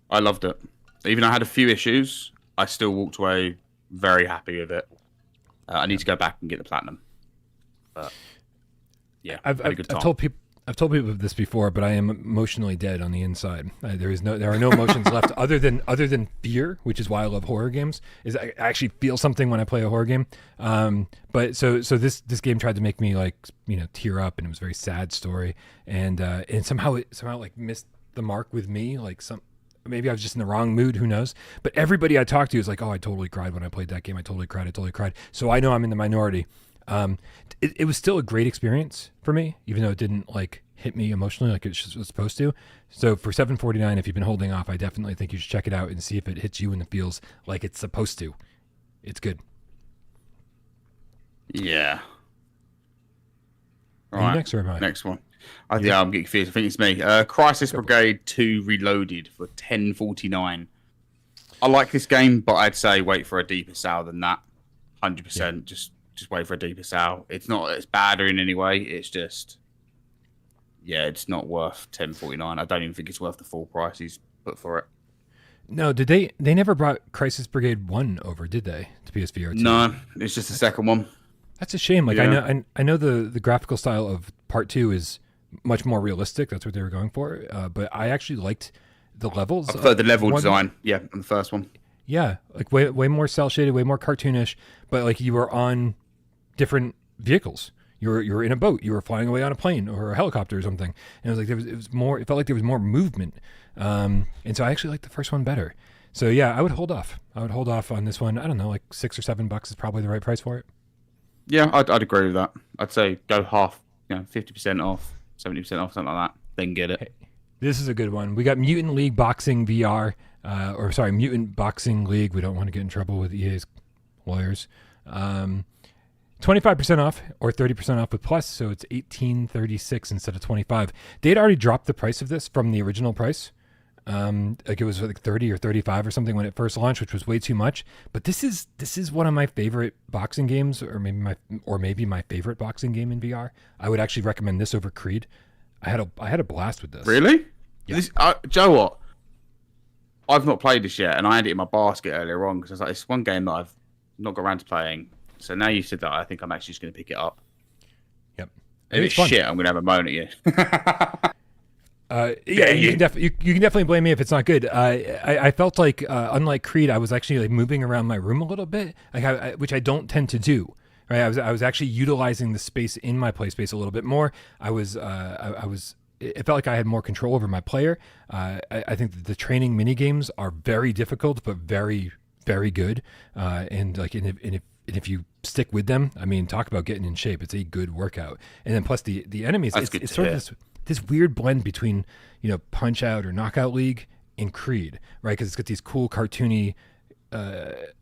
I loved it. Even though I had a few issues, I still walked away very happy with it. I need to go back and get the platinum. But yeah, I've told people this before, but I am emotionally dead on the inside. There are no emotions left other than fear, which is why I love horror games. I actually feel something when I play a horror game. But so this game tried to make me tear up, and it was a very sad story, and somehow like missed the mark with me. Maybe I was just in the wrong mood. Who knows? But everybody I talked to is like, "Oh, I totally cried when I played that game. I totally cried." So I know I'm in the minority. It was still a great experience for me, even though it didn't hit me emotionally like it was supposed to. So for $7.49, if you've been holding off, I definitely think you should check it out and see if it hits you and it feels like it's supposed to. It's good. Yeah. All right. Next, or am I? Next one. I'm getting confused. I think it's me. Crisis Brigade 2 Reloaded for $10.49. I like this game, but I'd say wait for a deeper sale than that. 100%. Yeah. Just wait for a deeper sale. It's not as bad or in any way. It's just, it's not worth $10.49. I don't even think it's worth the full price he's put for it. No, did they never brought Crisis Brigade 1 over, did they, to PSVR 2? No, it's just the second one. That's a shame. I know the graphical style of Part 2 is much more realistic. That's what they were going for. But I actually liked the levels. I prefer the level design, on the first one. Yeah, way more cel shaded, way more cartoonish. But you were on different vehicles. You were in a boat. You were flying away on a plane or a helicopter or something. And it felt like there was more movement. And so I actually liked the first one better. So yeah, I would hold off. On this one. I don't know, $6 or $7 is probably the right price for it. Yeah, I'd agree with that. I'd say go half, 50% off, 70% off, something like that. Then get it. Hey, this is a good one. We got Mutant League Boxing VR, Mutant Boxing League. We don't want to get in trouble with EA's lawyers. 25% off or 30% off with Plus, so it's $18.36 instead of $25. They had already dropped the price of this from the original price. It was $30 or $35 or something when it first launched, which was way too much. But this is one of my favorite boxing games, or maybe my favorite boxing game in VR. I would actually recommend this over Creed. I had a blast with this. Really? Yeah. Joe, what? I've not played this yet, and I had it in my basket earlier on because I was like, it's one game that I've not got around to playing. So now you said that, I think I'm actually just going to pick it up. Yep. If it's shit, I'm going to have a moan at you. You can definitely blame me if it's not good. I felt like, unlike Creed, I was actually moving around my room a little bit, which I don't tend to do. Right? I was actually utilizing the space in my play space a little bit more. It felt like I had more control over my player. I think that the training mini games are very difficult, but very, very good. And if you stick with them, I mean, talk about getting in shape. It's a good workout. And then plus the enemies, it's sort of this weird blend between, Punch Out or Knockout League and Creed, right? Because it's got these cool cartoony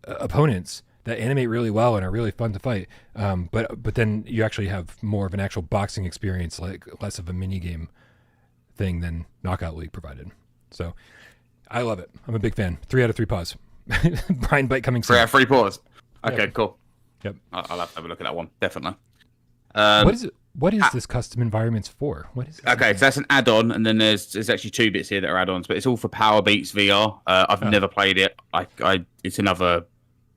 opponents that animate really well and are really fun to fight. But then you actually have more of an actual boxing experience, less of a mini game thing than Knockout League provided. So I love it. I'm a big fan. 3 out of 3 paws. Bryan Bite coming soon. 3 out of 3 paws. Okay, cool. Yep. I'll have to have a look at that one, definitely. What is this custom environments for? What is it? Okay, so that's an add-on, and then there's actually 2 bits here that are add-ons, but it's all for Power Beats VR. I've never played it. It's another.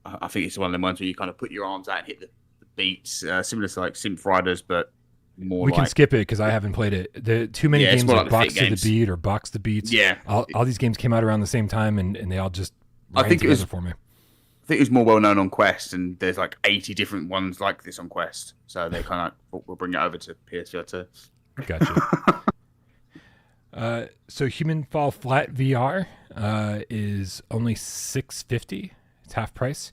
I think it's one of them ones where you kind of put your arms out and hit the beats, similar to Synth Riders, but more. We can skip it because I haven't played it. The too many games like Box to the Beat or Box the Beats. Yeah, all these games came out around the same time, and they all just. I think it was for me. I think it was more well known on Quest, and there's 80 different ones like this on Quest. So they kind of we'll bring it over to PSVR2. Gotcha. So Human Fall Flat VR. is only $650. It's half price.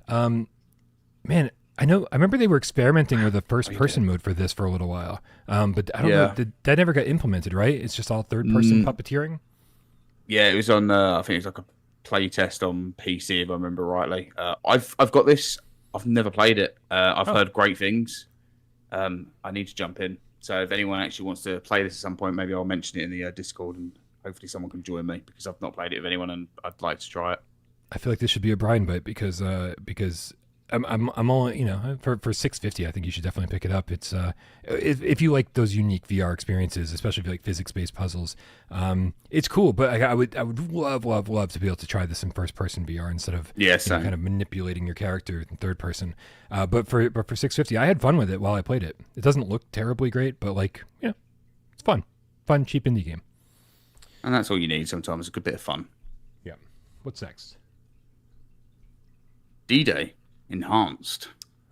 Man, I remember they were experimenting with the first-person mode for this for a little while, but I don't know. That never got implemented, right? It's just all third-person puppeteering. Yeah, it was on. I think it was like a play test on PC, if I remember rightly. I've got this. I've never played it. I've heard great things. I need to jump in. So if anyone actually wants to play this at some point, maybe I'll mention it in the Discord, and hopefully someone can join me because I've not played it with anyone, and I'd like to try it. I feel like this should be a Bryan bite because I'm all, for $650, I think you should definitely pick it up. It's if you like those unique VR experiences, especially if you like physics-based puzzles, it's cool. But I would love to be able to try this in first-person VR instead of kind of manipulating your character in third person. But for $650, I had fun with it while I played it. It doesn't look terribly great, but it's fun, cheap indie game. And that's all you need sometimes, a good bit of fun. Yeah. What's next? D-Day. Enhanced.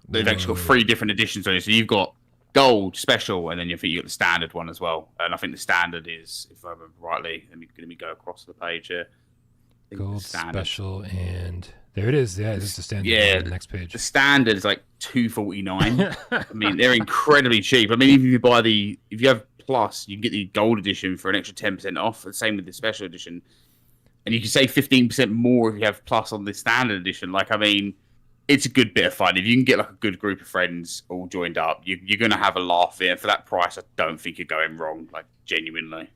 They've actually got 3 different editions on it. So you've got gold, special, and then you think you've got the standard one as well. And I think the standard is, if I remember rightly, let me go across the page here. Gold, special, and there it is. Yeah, this is the standard. Yeah, on the next page. The standard is like $249. I mean, they're incredibly cheap. I mean, even if you have Plus, you can get the gold edition for an extra 10% off. The same with the special edition. And you can save 15% more if you have Plus on the standard edition. Like, I mean, it's a good bit of fun. If you can get like a good group of friends all joined up, you're going to have a laugh there. And for that price, I don't think you're going wrong, like genuinely.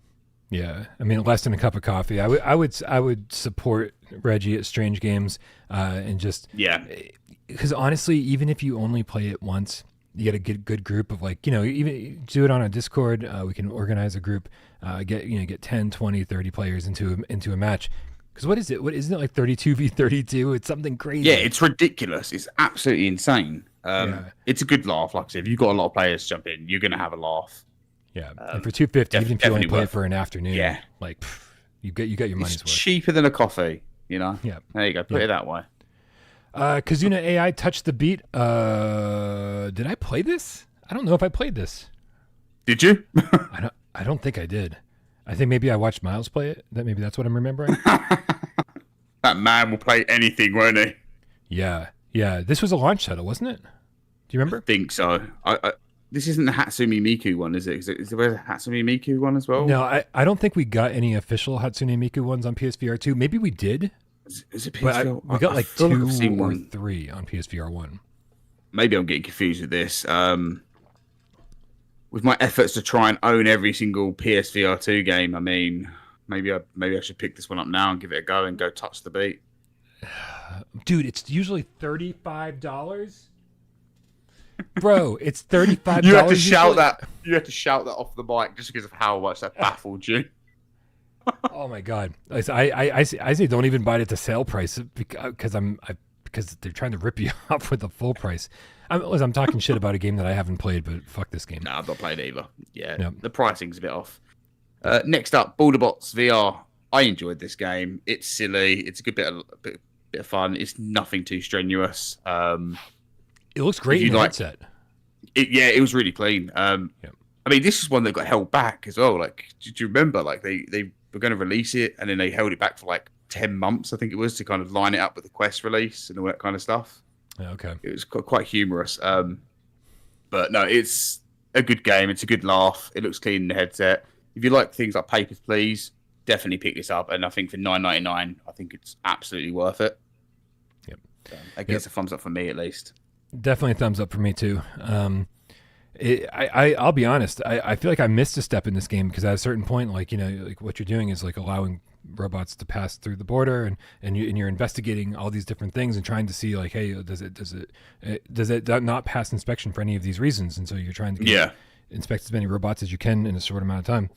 Yeah, I mean, less than a cup of coffee. I would support Reggie at Strange Games, and just because honestly, even if you only play it once, you get a good group of even do it on a Discord. We can organize a group, get 10, 20, 30 players into a match. Because what is it? Isn't it like 32v32? It's something crazy. Yeah, it's ridiculous. It's absolutely insane. It's a good laugh. Like I said, if you've got a lot of players jump in, you're going to have a laugh. Yeah, and for $250, even if you only play it for an afternoon, you get your money's worth. It's cheaper than a coffee, Yeah. There you go. Put it that way. Kazuna AI touched the beat. Did I play this? I don't know if I played this. Did you? I don't think I did. I think maybe I watched Miles play it. Maybe that's what I'm remembering. That man will play anything, won't he? Yeah. This was a launch title, wasn't it? Do you remember? I think so. This isn't the Hatsune Miku one, is it? Is there a Hatsune Miku one as well? No, I don't think we got any official Hatsune Miku ones on PSVR2. Maybe we did. Is it PSVR? We got like 2 or 3 on PSVR1. I am getting confused with this. With my efforts to try and own every single PSVR2 game, I mean, maybe I should pick this one up now and give it a go and go touch the beat. Dude, it's usually $35. Bro, it's $35. You have to shout that. You have to shout that off the mic just because of how much that baffled you. Oh my god! I say don't even buy it at the sale price because they're trying to rip you off with the full price. I'm talking shit about a game that I haven't played, but fuck this game. No, I've not played either. Yeah, The pricing's a bit off. Next up, Borderbots VR. I enjoyed this game. It's silly. It's a good bit of fun. It's nothing too strenuous. It looks great in the headset. It was really clean. I mean, this is one that got held back as well. Like, do you remember? Like, they were going to release it, and then they held it back for like 10 months, I think it was, to kind of line it up with the Quest release and all that kind of stuff. Okay. It was quite humorous. But no, it's a good game. It's a good laugh. It looks clean in the headset. If you like things like Papers, Please, definitely pick this up. And I think for $9.99, I think it's absolutely worth it. Yep. So I guess a thumbs up for me, at least. Definitely a thumbs up for me, too. I'll be honest. I feel like I missed a step in this game because at a certain point, like what you're doing is like allowing robots to pass through the border, and you're investigating all these different things and trying to see like, hey, does it not pass inspection for any of these reasons? And so you're trying to inspect as many robots as you can in a short amount of time.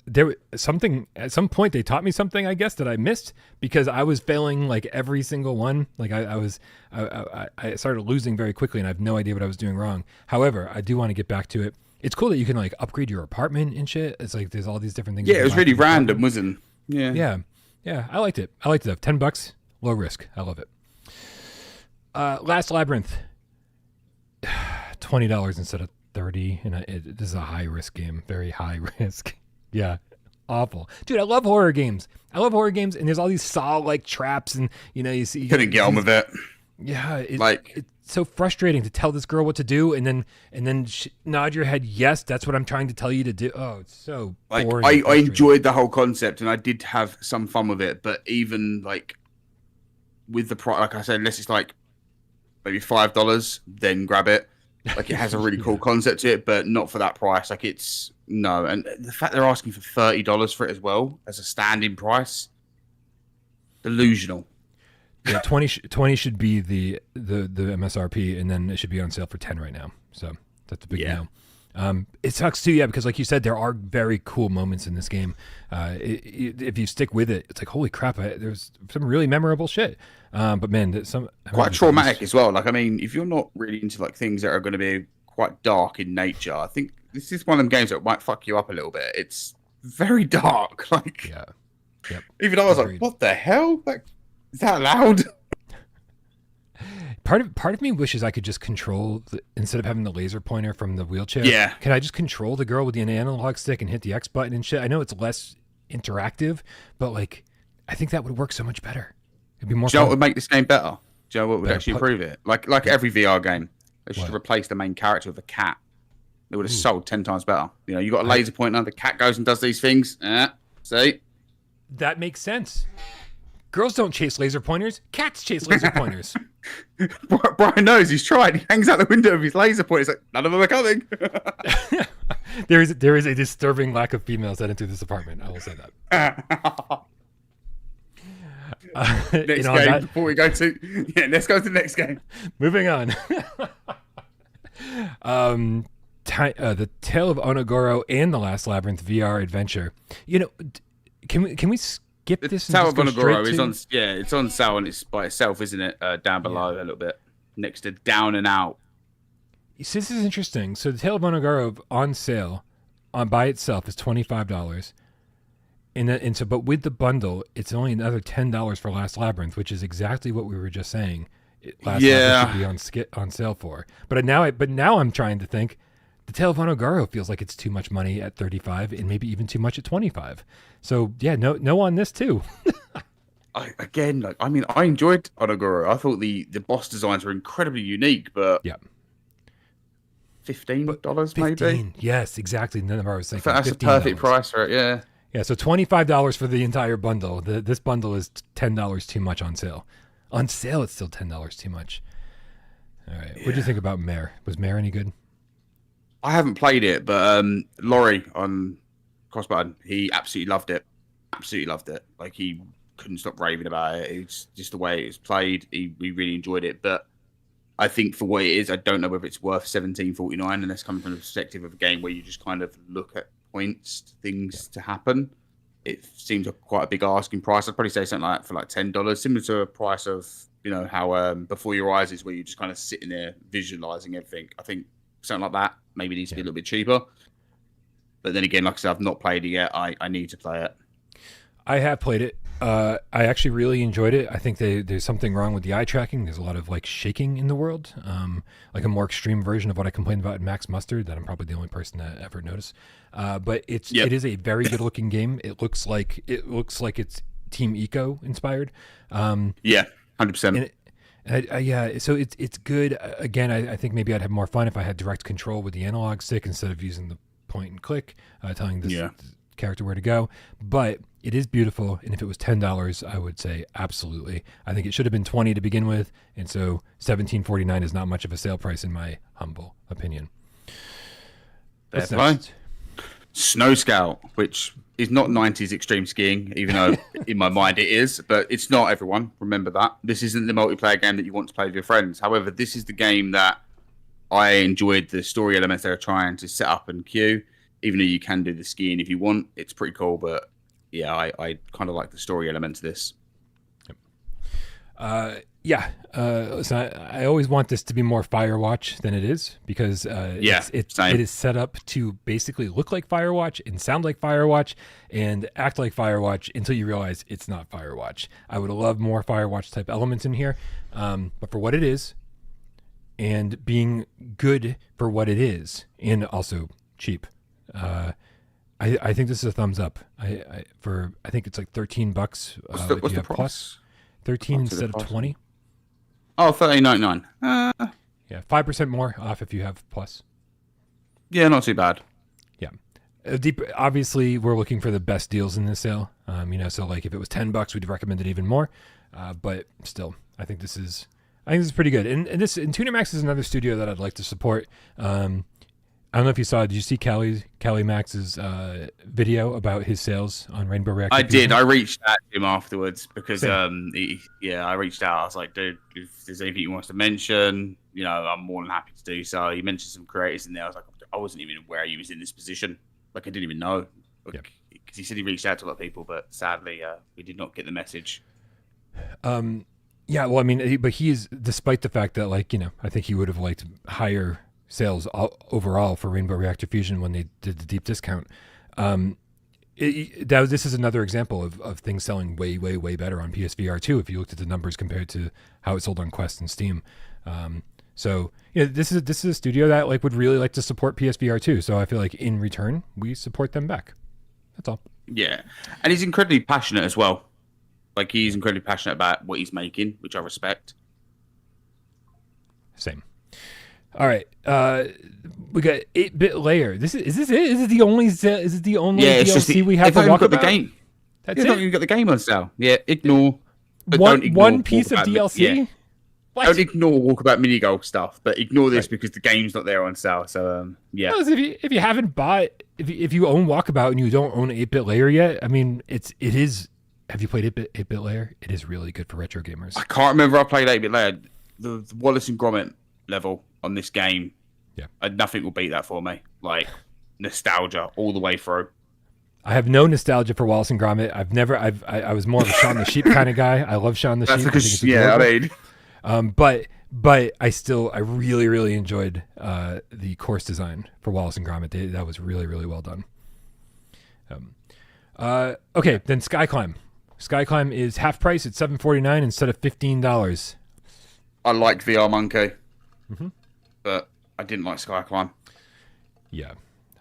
There something at some point they taught me something, I guess, that I missed because I was failing like every single one. Like I started losing very quickly and I have no idea what I was doing wrong. However, I do want to get back to it. It's cool that you can like upgrade your apartment and shit. It's like there's all these different things. Yeah, it was really random, wasn't it? Yeah. I liked it. Though. $10, low risk. I love it. Last Labyrinth, $20 instead of $30, and this is a high risk game. Very high risk. Yeah, awful. Dude, I love horror games. And there's all these saw-like traps, and you see. Couldn't get on with it. Yeah, it's so frustrating to tell this girl what to do, and then nod your head. Yes, that's what I'm trying to tell you to do. Oh, it's so boring. I enjoyed the whole concept, and I did have some fun with it. But even with the price, like I said, unless it's maybe $5, then grab it. It has a really cool concept to it, but not for that price. It's no, and the fact they're asking for $30 for it as well as a standing price, delusional. Yeah, 20 should be the MSRP, and then it should be on sale for 10 right now. So that's a big no. It sucks too, because like you said, there are very cool moments in this game. If you stick with it, it's like, holy crap, there's some really memorable shit. But man, quite traumatic as well. If you're not really into things that are going to be quite dark in nature, I think this is one of them games that might fuck you up a little bit. It's very dark. Yeah. Yep. Even I was like, what the hell? Is that loud? Part of me wishes I could just control instead of having the laser pointer from the wheelchair. Yeah. Can I just control the girl with the analog stick and hit the X button and shit? I know it's less interactive, but I think that would work so much better. It'd be more. Do you know what would make this game better? Do you know what would actually improve it? Like every VR game, they should replace the main character with a cat. It would have sold 10 times better. You got a laser pointer, the cat goes and does these things. See? That makes sense. Girls don't chase laser pointers. Cats chase laser pointers. Bryan knows. He's tried. He hangs out the window of his laser pointer. He's like, none of them are coming. There is a disturbing lack of females that enter this apartment. I will say that. Next game before we go to... Yeah, let's go to the next game. Moving on. The Tale of Onogoro and the Last Labyrinth VR adventure. Can we skip this? The Tale of Onogoro is on. Yeah, it's on sale and it's by itself, isn't it? Down below a little bit, next to Down and Out. So this is interesting. So the Tale of Onogoro on sale, by itself is $25, but with the bundle, it's only another $10 for Last Labyrinth, which is exactly what we were just saying. Last Labyrinth should be on sale for. But now I'm trying to think. The Tale of Onogoro feels like it's too much money at $35 and maybe even too much at $25. So yeah, no on this too. I enjoyed Onogoro. I thought the boss designs were incredibly unique, but yeah, $15 maybe. Yes, exactly. The number I was thinking. That's a perfect price for it. Yeah. Yeah. So $25 for the entire bundle. This bundle is $10 too much on sale. On sale, it's still $10 too much. All right. What do you think about Mare? Was Mare any good? I haven't played it, but Laurie on Crossbutton, he absolutely loved it. Absolutely loved it. He couldn't stop raving about it. It's just the way it was played. He really enjoyed it. But I think for what it is, I don't know whether it's worth $17.49, and that's coming from the perspective of a game where you just kind of look at points, things to happen. It seems like quite a big asking price. I'd probably say something like that for $10, similar to a price of how Before Your Eyes is, where you're just kind of sitting there visualizing everything. I think something like that maybe needs to be a little bit cheaper. But then again, like I said, I've not played it yet. I need to play it. I have played it. I actually really enjoyed it. I think there's something wrong with the eye tracking. There's a lot of shaking in the world, a more extreme version of what I complained about in Max Mustard that I'm probably the only person to ever notice. But it is a very good looking game. It looks like it's Team Eco inspired. 100%. So it's good. Again, I think maybe I'd have more fun if I had direct control with the analog stick instead of using the point and click, telling this character where to go. But it is beautiful, and if it was $10, I would say absolutely. I think it should have been $20 to begin with, and so $17.49 is not much of a sale price in my humble opinion. That's fine. Snow Scout, which is not 90s extreme skiing, even though in my mind it is, but it's not, everyone. Remember that. This isn't the multiplayer game that you want to play with your friends. However, this is the game that I enjoyed the story elements they're trying to set up and queue, even though you can do the skiing if you want. It's pretty cool, but yeah, I kind of like the story element of this. Listen, I always want this to be more Firewatch than it is, because it is set up to basically look like Firewatch and sound like Firewatch and act like Firewatch until you realize it's not Firewatch. I would love more Firewatch type elements in here, but for what it is, and being good for what it is, and also cheap, I think this is a thumbs up. I think it's like $13. What's the price? Plus 13 instead of 20. Oh, $13.99. Yeah, 5% more off if you have Plus. Yeah, not too bad. Yeah. Obviously, we're looking for the best deals in this sale. So like if it was $10, we'd recommend it even more. But still, I think this is pretty good. And Tuner Max is another studio that I'd like to support. I don't know if you saw. Did you see Callie Max's video about his sales on Rainbow Reactor? I did. I reached out to him afterwards because I reached out. I was like, dude, if there's anything you want to mention, I'm more than happy to do so. He mentioned some creators in there. I was like, I wasn't even aware he was in this position. Like, I didn't even know. Because he said he reached out to a lot of people, but sadly, we did not get the message. Yeah, well, I mean, but he is, despite the fact that, I think he would have liked higher sales overall for Rainbow Reactor Fusion when they did the deep discount. This is another example of things selling way, way, way better on PSVR2 if you looked at the numbers compared to how it sold on Quest and Steam. This is a studio that would really like to support PSVR2. So I feel like in return, we support them back. That's all. Yeah. And he's incredibly passionate as well. He's incredibly passionate about what he's making, which I respect. Same. All right. We got 8-bit layer. Is this it? Is it the only DLC we have to walk about? The game. That's it. Not even got the game on sale. Yeah, ignore. Don't ignore one piece of DLC? Yeah. Don't ignore Walkabout mini golf stuff, but ignore this because the game's not there on sale. So yeah. Well, if you haven't bought, if you own Walkabout and you don't own 8-bit layer yet, I mean it is. Have you played 8-bit layer? It is really good for retro gamers. I can't remember I played 8-bit layer. The Wallace and Gromit level on this game, nothing will beat that for me. Nostalgia all the way through. I have no nostalgia for Wallace and Gromit. I was more of a Shaun the Sheep kind of guy. I love Shaun the Sheep. But I really, really enjoyed the course design for Wallace and Gromit. That was really, really well done. Okay, then Skyclimb. Skyclimb is half price at $7.49 instead of $15. I like VR Monkey, but I didn't like Skyclimb. Yeah,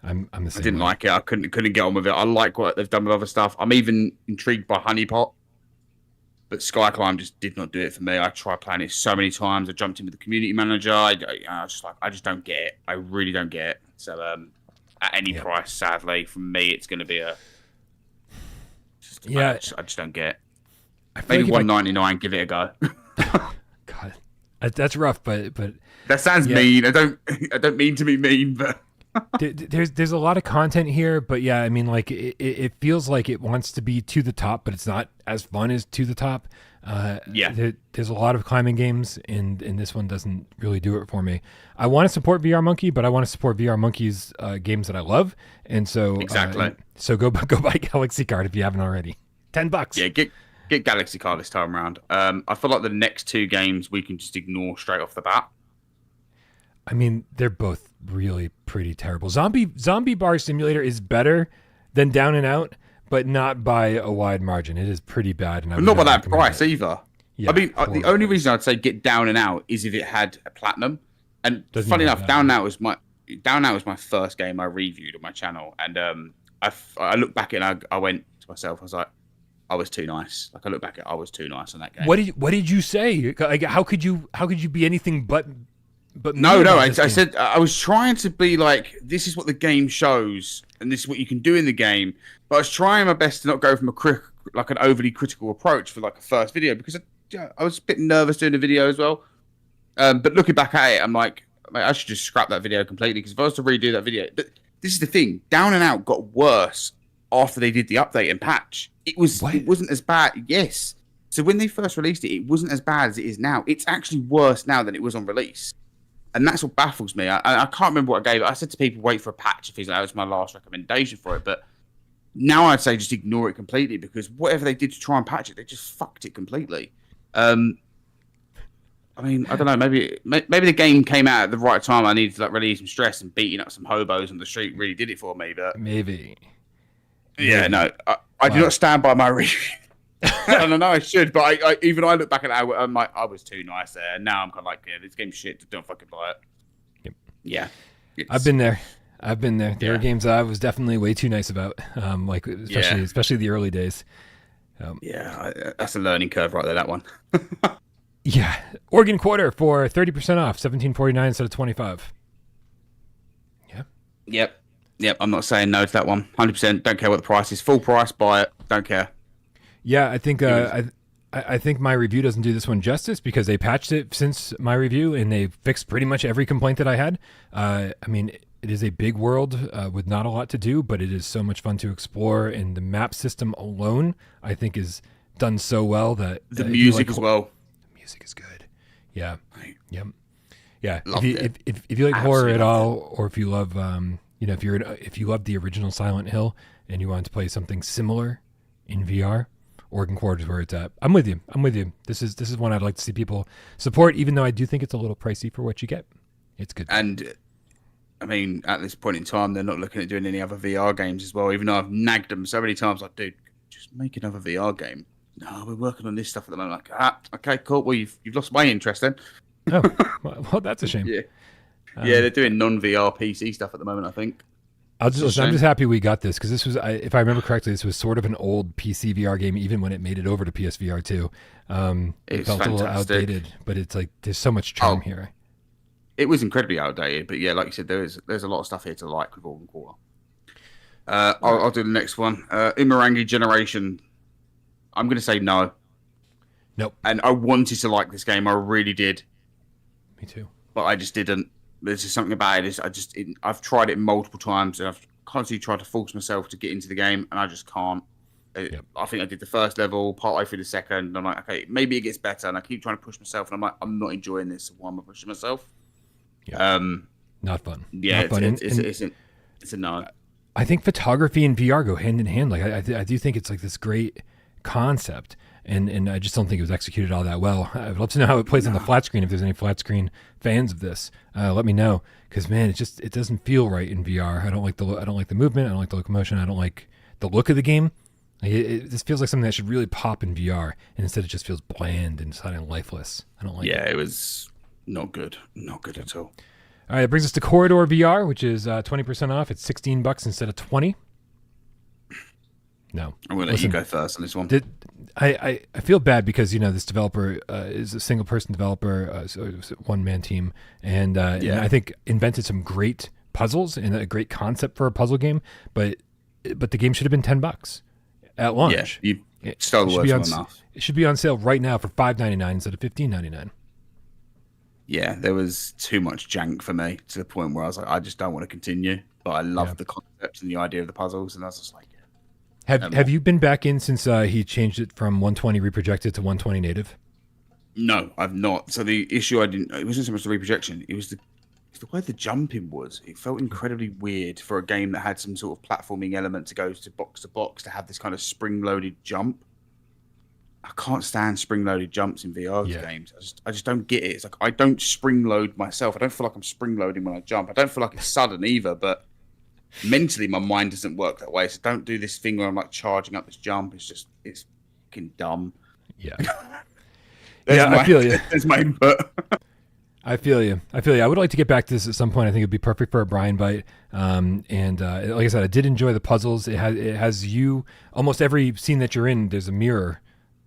I'm the same. I didn't like it. I couldn't get on with it. I like what they've done with other stuff. I'm even intrigued by Honeypot, but Skyclimb just did not do it for me. I tried playing it so many times. I jumped in with the community manager. I just don't get it. I really don't get it. So at any price, sadly, from me, it's going to be a. I just don't get it. Maybe $1.99. Give it a go. God, that's rough, but that sounds mean. I don't mean to be mean, but there's a lot of content here. But yeah, I mean, it feels like it wants to be to the top, but it's not as fun as to the top. There's a lot of climbing games, and this one doesn't really do it for me. I want to support VR Monkey, but I want to support VR Monkey's games that I love, and so exactly. So go buy Galaxy Card if you haven't already. $10. Yeah, get Galaxy Card this time around. I feel like the next two games we can just ignore straight off the bat. I mean, they're both really pretty terrible. Zombie Bar Simulator is better than Down and Out, but not by a wide margin. It is pretty bad. And not by that price either. Yeah, I mean, the only reason I'd say get Down and Out is if it had a platinum. And funny enough, Down and Out was my first game I reviewed on my channel. And I looked back at it and I went to myself, I was like, I was too nice. I look back at it, I was too nice on that game. What did you say? How could you be anything but no, I said I was trying to be like, this is what the game shows and this is what you can do in the game. But I was trying my best to not go from an overly critical approach for a first video because I was a bit nervous doing the video as well. But looking back at it, I'm like, I should just scrap that video completely because if I was to redo that video, but this is the thing, Down and Out got worse after they did the update and patch. It wasn't as bad. Yes. So when they first released it, it wasn't as bad as it is now. It's actually worse now than it was on release. And that's what baffles me. I can't remember what I gave it. I said to people, wait for a patch if that was my last recommendation for it. But now I'd say just ignore it completely because whatever they did to try and patch it, they just fucked it completely. I mean, I don't know. Maybe the game came out at the right time. I needed to relieve some stress and beating up some hobos on the street really did it for me. But maybe. Yeah, no. I do not stand by my review. I don't know. I should, but I look back at that. I'm like, I was too nice there. And now I'm kind of like, yeah, this game's shit. Don't fucking buy it. Yep. Yeah. I've been there. I've been there. There were games I was definitely way too nice about, like especially the early days. That's a learning curve right there. That one. Yeah, Oregon Quarter for 30% off, $17.49 instead of $25. Yeah. Yep. I'm not saying no to that one. 100%. Don't care what the price is. Full price. Buy it. Don't care. Yeah, I think I think my review doesn't do this one justice because they patched it since my review and they fixed pretty much every complaint that I had. I mean, it is a big world with not a lot to do, but it is so much fun to explore. And the map system alone, I think, is done so well that the music as well. The music is good. Yeah. Yep. Yeah. If you like Absolutely horror at all, or if you love, if you love the original Silent Hill and you want to play something similar in VR, Oregon Quarter is where it's at. I'm with you. This is one I'd like to see people support, even though I do think it's a little pricey for what you get. It's good. And I mean, at this point in time, they're not looking at doing any other VR games as well. Even though I've nagged them so many times, like, dude, just make another VR game. No, we're working on this stuff at the moment. Like, okay, cool. Well, you've lost my interest then. Oh, well, that's a shame. Yeah, they're doing non-VR PC stuff at the moment, I think. I'm just happy we got this because this was, if I remember correctly, this was sort of an old PC VR game, even when it made it over to PSVR2. It felt fantastic. A little outdated, but it's like there's so much charm here. It was incredibly outdated, but yeah, like you said, there's a lot of stuff here to like with Oregon Quarter. I'll do the next one. Imarangi Generation. I'm going to say no. Nope. And I wanted to like this game. I really did. Me too. But I just didn't. There's just something about it. I've tried it multiple times, and I've constantly tried to force myself to get into the game, and I just can't. I think I did the first level, partway through the second, and I'm like, okay, maybe it gets better, and I keep trying to push myself, and I'm like, I'm not enjoying this. So why am I pushing myself? Yeah. Not fun. Yeah, not fun. It's a no. I think photography and VR go hand in hand. Like I do think it's like this great concept, and I just don't think it was executed all that well. I'd love to know how it plays on the flat screen. If there's any flat screen fans of this, let me know, because man, it doesn't feel right in VR. I don't like the movement. I don't like the locomotion. I don't like the look of the game. This feels like something that should really pop in VR, and instead it just feels bland and kind of lifeless. I don't like it. Yeah, it was not good at all. All right, it brings us to Corridor VR, which is 20% off. It's $16 instead of $20. No, I'm going to let you go first on this one. I feel bad because this developer is a single person developer, so it was a one man team, and I think invented some great puzzles and a great concept for a puzzle game, but the game should have been $10 at launch. Yeah, you stole the words from my mouth. It should be on sale right now for $5.99 instead of $15.99. Yeah, there was too much jank for me to the point where I was like, I just don't want to continue. But I love the concept and the idea of the puzzles, and I was just like, Have you been back in since he changed it from 120 reprojected to 120 native? No, I've not. So the issue it wasn't so much the reprojection, it was the way the jumping was. It felt incredibly weird for a game that had some sort of platforming element to go to box to have this kind of spring-loaded jump. I can't stand spring-loaded jumps in VR games. I just don't get it. It's like I don't spring-load myself. I don't feel like I'm spring-loading when I jump. I don't feel like it's sudden either, but mentally my mind doesn't work that way. So don't do this thing where I'm like charging up this jump. It's fucking dumb. Yeah. I feel you. There's my input. I feel you. I would like to get back to this at some point. I think it'd be perfect for a Bryan bite. And like I said, I did enjoy the puzzles. It has you, almost every scene that you're in, there's a mirror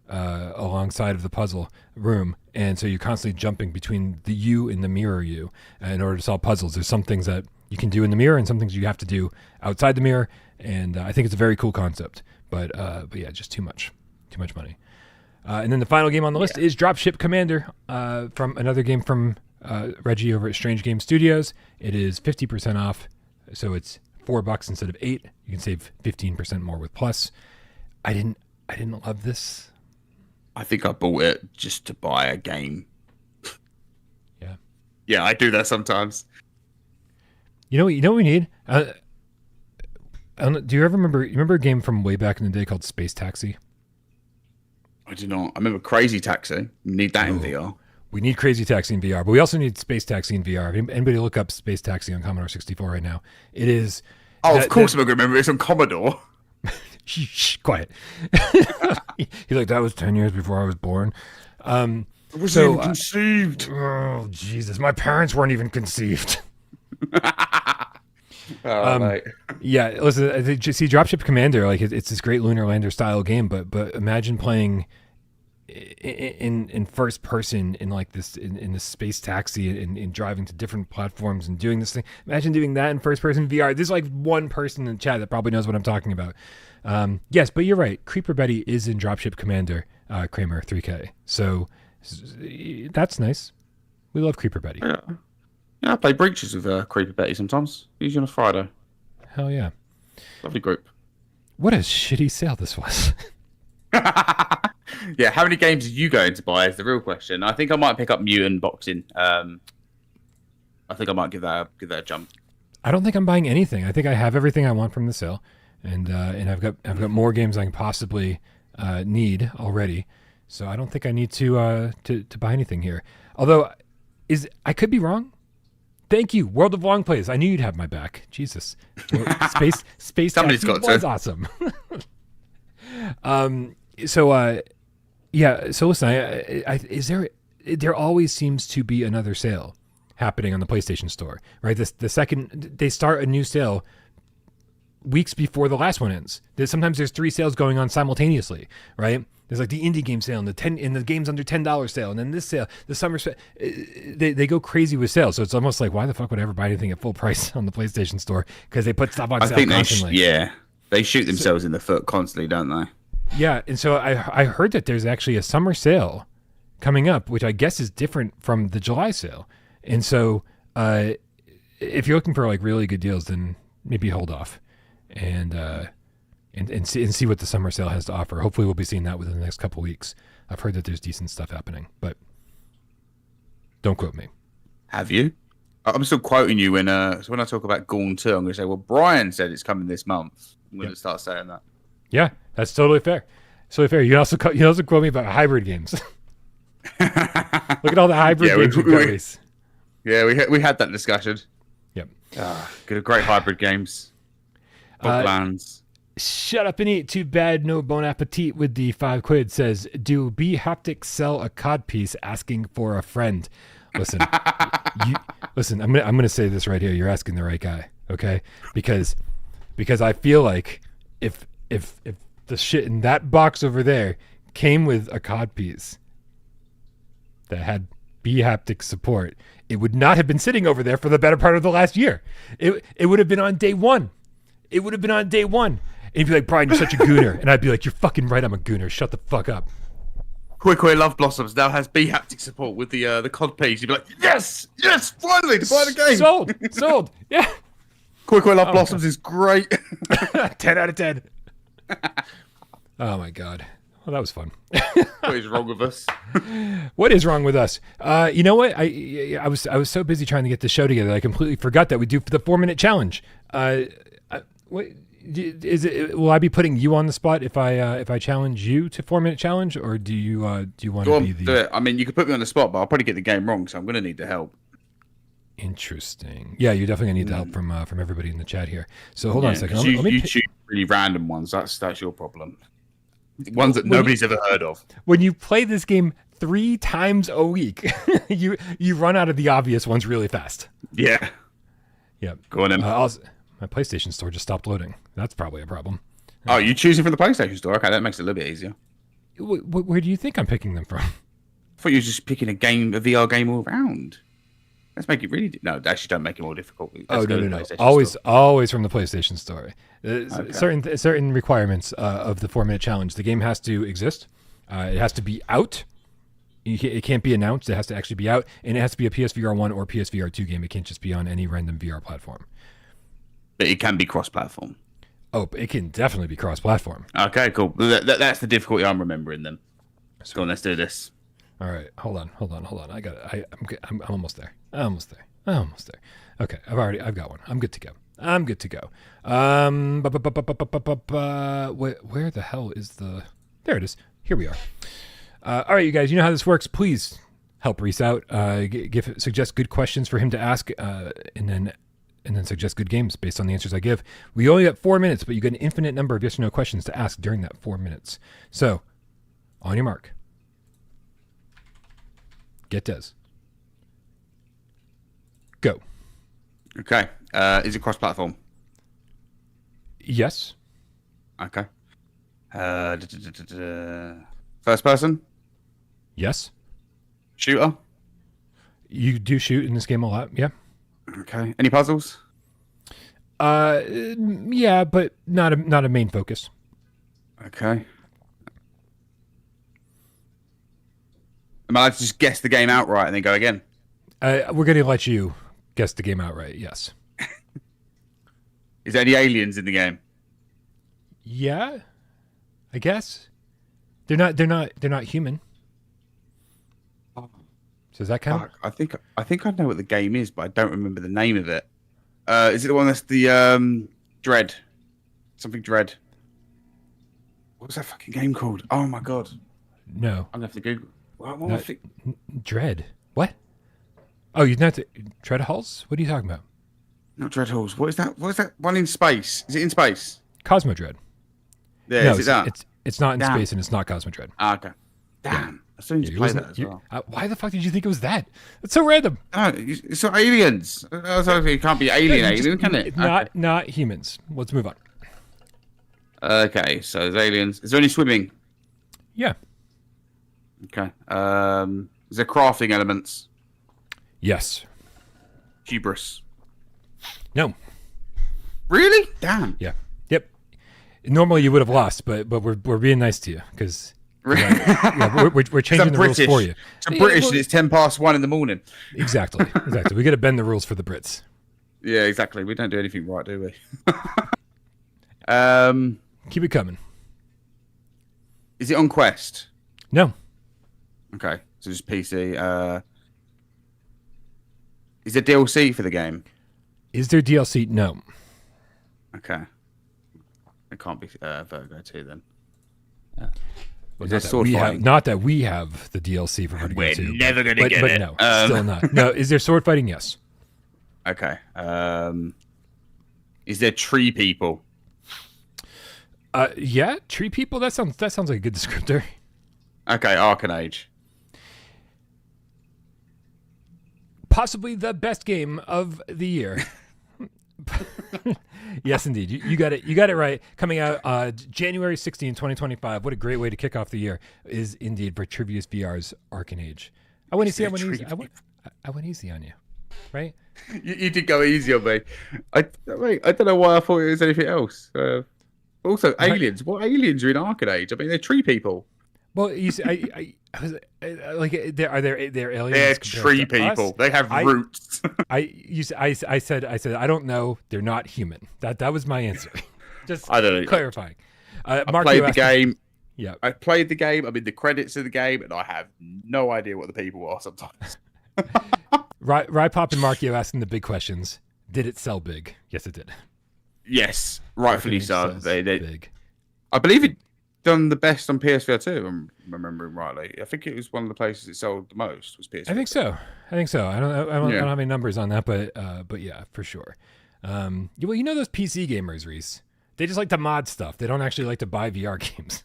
alongside of the puzzle room, and so you're constantly jumping between the you and the mirror you in order to solve puzzles. There's some things that you can do in the mirror and some things you have to do outside the mirror, and I think it's a very cool concept, but yeah, just too much money. And then the final game on the list is Dropship Commander, from another game from Reggie over at Strange Game Studios. It is 50% off, so it's $4 instead of $8. You can save 15% more with Plus. I didn't love this. I think I bought it just to buy a game. Yeah. Yeah, I do that sometimes. You know what we need? Do you ever remember a game from way back in the day called Space Taxi? I do not. I remember Crazy Taxi. We need that in VR. We need Crazy Taxi in VR, but we also need Space Taxi in VR. Anybody look up Space Taxi on Commodore 64 right now? It is... of course I'm going to remember. It's on Commodore. Shh, quiet. He's like, that was 10 years before I was born. I wasn't even conceived. Oh, Jesus. My parents weren't even conceived. Mate. Yeah, listen, I think see Dropship Commander, like it's this great Lunar Lander style game, but imagine playing in first person in like this in this space taxi and driving to different platforms and doing this thing. Imagine doing that in first person VR. There's like one person in the chat that probably knows what I'm talking about. Yes, but you're right. Creeper Betty is in Dropship Commander, Kramer 3K. So that's nice. We love Creeper Betty. Yeah, I play Breaches with Creeper Betty sometimes. Usually on a Friday. Hell yeah. Lovely group. What a shitty sale this was. Yeah, how many games are you going to buy is the real question. I think I might pick up Mutant Boxing. I think I might give that a jump. I don't think I'm buying anything. I think I have everything I want from the sale, and I've got more games I can possibly need already. So I don't think I need to buy anything here. Although, I could be wrong. Thank you, World of Long Plays. I knew you'd have my back. Jesus, space. Somebody's got was to. awesome. So listen, there always seems to be another sale happening on the PlayStation Store, right? The second they start a new sale weeks before the last one ends. Sometimes there's 3 sales going on simultaneously, right? There's like the indie game sale and the games under $10 sale, and then this sale, the summer sale. They go crazy with sales, so it's almost like, why the fuck would I ever buy anything at full price on the PlayStation Store? Because they put stuff on sale constantly. They shoot themselves in the foot constantly, don't they? Yeah, and so I heard that there's actually a summer sale coming up, which I guess is different from the July sale. And so if you're looking for like really good deals, then maybe hold off and see what the summer sale has to offer. Hopefully we'll be seeing that within the next couple weeks. I've heard that there's decent stuff happening, but don't quote me. Have you? I'm still quoting you when I talk about Gorn 2, I'm going to say, well, Bryan said it's coming this month. I'm going to start saying that. Yeah, that's totally fair. Totally fair. You can also quote me about hybrid games. Look at all the hybrid games. We had that discussion. Yep. Great hybrid games. Boglands. Shut up and eat. Too bad no bon appetit with the £5 says, do Bhaptics sell a cod piece asking for a friend? Listen, I'm gonna say this right here. You're asking the right guy, okay? Because I feel like if the shit in that box over there came with a cod piece that had Bhaptics support, it would not have been sitting over there for the better part of the last year. It would have been on day one. It would have been on day one. And you'd be like, Bryan, you're such a gooner. And I'd be like, you're fucking right, I'm a gooner. Shut the fuck up. Quick Love Blossoms now has Bhaptic support with the cod piece. You'd be like, yes, finally, to buy the game. Sold. Yeah. Quick Love Blossoms is great. 10 out of 10. Oh my God. Well, that was fun. What is wrong with us? What is wrong with us? You know what? I was so busy trying to get the show together, I completely forgot that we do the 4-minute challenge. Will I be putting you on the spot if I challenge you to 4-minute challenge, or do you want to be the? Do it. I mean, you could put me on the spot, but I'll probably get the game wrong, so I'm going to need the help. Interesting. Yeah, you're definitely gonna need the help from everybody in the chat here. So hold on a second. You choose really random ones. That's your problem. Ones that nobody's ever heard of. When you play this game 3 times a week, you run out of the obvious ones really fast. Yeah. Yeah. Go on in. My PlayStation Store just stopped loading. That's probably a problem. Oh, you're choosing from the PlayStation Store? Okay, that makes it a little bit easier. Where do you think I'm picking them from? I thought you were just picking a VR game all around. Let's make it really... No, actually, don't make it more difficult. No. Always from the PlayStation Store. Okay. Certain requirements of the 4-minute challenge. The game has to exist. It has to be out. It can't be announced. It has to actually be out. And it has to be a PSVR1 or PSVR2 game. It can't just be on any random VR platform. But it can be cross-platform. Oh, it can definitely be cross-platform. Okay, cool. That's the difficulty I'm remembering then. Go on, let's do this. All right, hold on. I got it. I'm almost there. Okay, I've got one. I'm good to go. Where the hell is the? There it is. Here we are. All right, you guys. You know how this works. Please help Reece out. Suggest good questions for him to ask, and then suggest good games based on the answers I give. We only got 4 minutes, but you get an infinite number of yes or no questions to ask during that 4 minutes. So, on your mark. Get Des. Go. Okay. Is it cross-platform? Yes. Okay. First person? Yes. Shooter? You do shoot in this game a lot. Yeah. Okay. Any puzzles? Yeah, but not a main focus. Okay. Am I allowed to just guess the game outright and then go again? We're going to let you guess the game outright. Yes. Is there any aliens in the game? Yeah, I guess they're not human. So does that count? I think I know what the game is, but I don't remember the name of it. Is it the one that's the Dread? Something Dread. What was that fucking game called? Oh my god. No. I'm gonna have to Google. What Dread. What? Oh, you not Dread Halls? What are you talking about? Not Dread Halls. What is that? What is that one in space? Is it in space? Cosmo Dread. Yeah, No, is it that? it's not in space and it's not Cosmo Dread. Ah, okay. Damn. I still need to play that as well. Why the fuck did you think it was that? That's so random. No, it's not aliens. It can't be alien, can it? Not humans. Let's move on. Okay, so there's aliens. Is there any swimming? Yeah. Okay. Is there crafting elements? Yes. Hubris. No. Really? Damn. Yeah. Yep. Normally you would have lost, but we're being nice to you because we're changing the rules for you. I'm British and it's 1:10 in the morning. Exactly. We got to bend the rules for the Brits. Yeah, exactly. We don't do anything right, do we? Keep it coming. Is it on Quest? No. Okay, so just PC. Is there DLC for the game? Is there DLC? No. Okay. It can't be Virgo 2 then. Well, not that we have the DLC for Vertigo 2. We're never going to get it. But no, still not. No, is there sword fighting? Yes. Okay. Is there tree people? Yeah, tree people. That sounds like a good descriptor. Okay, Arcanage. Possibly the best game of the year. Yes, indeed. You got it. You got it right. Coming out January 16, 2025. What a great way to kick off the year is indeed Trivius VR's Arcanage. I went easy. I went easy on you, right? You did go easy on me. I don't know why I thought it was anything else. Also, aliens. What aliens are in Arcanage? I mean, they're tree people. Well, you see, I was like, are there aliens? They're tree people. They have roots. I said I don't know. They're not human. That was my answer. Just I don't know. Clarifying. I played the game. Yeah, I played the game. I'm in the credits of the game, and I have no idea what the people are sometimes. Rypop and Markio asking the big questions. Did it sell big? Yes, it did. Yes, rightfully so. They big. I believe it done the best on PSVR2. I'm remembering rightly. I think it was one of the places it sold the most was PSVR2. I think so. I don't have any numbers on that, but yeah, for sure. Well, you know those PC gamers, Reece. They just like to mod stuff. They don't actually like to buy VR games.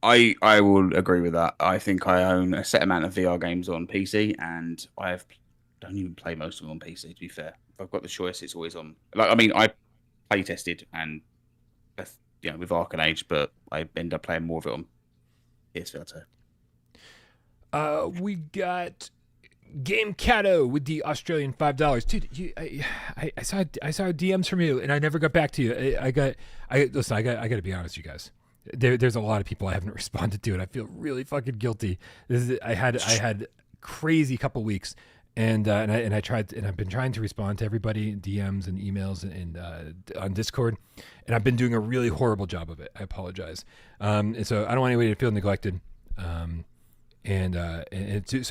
I will agree with that. I think I own a set amount of VR games on PC, and I don't even play most of them on PC. To be fair, if I've got the choice, it's always on. Like, I mean, I play tested and with Arcanage, but I end up playing more of it on PSVR2. We got Game Cato with the Australian $5. Dude, I saw DMs from you and I never got back to you. I got to be honest, you guys. There's a lot of people I haven't responded to, and I feel really fucking guilty. I had crazy couple weeks. And I tried, and I've been trying to respond to everybody in DMs and emails and on Discord, and I've been doing a really horrible job of it. I apologize. And so I don't want anybody to feel neglected. So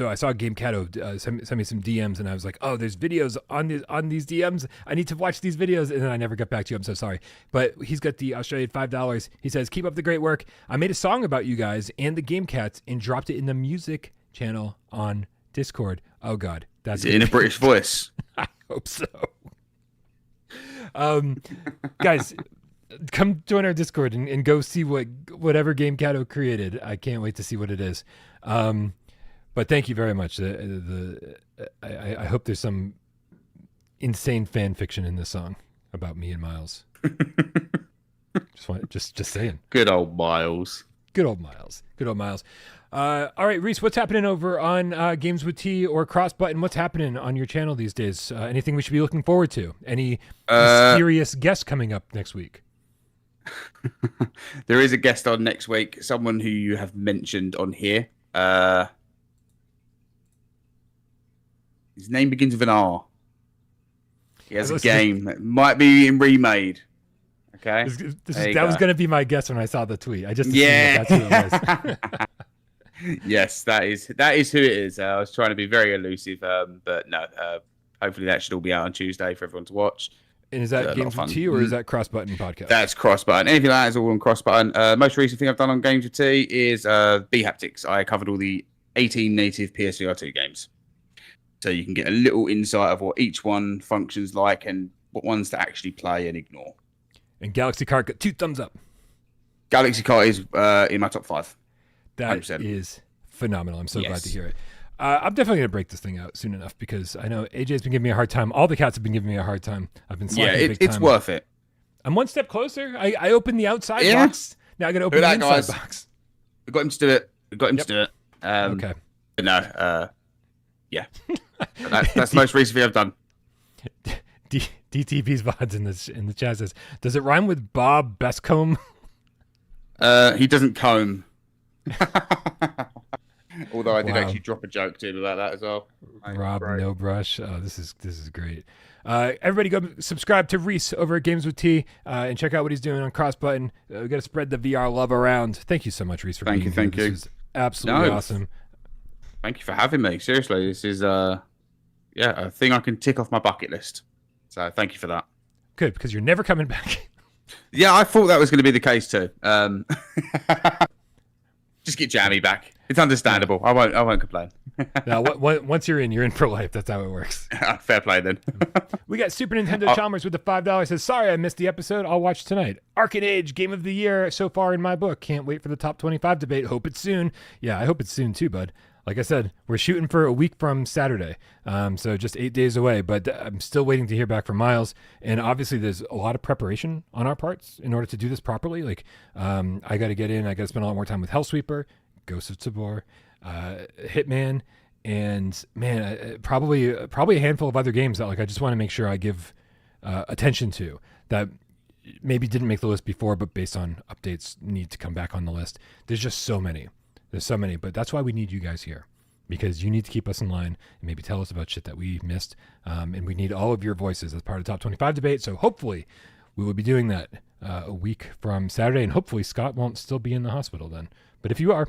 I saw Game Cato send me some DMs, and I was like, oh, there's videos on these DMs. I need to watch these videos, and then I never got back to you. I'm so sorry. But he's got the Australian $5. He says, keep up the great work. I made a song about you guys and the Game Cats and dropped it in the music channel on Discord. Oh God, that's in a British voice. I hope so. Guys, come join our Discord and go see whatever Game Cato created. I can't wait to see what it is. But thank you very much. I hope there's some insane fan fiction in this song about me and Miles. just saying. Good old Miles. Good old Miles. All right, Reece, what's happening over on Games with Tea or Cross Button? What's happening on your channel these days? Anything we should be looking forward to? Any mysterious guests coming up next week? There is a guest on next week. Someone who you have mentioned on here. His name begins with an R. He has a game that might be being remade. Okay. That was going to be my guess when I saw the tweet. I just assumed that's who it was. Yes, that is who it is. I was trying to be very elusive, but no. Hopefully that should all be out on Tuesday for everyone to watch. And is that Games with Tea or is that Cross Button podcast? That's Cross Button. Anything like that is all on Cross Button. Most recent thing I've done on Games with Tea is Bhaptics. I covered all the 18 native PSVR2 games, so you can get a little insight of what each one functions like and what ones to actually play and ignore. And Galaxy Kart got 2 thumbs up. Galaxy Kart is in my top 5. That 100%. Is phenomenal. I'm so glad to hear it. I'm definitely going to break this thing out soon enough because I know AJ's been giving me a hard time. All the cats have been giving me a hard time. I've been slacking big time. It's worth it. I'm one step closer. I opened the outside box. Now I got to open the inside box. We got him to do it. Okay. But no, yeah. That's the most recent thing I've done. DTP's VODs in the chat says, does it rhyme with Bob Bestcombe? He doesn't comb. Although I did actually drop a joke to him about that as well. Rob No Brush. Oh, this is great. Everybody go subscribe to Reece over at Games with Tea and check out what he's doing on Cross Button. We got to spread the VR love around. Thank you so much, Reece, for being here. Thank you. This is absolutely awesome. Thank you for having me. Seriously, this is a thing I can tick off my bucket list. So thank you for that. Good, because you're never coming back. Yeah, I thought that was going to be the case too. Just get Jammy back. It's understandable. I won't complain. Now, once you're in for life. That's how it works. Fair play then. We got Super Nintendo Chalmers with the $5. Says, sorry I missed the episode. I'll watch tonight. Arcade Age, Game of the Year so far in my book. Can't wait for the top 25 debate. Hope it's soon. Yeah, I hope it's soon too, bud. Like I said, we're shooting for a week from Saturday, so just 8 days away. But I'm still waiting to hear back from Miles. And obviously, there's a lot of preparation on our parts in order to do this properly. Like, I got to get in. I got to spend a lot more time with Hellsweeper, Ghost of Tabor, Hitman, and man, probably a handful of other games that like I just want to make sure I give attention to that maybe didn't make the list before, but based on updates need to come back on the list. There's just so many. There's so many, but that's why we need you guys here, because you need to keep us in line and maybe tell us about shit that we missed. And we need all of your voices as part of the top 25 debate. So hopefully we will be doing that a week from Saturday, and hopefully Scott won't still be in the hospital then. But if you are,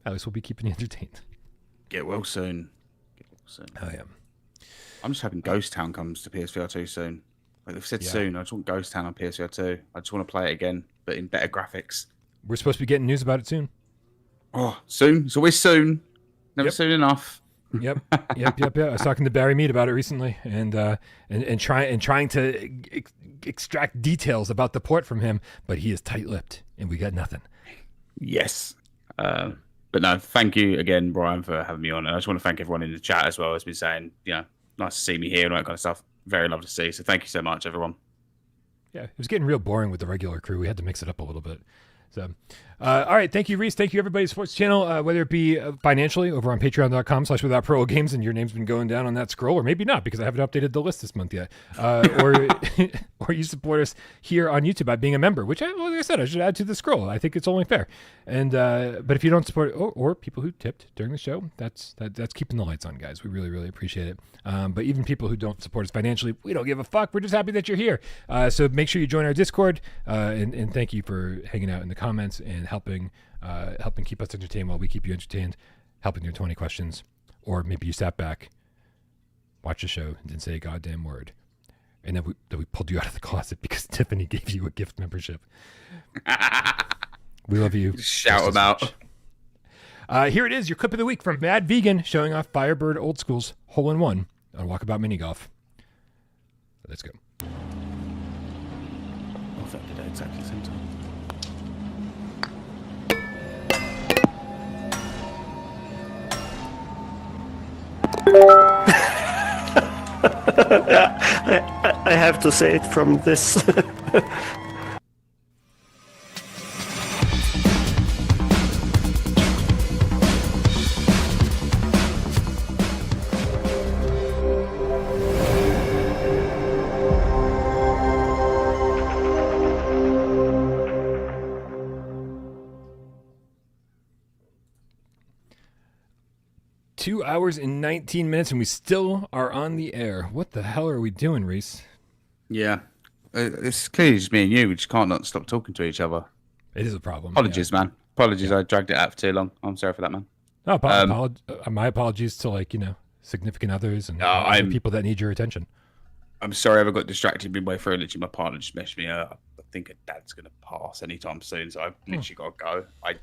at least we'll be keeping you entertained. Get well soon. I am. I'm just hoping Ghost Town comes to PSVR2 soon. Like they've said soon. I just want Ghost Town on PSVR2. I just want to play it again, but in better graphics. We're supposed to be getting news about it soon. Oh, soon. It's always soon. Never soon enough. Yep. I was talking to Barry Mead about it recently, and trying to extract details about the port from him, but he is tight-lipped, and we got nothing. Yes. But no, thank you again, Bryan, for having me on. And I just want to thank everyone in the chat as well, as been saying, nice to see me here and all that kind of stuff. Very lovely to see. So thank you so much, everyone. Yeah, it was getting real boring with the regular crew. We had to mix it up a little bit. So, all right. Thank you, Reece. Thank you, everybody who supports the channel, whether it be financially over on patreon.com/withoutparole and your name's been going down on that scroll, or maybe not because I haven't updated the list this month yet, or you support us here on YouTube by being a member, which, like I said, I should add to the scroll. I think it's only fair. And but if you don't support, or people who tipped during the show, that's keeping the lights on, guys. We really, really appreciate it. But even people who don't support us financially, we don't give a fuck. We're just happy that you're here. So make sure you join our Discord, and thank you for hanging out in the comments and helping keep us entertained while we keep you entertained, helping your 20 questions. Or maybe you sat back, watched the show, and didn't say a goddamn word. And then we pulled you out of the closet because Tiffany gave you a gift membership. We love you. Shout them out. Here it is, your clip of the week from Mad Vegan, showing off Firebird Old School's hole-in-one on Walkabout Mini Golf. Let's go. Did at exactly the same time. Yeah, I have to say it from this. 2 hours and 19 minutes, and we still are on the air. What the hell are we doing, Reece? Yeah. It's clearly just me and you. We just can't not stop talking to each other. It is a problem. Apologies, man. Apologies, I dragged it out for too long. I'm sorry for that, man. No, my apologies to significant others and other people that need your attention. I'm sorry I ever got distracted midway through. Literally, my partner just messaged me. I think her dad's going to pass anytime soon, so I've literally got to go. I